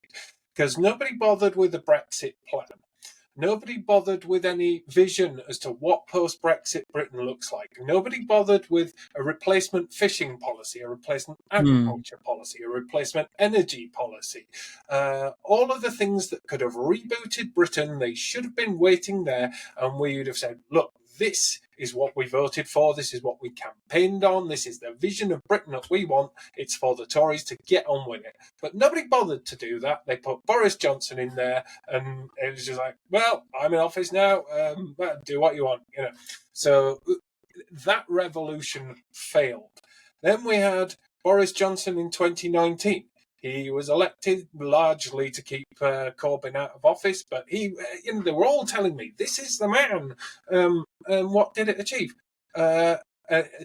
because nobody bothered with the Brexit plan. Nobody bothered with any vision as to what post Brexit Britain looks like. Nobody bothered with a replacement fishing policy, a replacement Hmm. agriculture policy, a replacement energy policy. All of the things that could have rebooted Britain, they should have been waiting there, and we would have said, look, this is what we voted for, this is what we campaigned on, this is the vision of Britain that we want, it's for the Tories to get on with it. But nobody bothered to do that. They put Boris Johnson in there, and it was just like, well, I'm in office now, do what you want, you know. So that revolution failed. Then we had Boris Johnson in 2019. He was elected largely to keep Corbyn out of office, but they were all telling me this is the man. And what did it achieve? A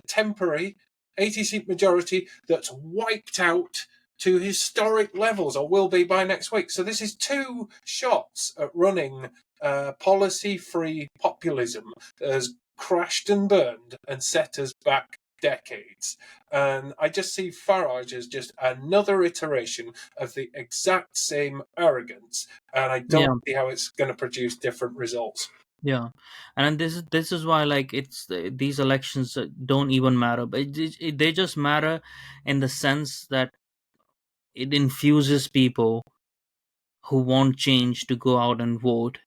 temporary 80-seat majority that's wiped out to historic levels, or will be by next week. So this is two shots at running policy-free populism that has crashed and burned and set us back decades. And I just see Farage as just another iteration of the exact same arrogance, and I don't Yeah. see how it's going to produce different results. Yeah, and this is why, like, these elections don't even matter, but they just matter in the sense that it infuses people who want change to go out and vote,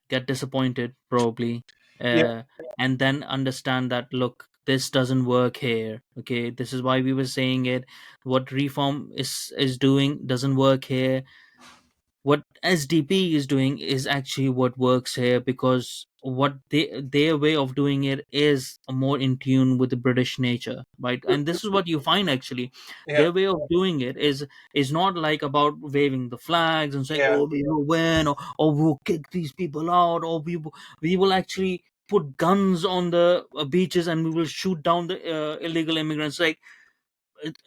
get disappointed probably, Yeah, uh, and then understand that, look, this doesn't work here. Okay, this is why we were saying it. What reform is doing doesn't work here. What SDP is doing is actually what works here, because what their way of doing it is more in tune with the British nature, right? And this is what you find actually. yeah, Their way of doing it is not like about waving the flags and saying, yeah, "Oh, we will win," or "We'll kick these people out," or "We will actually put guns on the beaches and we will shoot down the illegal immigrants." Like,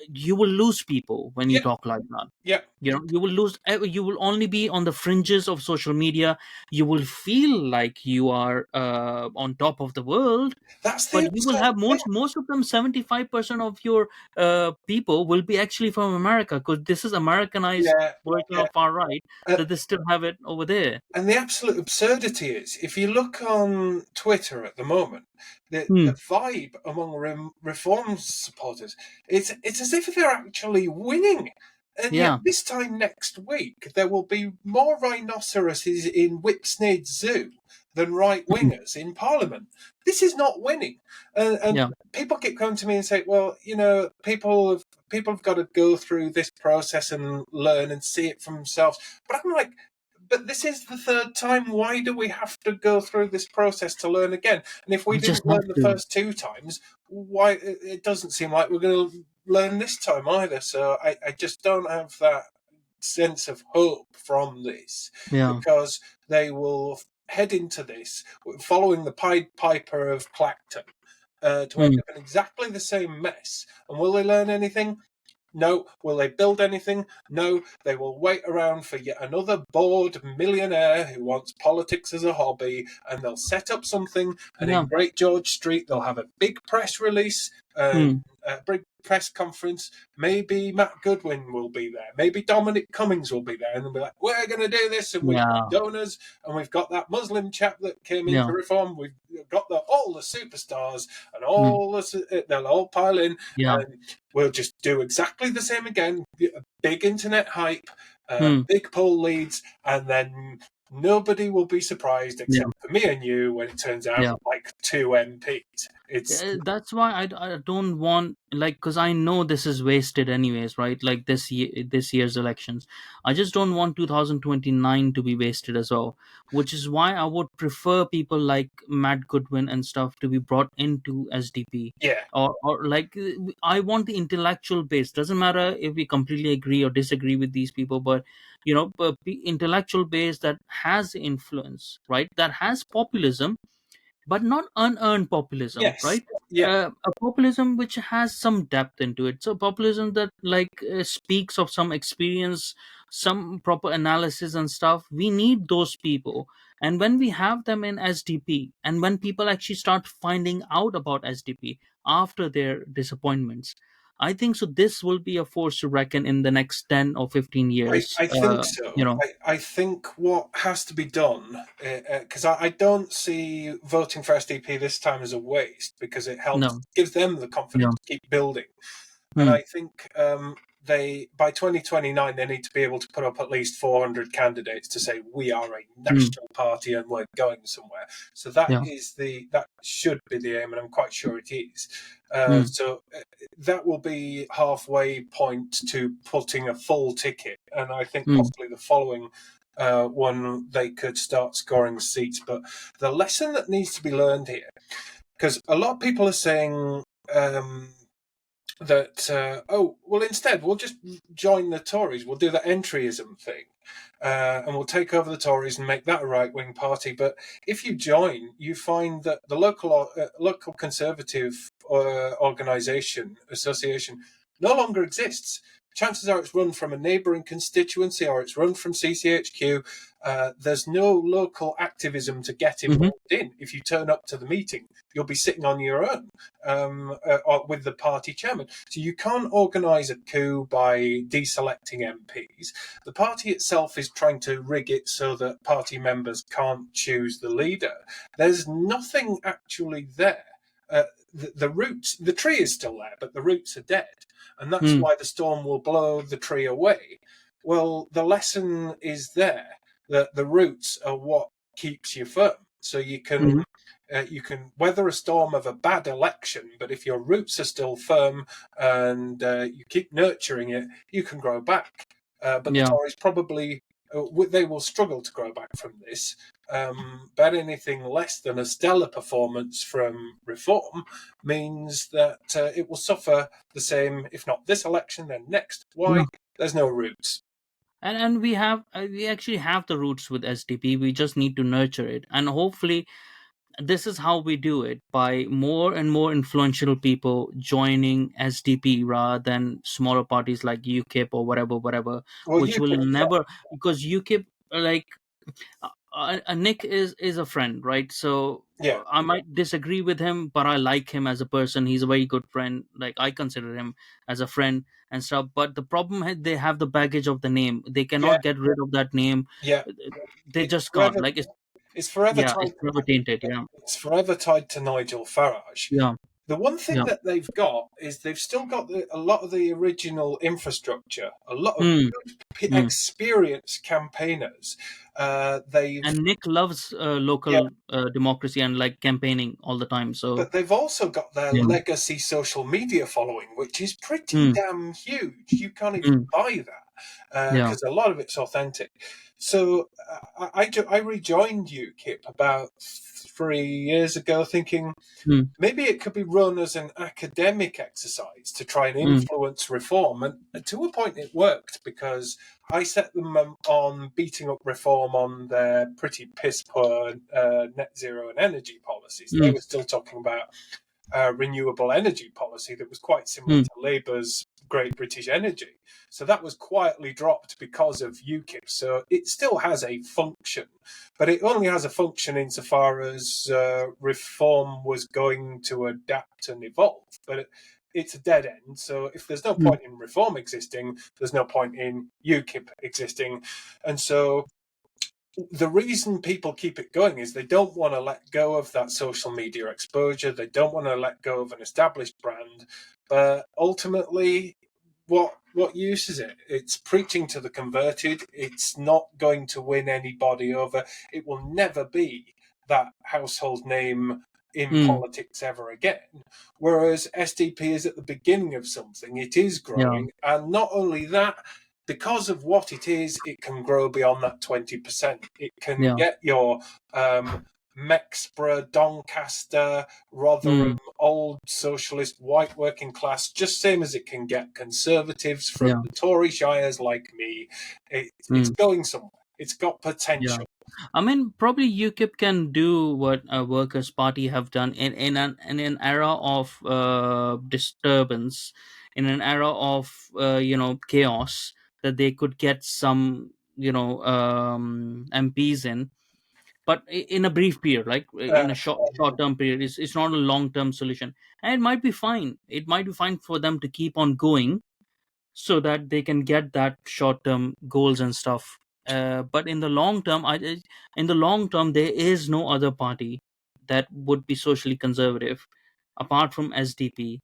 you will lose people when you yeah, talk like that. yeah. You will lose. You will only be on the fringes of social media. You will feel like you are on top of the world, That's but the you will upset. have most of them. 75% of your people will be actually from America, because this is Americanized Yeah, version yeah. of far right, Uh, that they still have it over there. And the absolute absurdity is, if you look on Twitter at the moment, The Hmm. vibe among reform supporters, it's as if they're actually winning. And yet, Yeah. this time next week, there will be more rhinoceroses in Whipsnade Zoo than right Hmm. wingers in Parliament. This is not winning. And Yeah. people keep coming to me and say, well, people have got to go through this process and learn and see it for themselves. But I'm like, but this is the third time. Why do we have to go through this process to learn again? And if we We just didn't have learn the to. first two times, why? It doesn't seem like we're going to learn this time either. So I just don't have that sense of hope from this, Yeah. because they will head into this following the Pied Piper of Clacton, to end Hmm. up in exactly the same mess. And will they learn anything? No. Will they build anything? No. They will wait around for yet another bored millionaire who wants politics as a hobby, and they'll set up something. And in Yeah. Great George Street, they'll have a big press release and Hmm. a big press conference. Maybe Matt Goodwin will be there. Maybe Dominic Cummings will be there, and they'll be like, "We're going to do this, and we've got Yeah. donors, and we've got that Muslim chap that came into Yeah. reform. We've got all the superstars, and Hmm. they'll all pile in, Yeah. and we'll just do exactly the same again. Big internet hype, Hmm. big poll leads, and then nobody will be surprised Yeah. except for me and you when it turns out Yeah. like two MPs. It's That's why I don't want, like, because I know this is wasted anyways, right? Like this year's elections, I just don't want 2029 to be wasted as well, which is why I would prefer people like Matt Goodwin and stuff to be brought into SDP. yeah, Or like, I want the intellectual base. Doesn't matter if we completely agree or disagree with these people, but intellectual base that has influence, right? That has populism, but not unearned populism, yes, right? yeah. A populism which has some depth into it. So populism that, like, speaks of some experience, some proper analysis and stuff. We need those people, and when we have them in SDP, and when people actually start finding out about SDP after their disappointments, I think so. This will be a force to reckon in the next 10 or 15 years. I think so. I think what has to be done, because I don't see voting for SDP this time as a waste, because it helps, No, gives them the yeah, confidence to keep building. And hmm, I think they, by 2029, they need to be able to put up at least 400 candidates to say we are a hmm, national party and we're going somewhere. So yeah, that should be the aim, and I'm quite sure it is. hmm, So that will be halfway point to putting a full ticket, and I think hmm, possibly the following one they could start scoring seats. But the lesson that needs to be learned here, because a lot of people are saying. That instead we'll just join the Tories, we'll do the entryism thing, and we'll take over the Tories and make that a right-wing party. But if you join, you find that the local Conservative organisation association no longer exists. Chances are it's run from a neighbouring constituency, or it's run from CCHQ. There's no local activism to get hmm, involved in. If you turn up to the meeting, you'll be sitting on your own, with the party chairman. So you can't organise a coup by deselecting MPs. The party itself is trying to rig it so that party members can't choose the leader. There's nothing actually there. The roots, the tree is still there, but the roots are dead. And that's hmm, why the storm will blow the tree away. Well, the lesson is there, that the roots are what keeps you firm. So hmm, you can weather a storm of a bad election, but if your roots are still firm and you keep nurturing it, you can grow back. But the yeah. Tories probably they will struggle to grow back from this. But anything less than a stellar performance from Reform means that it will suffer the same, if not this election, then next. Why? There's no roots. And we actually have the roots with SDP. We just need to nurture it, and hopefully this is how we do it, by more and more influential people joining SDP rather than smaller parties like UKIP or whatever, Well, which you will could, never, because UKIP, like, Nick is a friend, right? So yeah, I might disagree with him, but I like him as a person. He's a very good friend. Like, I consider him as a friend and stuff. But the problem is they have the baggage of the name. They yeah, cannot get rid of that name. yeah. They It's just can't. whether Like, it's it's forever Yeah, it's tied. forever tainted. Yeah, It's forever tied to Nigel Farage. yeah, The one thing yeah. that they've got is they've still got a lot of the original infrastructure, a lot of Mm, good, mm. experienced campaigners. They've And Nick loves Yeah, local democracy and like campaigning all the time. So but they've also got their yeah. legacy social media following, which is pretty Mm, damn huge. You can't even mm, buy that yeah. because a lot of it's authentic. So I rejoined UKIP about 3 years ago, thinking Mm, maybe it could be run as an academic exercise to try and mm, influence reform. And to a point, it worked because I set them on beating up reform on their pretty piss poor net zero and energy policies. They mm, were still talking about renewable energy policy that was quite similar mm, to Labour's Great British Energy. So that was quietly dropped because of UKIP. So it still has a function, but it only has a function insofar as reform was going to adapt and evolve. But it's a dead end. So if there's no mm, point in reform existing, there's no point in UKIP existing. And so the reason people keep it going is they don't want to let go of that social media exposure. They don't want to let go of an established brand. But ultimately, what use is it? It's preaching to the converted. It's not going to win anybody over. It will never be that household name in mm, politics ever again. Whereas SDP is at the beginning of something. It is yeah. growing. And not only that, because of what it is, it can grow beyond that 20%. It can Yeah. get your Mexborough, Doncaster, Rotherham, Mm, old socialist white working class, just same as it can get conservatives from yeah. the Tory shires like me. It's Mm, going somewhere. It's got yeah. potential. I mean, probably UKIP can do what a Workers' Party have done in an era of disturbance, in an era of chaos, that they could get some MPs in, but in a brief period, like in a short term period. It's not a long term solution, and it might be fine. It might be fine for them to keep on going so that they can get that short term goals and stuff. But in the long term, in the long term, there is no other party that would be socially conservative apart from SDP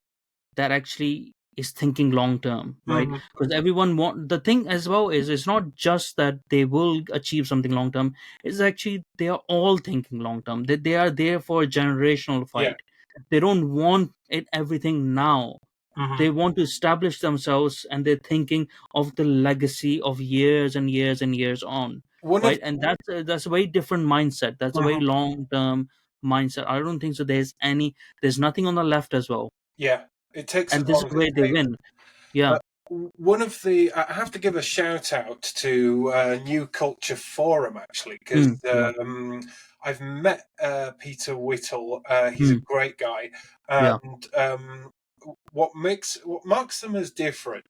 that actually is thinking long term, right? Mhm. Because everyone want the thing as well is it's not just that they will achieve something long term. It's actually they are all thinking long term. They are there for a generational Yeah. fight. They don't want it everything now. Mhm. They want to establish themselves, and they're thinking of the legacy of years and years and years on, One of right? And that's a very different mindset. That's a very Mhm. long term mindset. I don't think so there's nothing on the left as well, Yeah, it takes as and this long is as it where they takes. win. Yeah. But one of the I have to give a shout out to New Culture Forum actually because Mm, yeah. I've met Peter Whittle. He's a Mm, great guy, yeah. and what marks them as different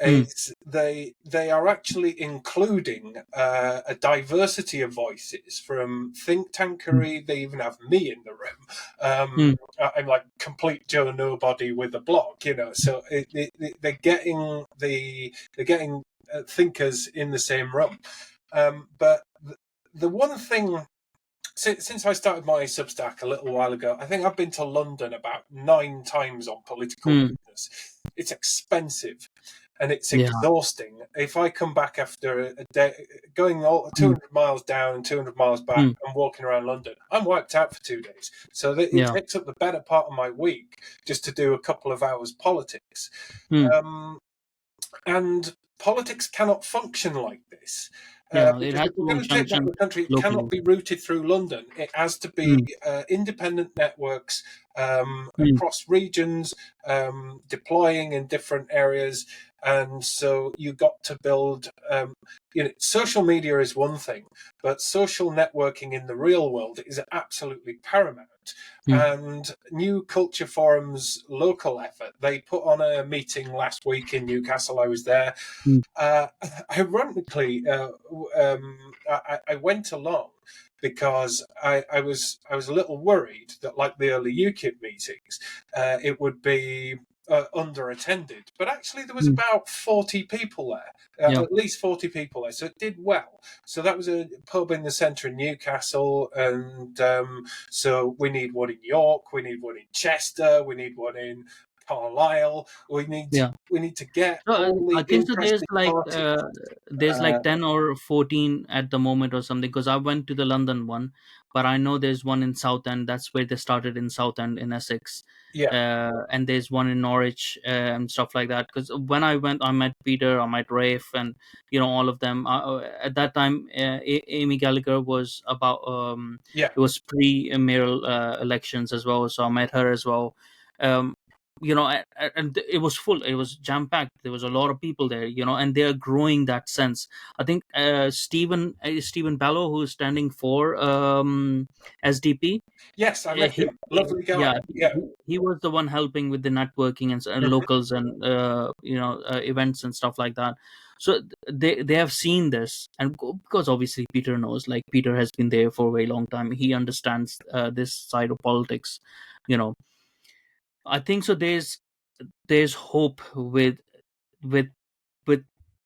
Mm, is they are actually including a diversity of voices from think mm, tankery. They even have me in the room. Um, mm, I'm like complete Joe Nobody with a blog, So they're getting thinkers in the same room. But the one thing since I started my Substack a little while ago, I think I've been to London about 9 times on political mm, business. It's expensive and it's yeah. exhausting. If I come back after a day, going all Mm, 200 miles down and 200 miles back mm, and walking around London, I'm wiped out for 2 days. So it yeah. takes up the better part of my week just to do a couple of hours politics. Mm, Um, and politics cannot function like this. yeah. It Because has if we're to going to take back function the country, it cannot locally. be routed through London. It has to be Mm, independent networks mm, across regions, deploying in different areas. And so you got to build, social media is one thing, but social networking in the real world is absolutely paramount. mm, And New Culture Forum's local effort, they put on a meeting last week in Newcastle. I was there. mm, Uh, Ironically, I went along because I was a little worried that, like the early UKIP meetings, it would be under-attended, but actually there was Mm. about 40 people there, Yeah. at least 40 people there, so it did well. So that was a pub in the centre of Newcastle, and so we need one in York, we need one in Chester, we need one in Carlisle. Yeah. We need to get So all the I think so. interested parties. There's Uh, like 10 or 14 at the moment or something. Because I went to the London one, but I know there's one in Southend. That's where they started, in Southend in Essex. yeah, And there's one in Norwich, and stuff like that. Because when I went, I met Peter, I met Rafe, and all of them. At that time, Amy Gallagher was about. yeah, It was pre-mayoral elections as well, so I met her as well. Um, and it was full, it was jam packed, there was a lot of people there, and they are growing that sense. I think Stephen Ballo, who is standing for SDP. yes, I met He, him. Lovely guy. yeah, Yeah, he was the one helping with the networking and mhm, locals and events and stuff like that. So they have seen this, and because obviously Peter knows, like Peter has been there for a very long time, he understands this side of politics. you know I think so. There's hope with with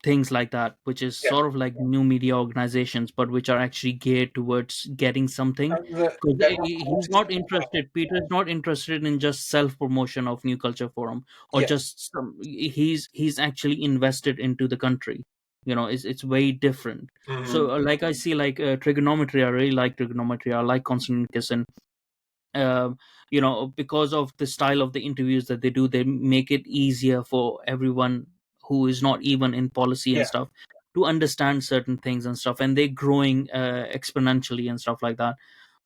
things like that, which is yeah. sort of like new media organizations, but which are actually geared towards getting something. And Because they're not he's not political. interested. Peter is not interested in just self promotion of New Culture Forum, or Yeah. just he's actually invested into the country. It's very different. Mhm. So like I see, like trigonometry. I really like trigonometry. I like Konstantin Kisin. Because of the style of the interviews that they do, they make it easier for everyone who is not even in policy and Yeah. stuff to understand certain things and stuff, and they're growing exponentially and stuff like that.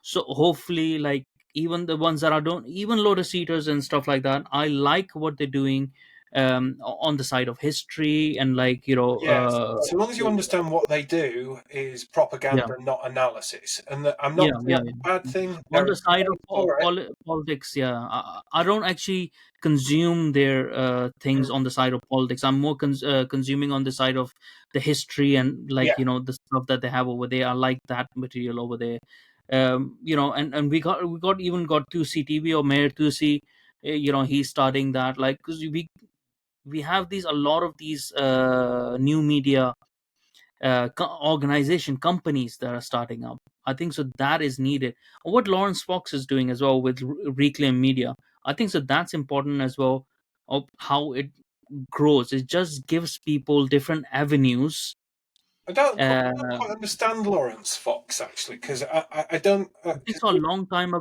So hopefully, like, even the ones that are don't, even lotus eaters and stuff like that, I like what they're doing on the side of history, and like, Yes. So long as you understand what they do is yeah. propaganda, not analysis. And I'm not Yeah, saying yeah, that's a bad yeah. thing. On There the are side of guys for it. politics, yeah, I don't actually consume their things Mm. on the side of politics. I'm more consuming on the side of the history, and like, Yeah. the stuff that they have over there. I like that material over there. And we got even got to CTV or Mayor to see, he's starting that, like, because we have these, a lot of these new media organization companies that are starting up. I think so that is needed. What Lawrence Fox is doing as well with Reclaim Media, I think so that's important as well. Of how it grows, it just gives people different avenues. I don't uh, quite understand Lawrence Fox actually because I don't. I think so, a long time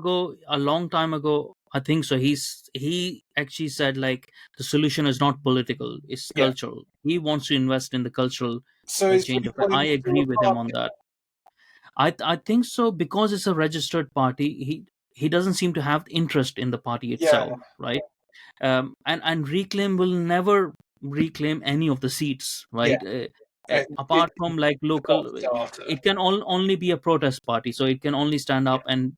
ago, I think so, he actually said, like, the solution is not political, it's Yeah. cultural. He wants to invest in the cultural So is change he of it. I going through agree a with him on party? that. I think so, because it's a registered party. He doesn't seem to have interest in the party Yeah. itself, right? And Reclaim will never reclaim any of the seats, Yeah. right? It's Apart from like a self local, starter. it can only be a protest party, so it can only stand up and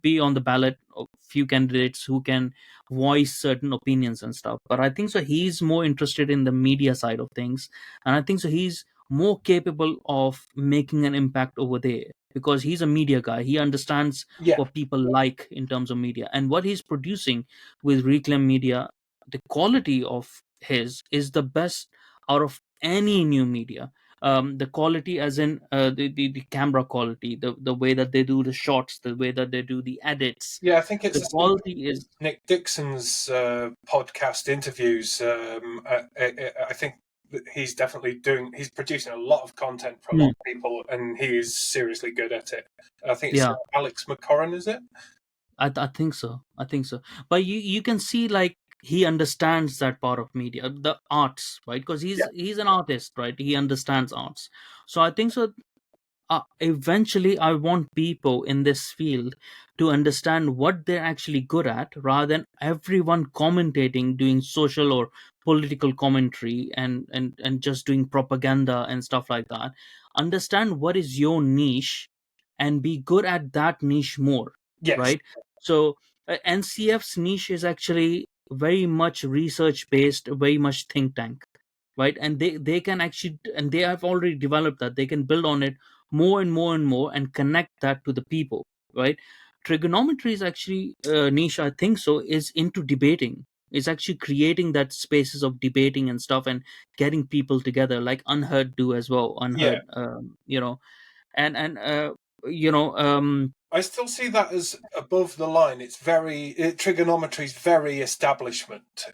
be on the ballot of few candidates who can voice certain opinions and stuff. But I think so he's more interested in the media side of things, and I think so he's more capable of making an impact over there, because he's a media guy. He understands Yeah. what people like in terms of media, and what he's producing with Reclaim Media, the quality of his is the best out of any new media. The quality, as in the camera quality, the way that they do the shots, the way that they do the edits, Yeah. I think it's the the same quality is. Nick Dixon's podcast interviews. I think that he's definitely doing. He's producing a lot of content for a lot Hmm, of people, and he is seriously good at it. I think it's yeah, Alex McCorran, is it? I think so. I think so. But you can see, like, he understands that part of media, the arts, right? Because Yeah. he's an artist, right? He understands arts. So I think so. Eventually, I want people in this field to understand what they're actually good at, rather than everyone commentating, doing social or political commentary, and just doing propaganda and stuff like that. Understand what is your niche, and be good at that niche more, Yes. right? So NCF's niche is actually very much research based, very much think tank, right? And they can actually, and they have already developed that, they can build on it more and more and more, and connect that to the people, right? Trigonometry is actually niche, I think so, is into debating. It's actually creating that spaces of debating and stuff, and getting people together, like Unheard do as well. Yeah. Unheard, and you know, I still see that as above the line. It's trigonometry is very establishment.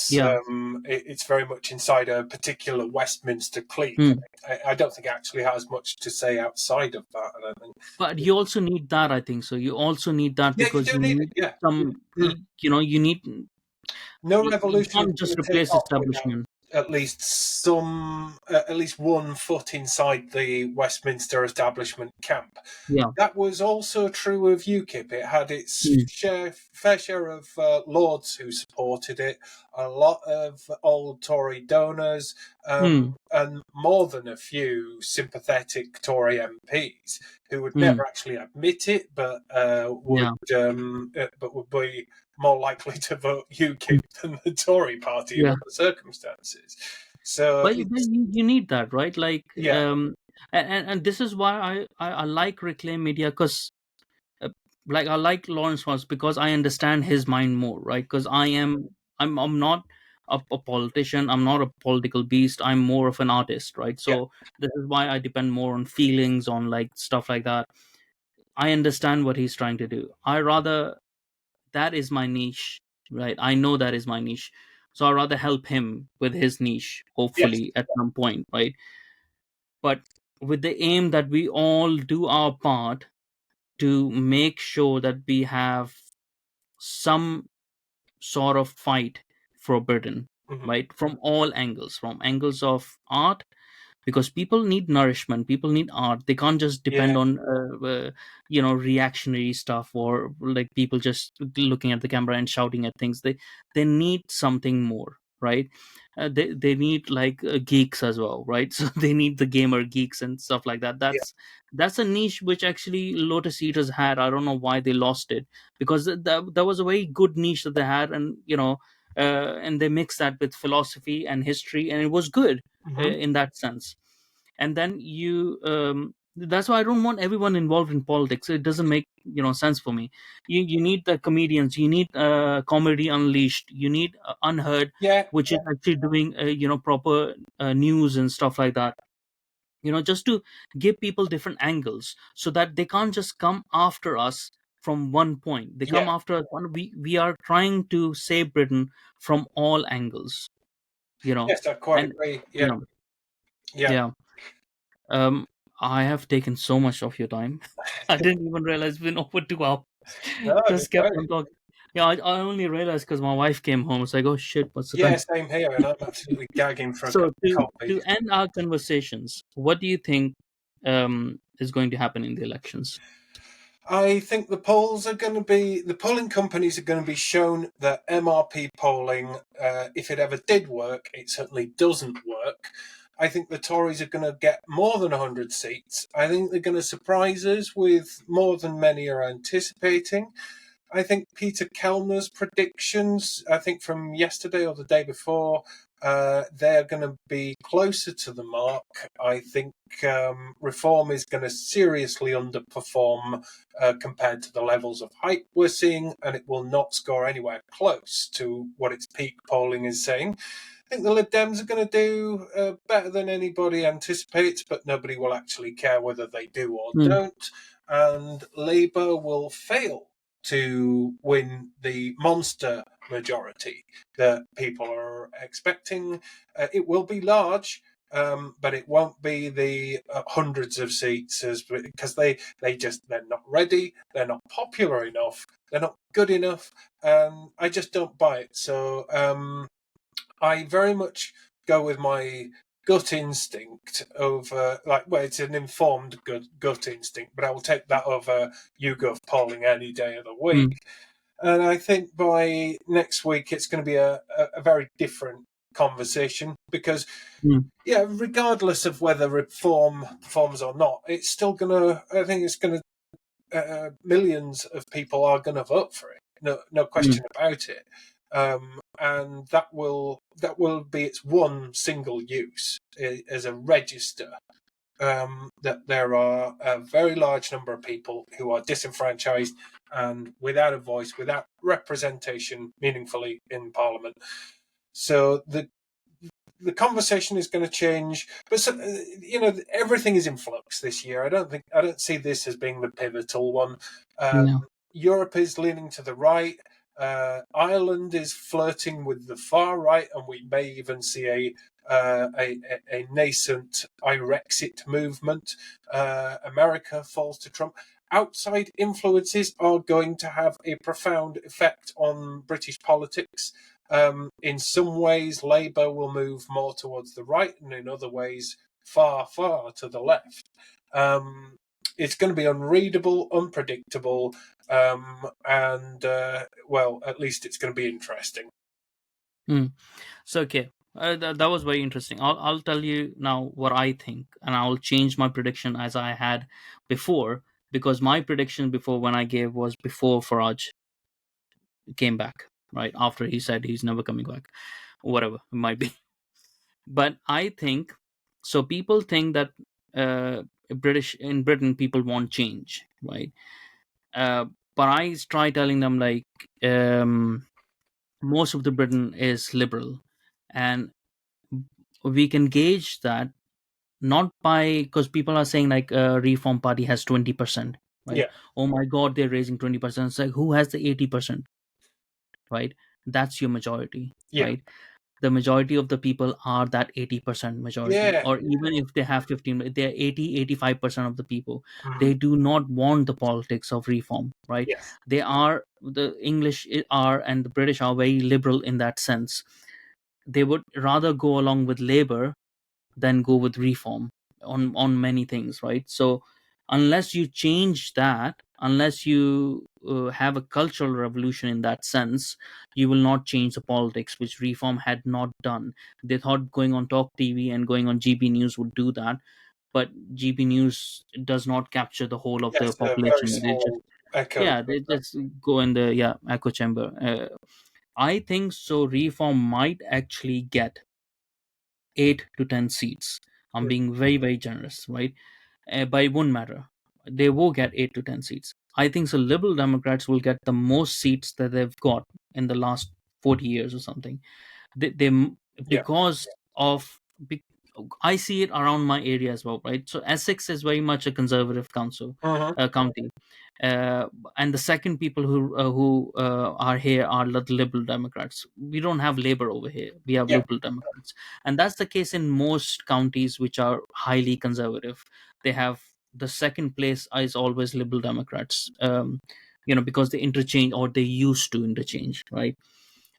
yeah. It's very much inside a particular Westminster clique. Hmm. I don't think it actually has much to say outside of that. I don't think. But you also need that, I think so. You also need that Yeah, you because do you need need it. Yeah. some, Mm. you need, No you revolution is can't just going to take replace off without establishment. at least one foot inside the Westminster establishment camp. Yeah. That was also true of UKIP. It had its Hmm. fair share of lords who supported it, a lot of old Tory donors, Hmm. and more than a few sympathetic Tory MPs who would Hmm. never actually admit it, Yeah. but would be more likely to vote UKIP Hmm. than the Tory party in Yeah. other circumstances. So But it's you need that, right? Like, yeah, and this is why I like Reclaim Media, because uh, like I like Lawrence was because I understand his mind more, right? Because I'm not a politician. I'm not a political beast. I'm more of an artist, right? yeah, So this is why I depend more on feelings, on like stuff like that. I understand what he's trying to do. I rather, that is my niche, right? I know that is my niche. So I rather help him with his niche, yes, hopefully at some point, right? But with the aim that we all do our part to make sure that we have some sort of fight for Britain, hmm right? From all angles, from angles of art, because people need nourishment, people need art. They can't just yeah, depend on reactionary stuff, or like people just looking at the camera and shouting at things. They need something more, right? They need like geeks as well, right? So they need the gamer geeks and stuff like that. yeah, That's a niche which actually Lotus Eaters had. I don't know why they lost it, because that was a very good niche that they had. And and they mixed that with philosophy and history, and it was good hmm in that sense. And then that's why I don't want everyone involved in politics. It doesn't make sense for me. You need the comedians, you need Comedy Unleashed, you need Unheard, yeah. which is actually doing proper news and stuff like that, just to give people different angles, so that they can't just come after us from one point. They Yeah, come after us we are trying to save Britain from all angles, yes, I quite and agree. you Yeah, know yeah. yeah. Um, I have taken so much of your time. I didn't even realize it's been over 2 hours. No, I did Just kept great. on talking. Yeah, I only realized because my wife came home. It's like, oh shit, what's the Yeah, time? same here, and I'm absolutely gagging for a cup So of coffee. to end our conversations, what do you think is going to happen in the elections? I think the polling companies are going to be shown that MRP polling, if it ever did work, it certainly doesn't work. I think the Tories are going to get more than 100 seats. I think they're going to surprise us with more than many are anticipating. I think Peter Kellner's predictions, I think from yesterday or the day before, they're going to be closer to the mark. I think Reform is going to seriously underperform compared to the levels of hype we're seeing, and it will not score anywhere close to what its peak polling is saying. I think the Lib Dems are going to do better than anybody anticipates, but nobody will actually care whether they do or Hmm. don't. And Labour will fail to win the monster majority that people are expecting. It will be large, but it won't be the hundreds of seats because they're not ready, they're not popular enough, they're not good enough. I just don't buy it. So I very much go with my gut instinct over it's an informed gut instinct, but I will take that over YouGov polling any day of the Hmm. week. And I think by next week it's going to be a very different conversation because Hmm. yeah, regardless of whether reform performs or not, it's still gonna. I think it's gonna. Millions of people are going to vote for it. No Hmm. question about it. And that will be its one single use as a register that there are a very large number of people who are disenfranchised and without a voice, without representation meaningfully in Parliament. So the conversation is going to change, but everything is in flux this year. I don't see this as being the pivotal one. Yeah. Europe is leaning to the right. Ireland is flirting with the far right, and we may even see a nascent Irexit movement. America falls to Trump. Outside influences are going to have a profound effect on British politics. In some ways, Labour will move more towards the right, and in other ways, far, far to the left. It's going to be unreadable, unpredictable, and well, at least it's going to be interesting. So okay, that was very interesting. I'll tell you now what I think, and I'll change my prediction as I had before, because my prediction before when I gave was before Farage came back, right after he said he's never coming back, whatever it might be. But I think so. People think that British in Britain people want change, right? Uh, but I try telling them like most of the Britain is liberal, and we can gauge that not by because people are saying like Reform Party has 20%, right? Yeah, Oh my God, they're raising 20%. It's like who has the 80%, right? That's your majority, yeah, right? The majority of the people are that 80% majority, yeah. or even if they have 15, they're 80-85% of the people. Mhm. They do not want the politics of reform, right? Yes, They are the English are and the British are very liberal in that sense. They would rather go along with Labour than go with reform on many things, right? So unless you change that, unless you have a cultural revolution in that sense, you will not change the politics, which reform had not done. They thought going on Talk TV and going on GB News would do that, but GB News does not capture the whole of the yes, a very population. They just small echo yeah, they chamber. just go in the echo chamber. I think so reform might actually get 8 to 10 seats. I'm Mm. being very, very generous, right? But it won't matter. They will get 8 to 10 seats. I think so. Liberal Democrats will get the most seats that they've got in the last 40 years or something. They Yeah. because of be- I see it around my area as well, right? So Essex is very much a conservative Hmm. county, uh, and the second people who are here are the Liberal Democrats. We don't have Labour over here; we have Yeah. Liberal Democrats, and that's the case in most counties which are highly conservative. They have the second place is always Liberal Democrats, because they interchange or they used to interchange, right?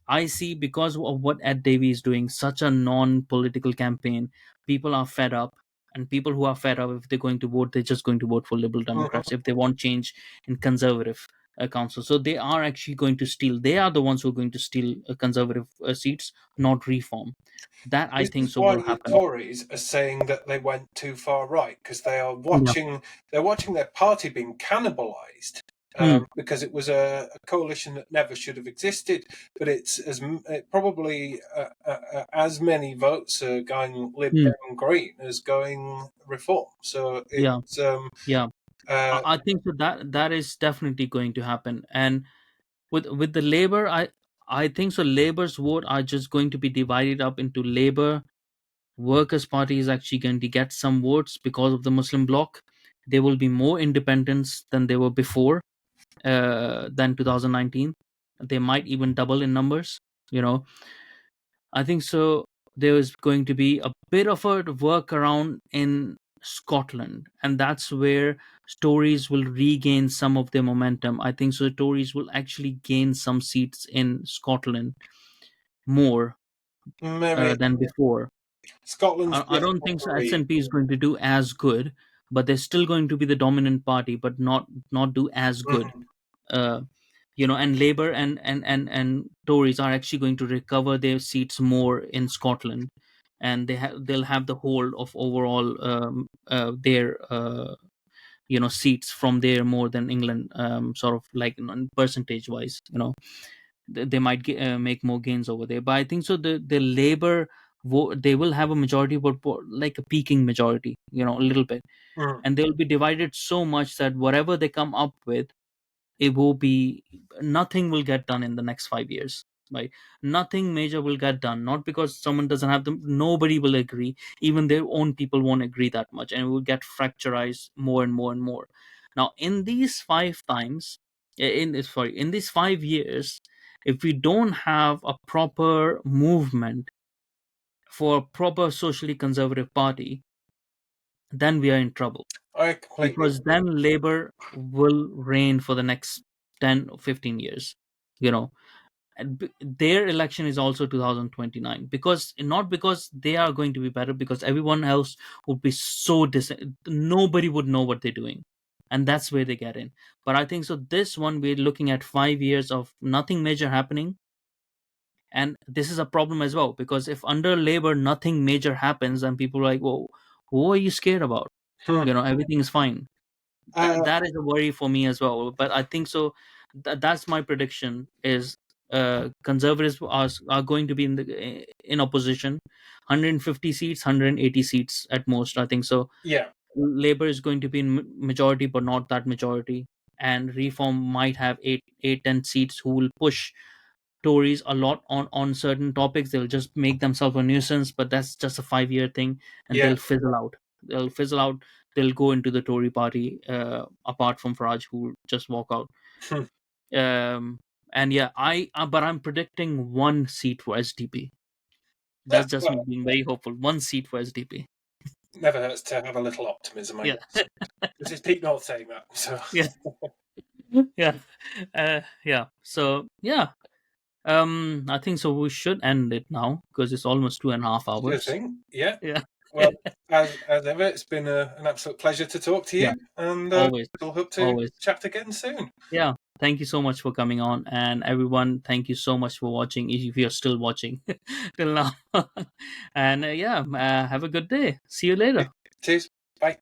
I see because of what Ed Davey is doing, such a non-political campaign, people are fed up. And people who are fed up, if they're going to vote, they're just going to vote for Liberal Democrats Hmm. if they want change in conservative council. So they are actually going to steal. They are the ones who are going to steal conservative seats, not reform. That I This think is so why will the happen. Tories are saying that they went too far right because Yeah. they're watching their party being cannibalised. Hmm. Because it was a coalition that never should have existed, but it probably as many votes are going Lib Hmm. Dem Green as going Reform. So Yeah. it's Yeah. uh, I think so that is definitely going to happen. And with the labor, I think so labor's vote are just going to be divided up into labor. Workers party is actually going to get some votes because of the Muslim bloc. There will be more independents than there were before, than 2019. They might even double in numbers, you know. I think so. There is going to be a bit of a workaround in Scotland, and that's where Tories will regain some of their momentum. I think so. The Tories will actually gain some seats in Scotland more maybe than before. Scotland's I don't think so. definitely. SNP is going to do as good, but they're still going to be the dominant party, but not do as good. Mhm. Uh, and Labour and Tories are actually going to recover their seats more in Scotland, and they'll have the hold of overall their seats from there more than England, sort of like percentage wise. They might make more gains over there. But I think so. The Labour they will have a majority, but like a peaking majority, a little bit, Mm. and they'll be divided so much that whatever they come up with, it will be nothing will get done in the next 5 years, right? Nothing major will get done, not because someone doesn't have them. Nobody will agree. Even their own people won't agree that much, and it will get fracturized more and more and more. Now, in these five times, in this sorry, in these 5 years, if we don't have a proper movement for a proper socially conservative party, then we are in trouble, I completely because then agree. labor will reign for the next 10 or 15 years, you know and their election is also 2029, because not because they are going to be better, because everyone else would be so nobody would know what they're doing, and that's where they get in. But I think so this one, we're looking at 5 years of nothing major happening, and this is a problem as well, because if under labor nothing major happens, then people are like, well, who are you scared about? Hmm. Everything is fine. that Uh, that is a worry for me as well. But I think so that's my prediction is, conservatives are going to be in opposition, 150 seats, 180 seats at most, I think so. yeah, Labor is going to be in majority, but not that majority, and reform might have 10 seats, who will push Tories a lot on certain topics. They'll just make themselves a nuisance, but that's just a 5 year thing, and yeah. they'll fizzle out. They'll fizzle out. They'll go into the Tory party, apart from Farage, who will just walk out. Hmm. Um, and yeah, but I'm predicting one seat for SDP. Yeah, That's just me well, being very hopeful. One seat for SDP. never hurts to have a little optimism, I Yeah, guess. This is Pete North saying that, so yeah, yeah, yeah. So yeah, I think so. We should end it now because it's almost 2.5 hours. sure thing. Yeah. Yeah, Well, as ever, it's been an absolute pleasure to talk to yeah. you, and Always, we'll hope to always. chat again soon. Yeah. Thank you so much for coming on, and everyone, thank you so much for watching. If you're still watching till now, and yeah, have a good day. See you later. Cheers. Bye.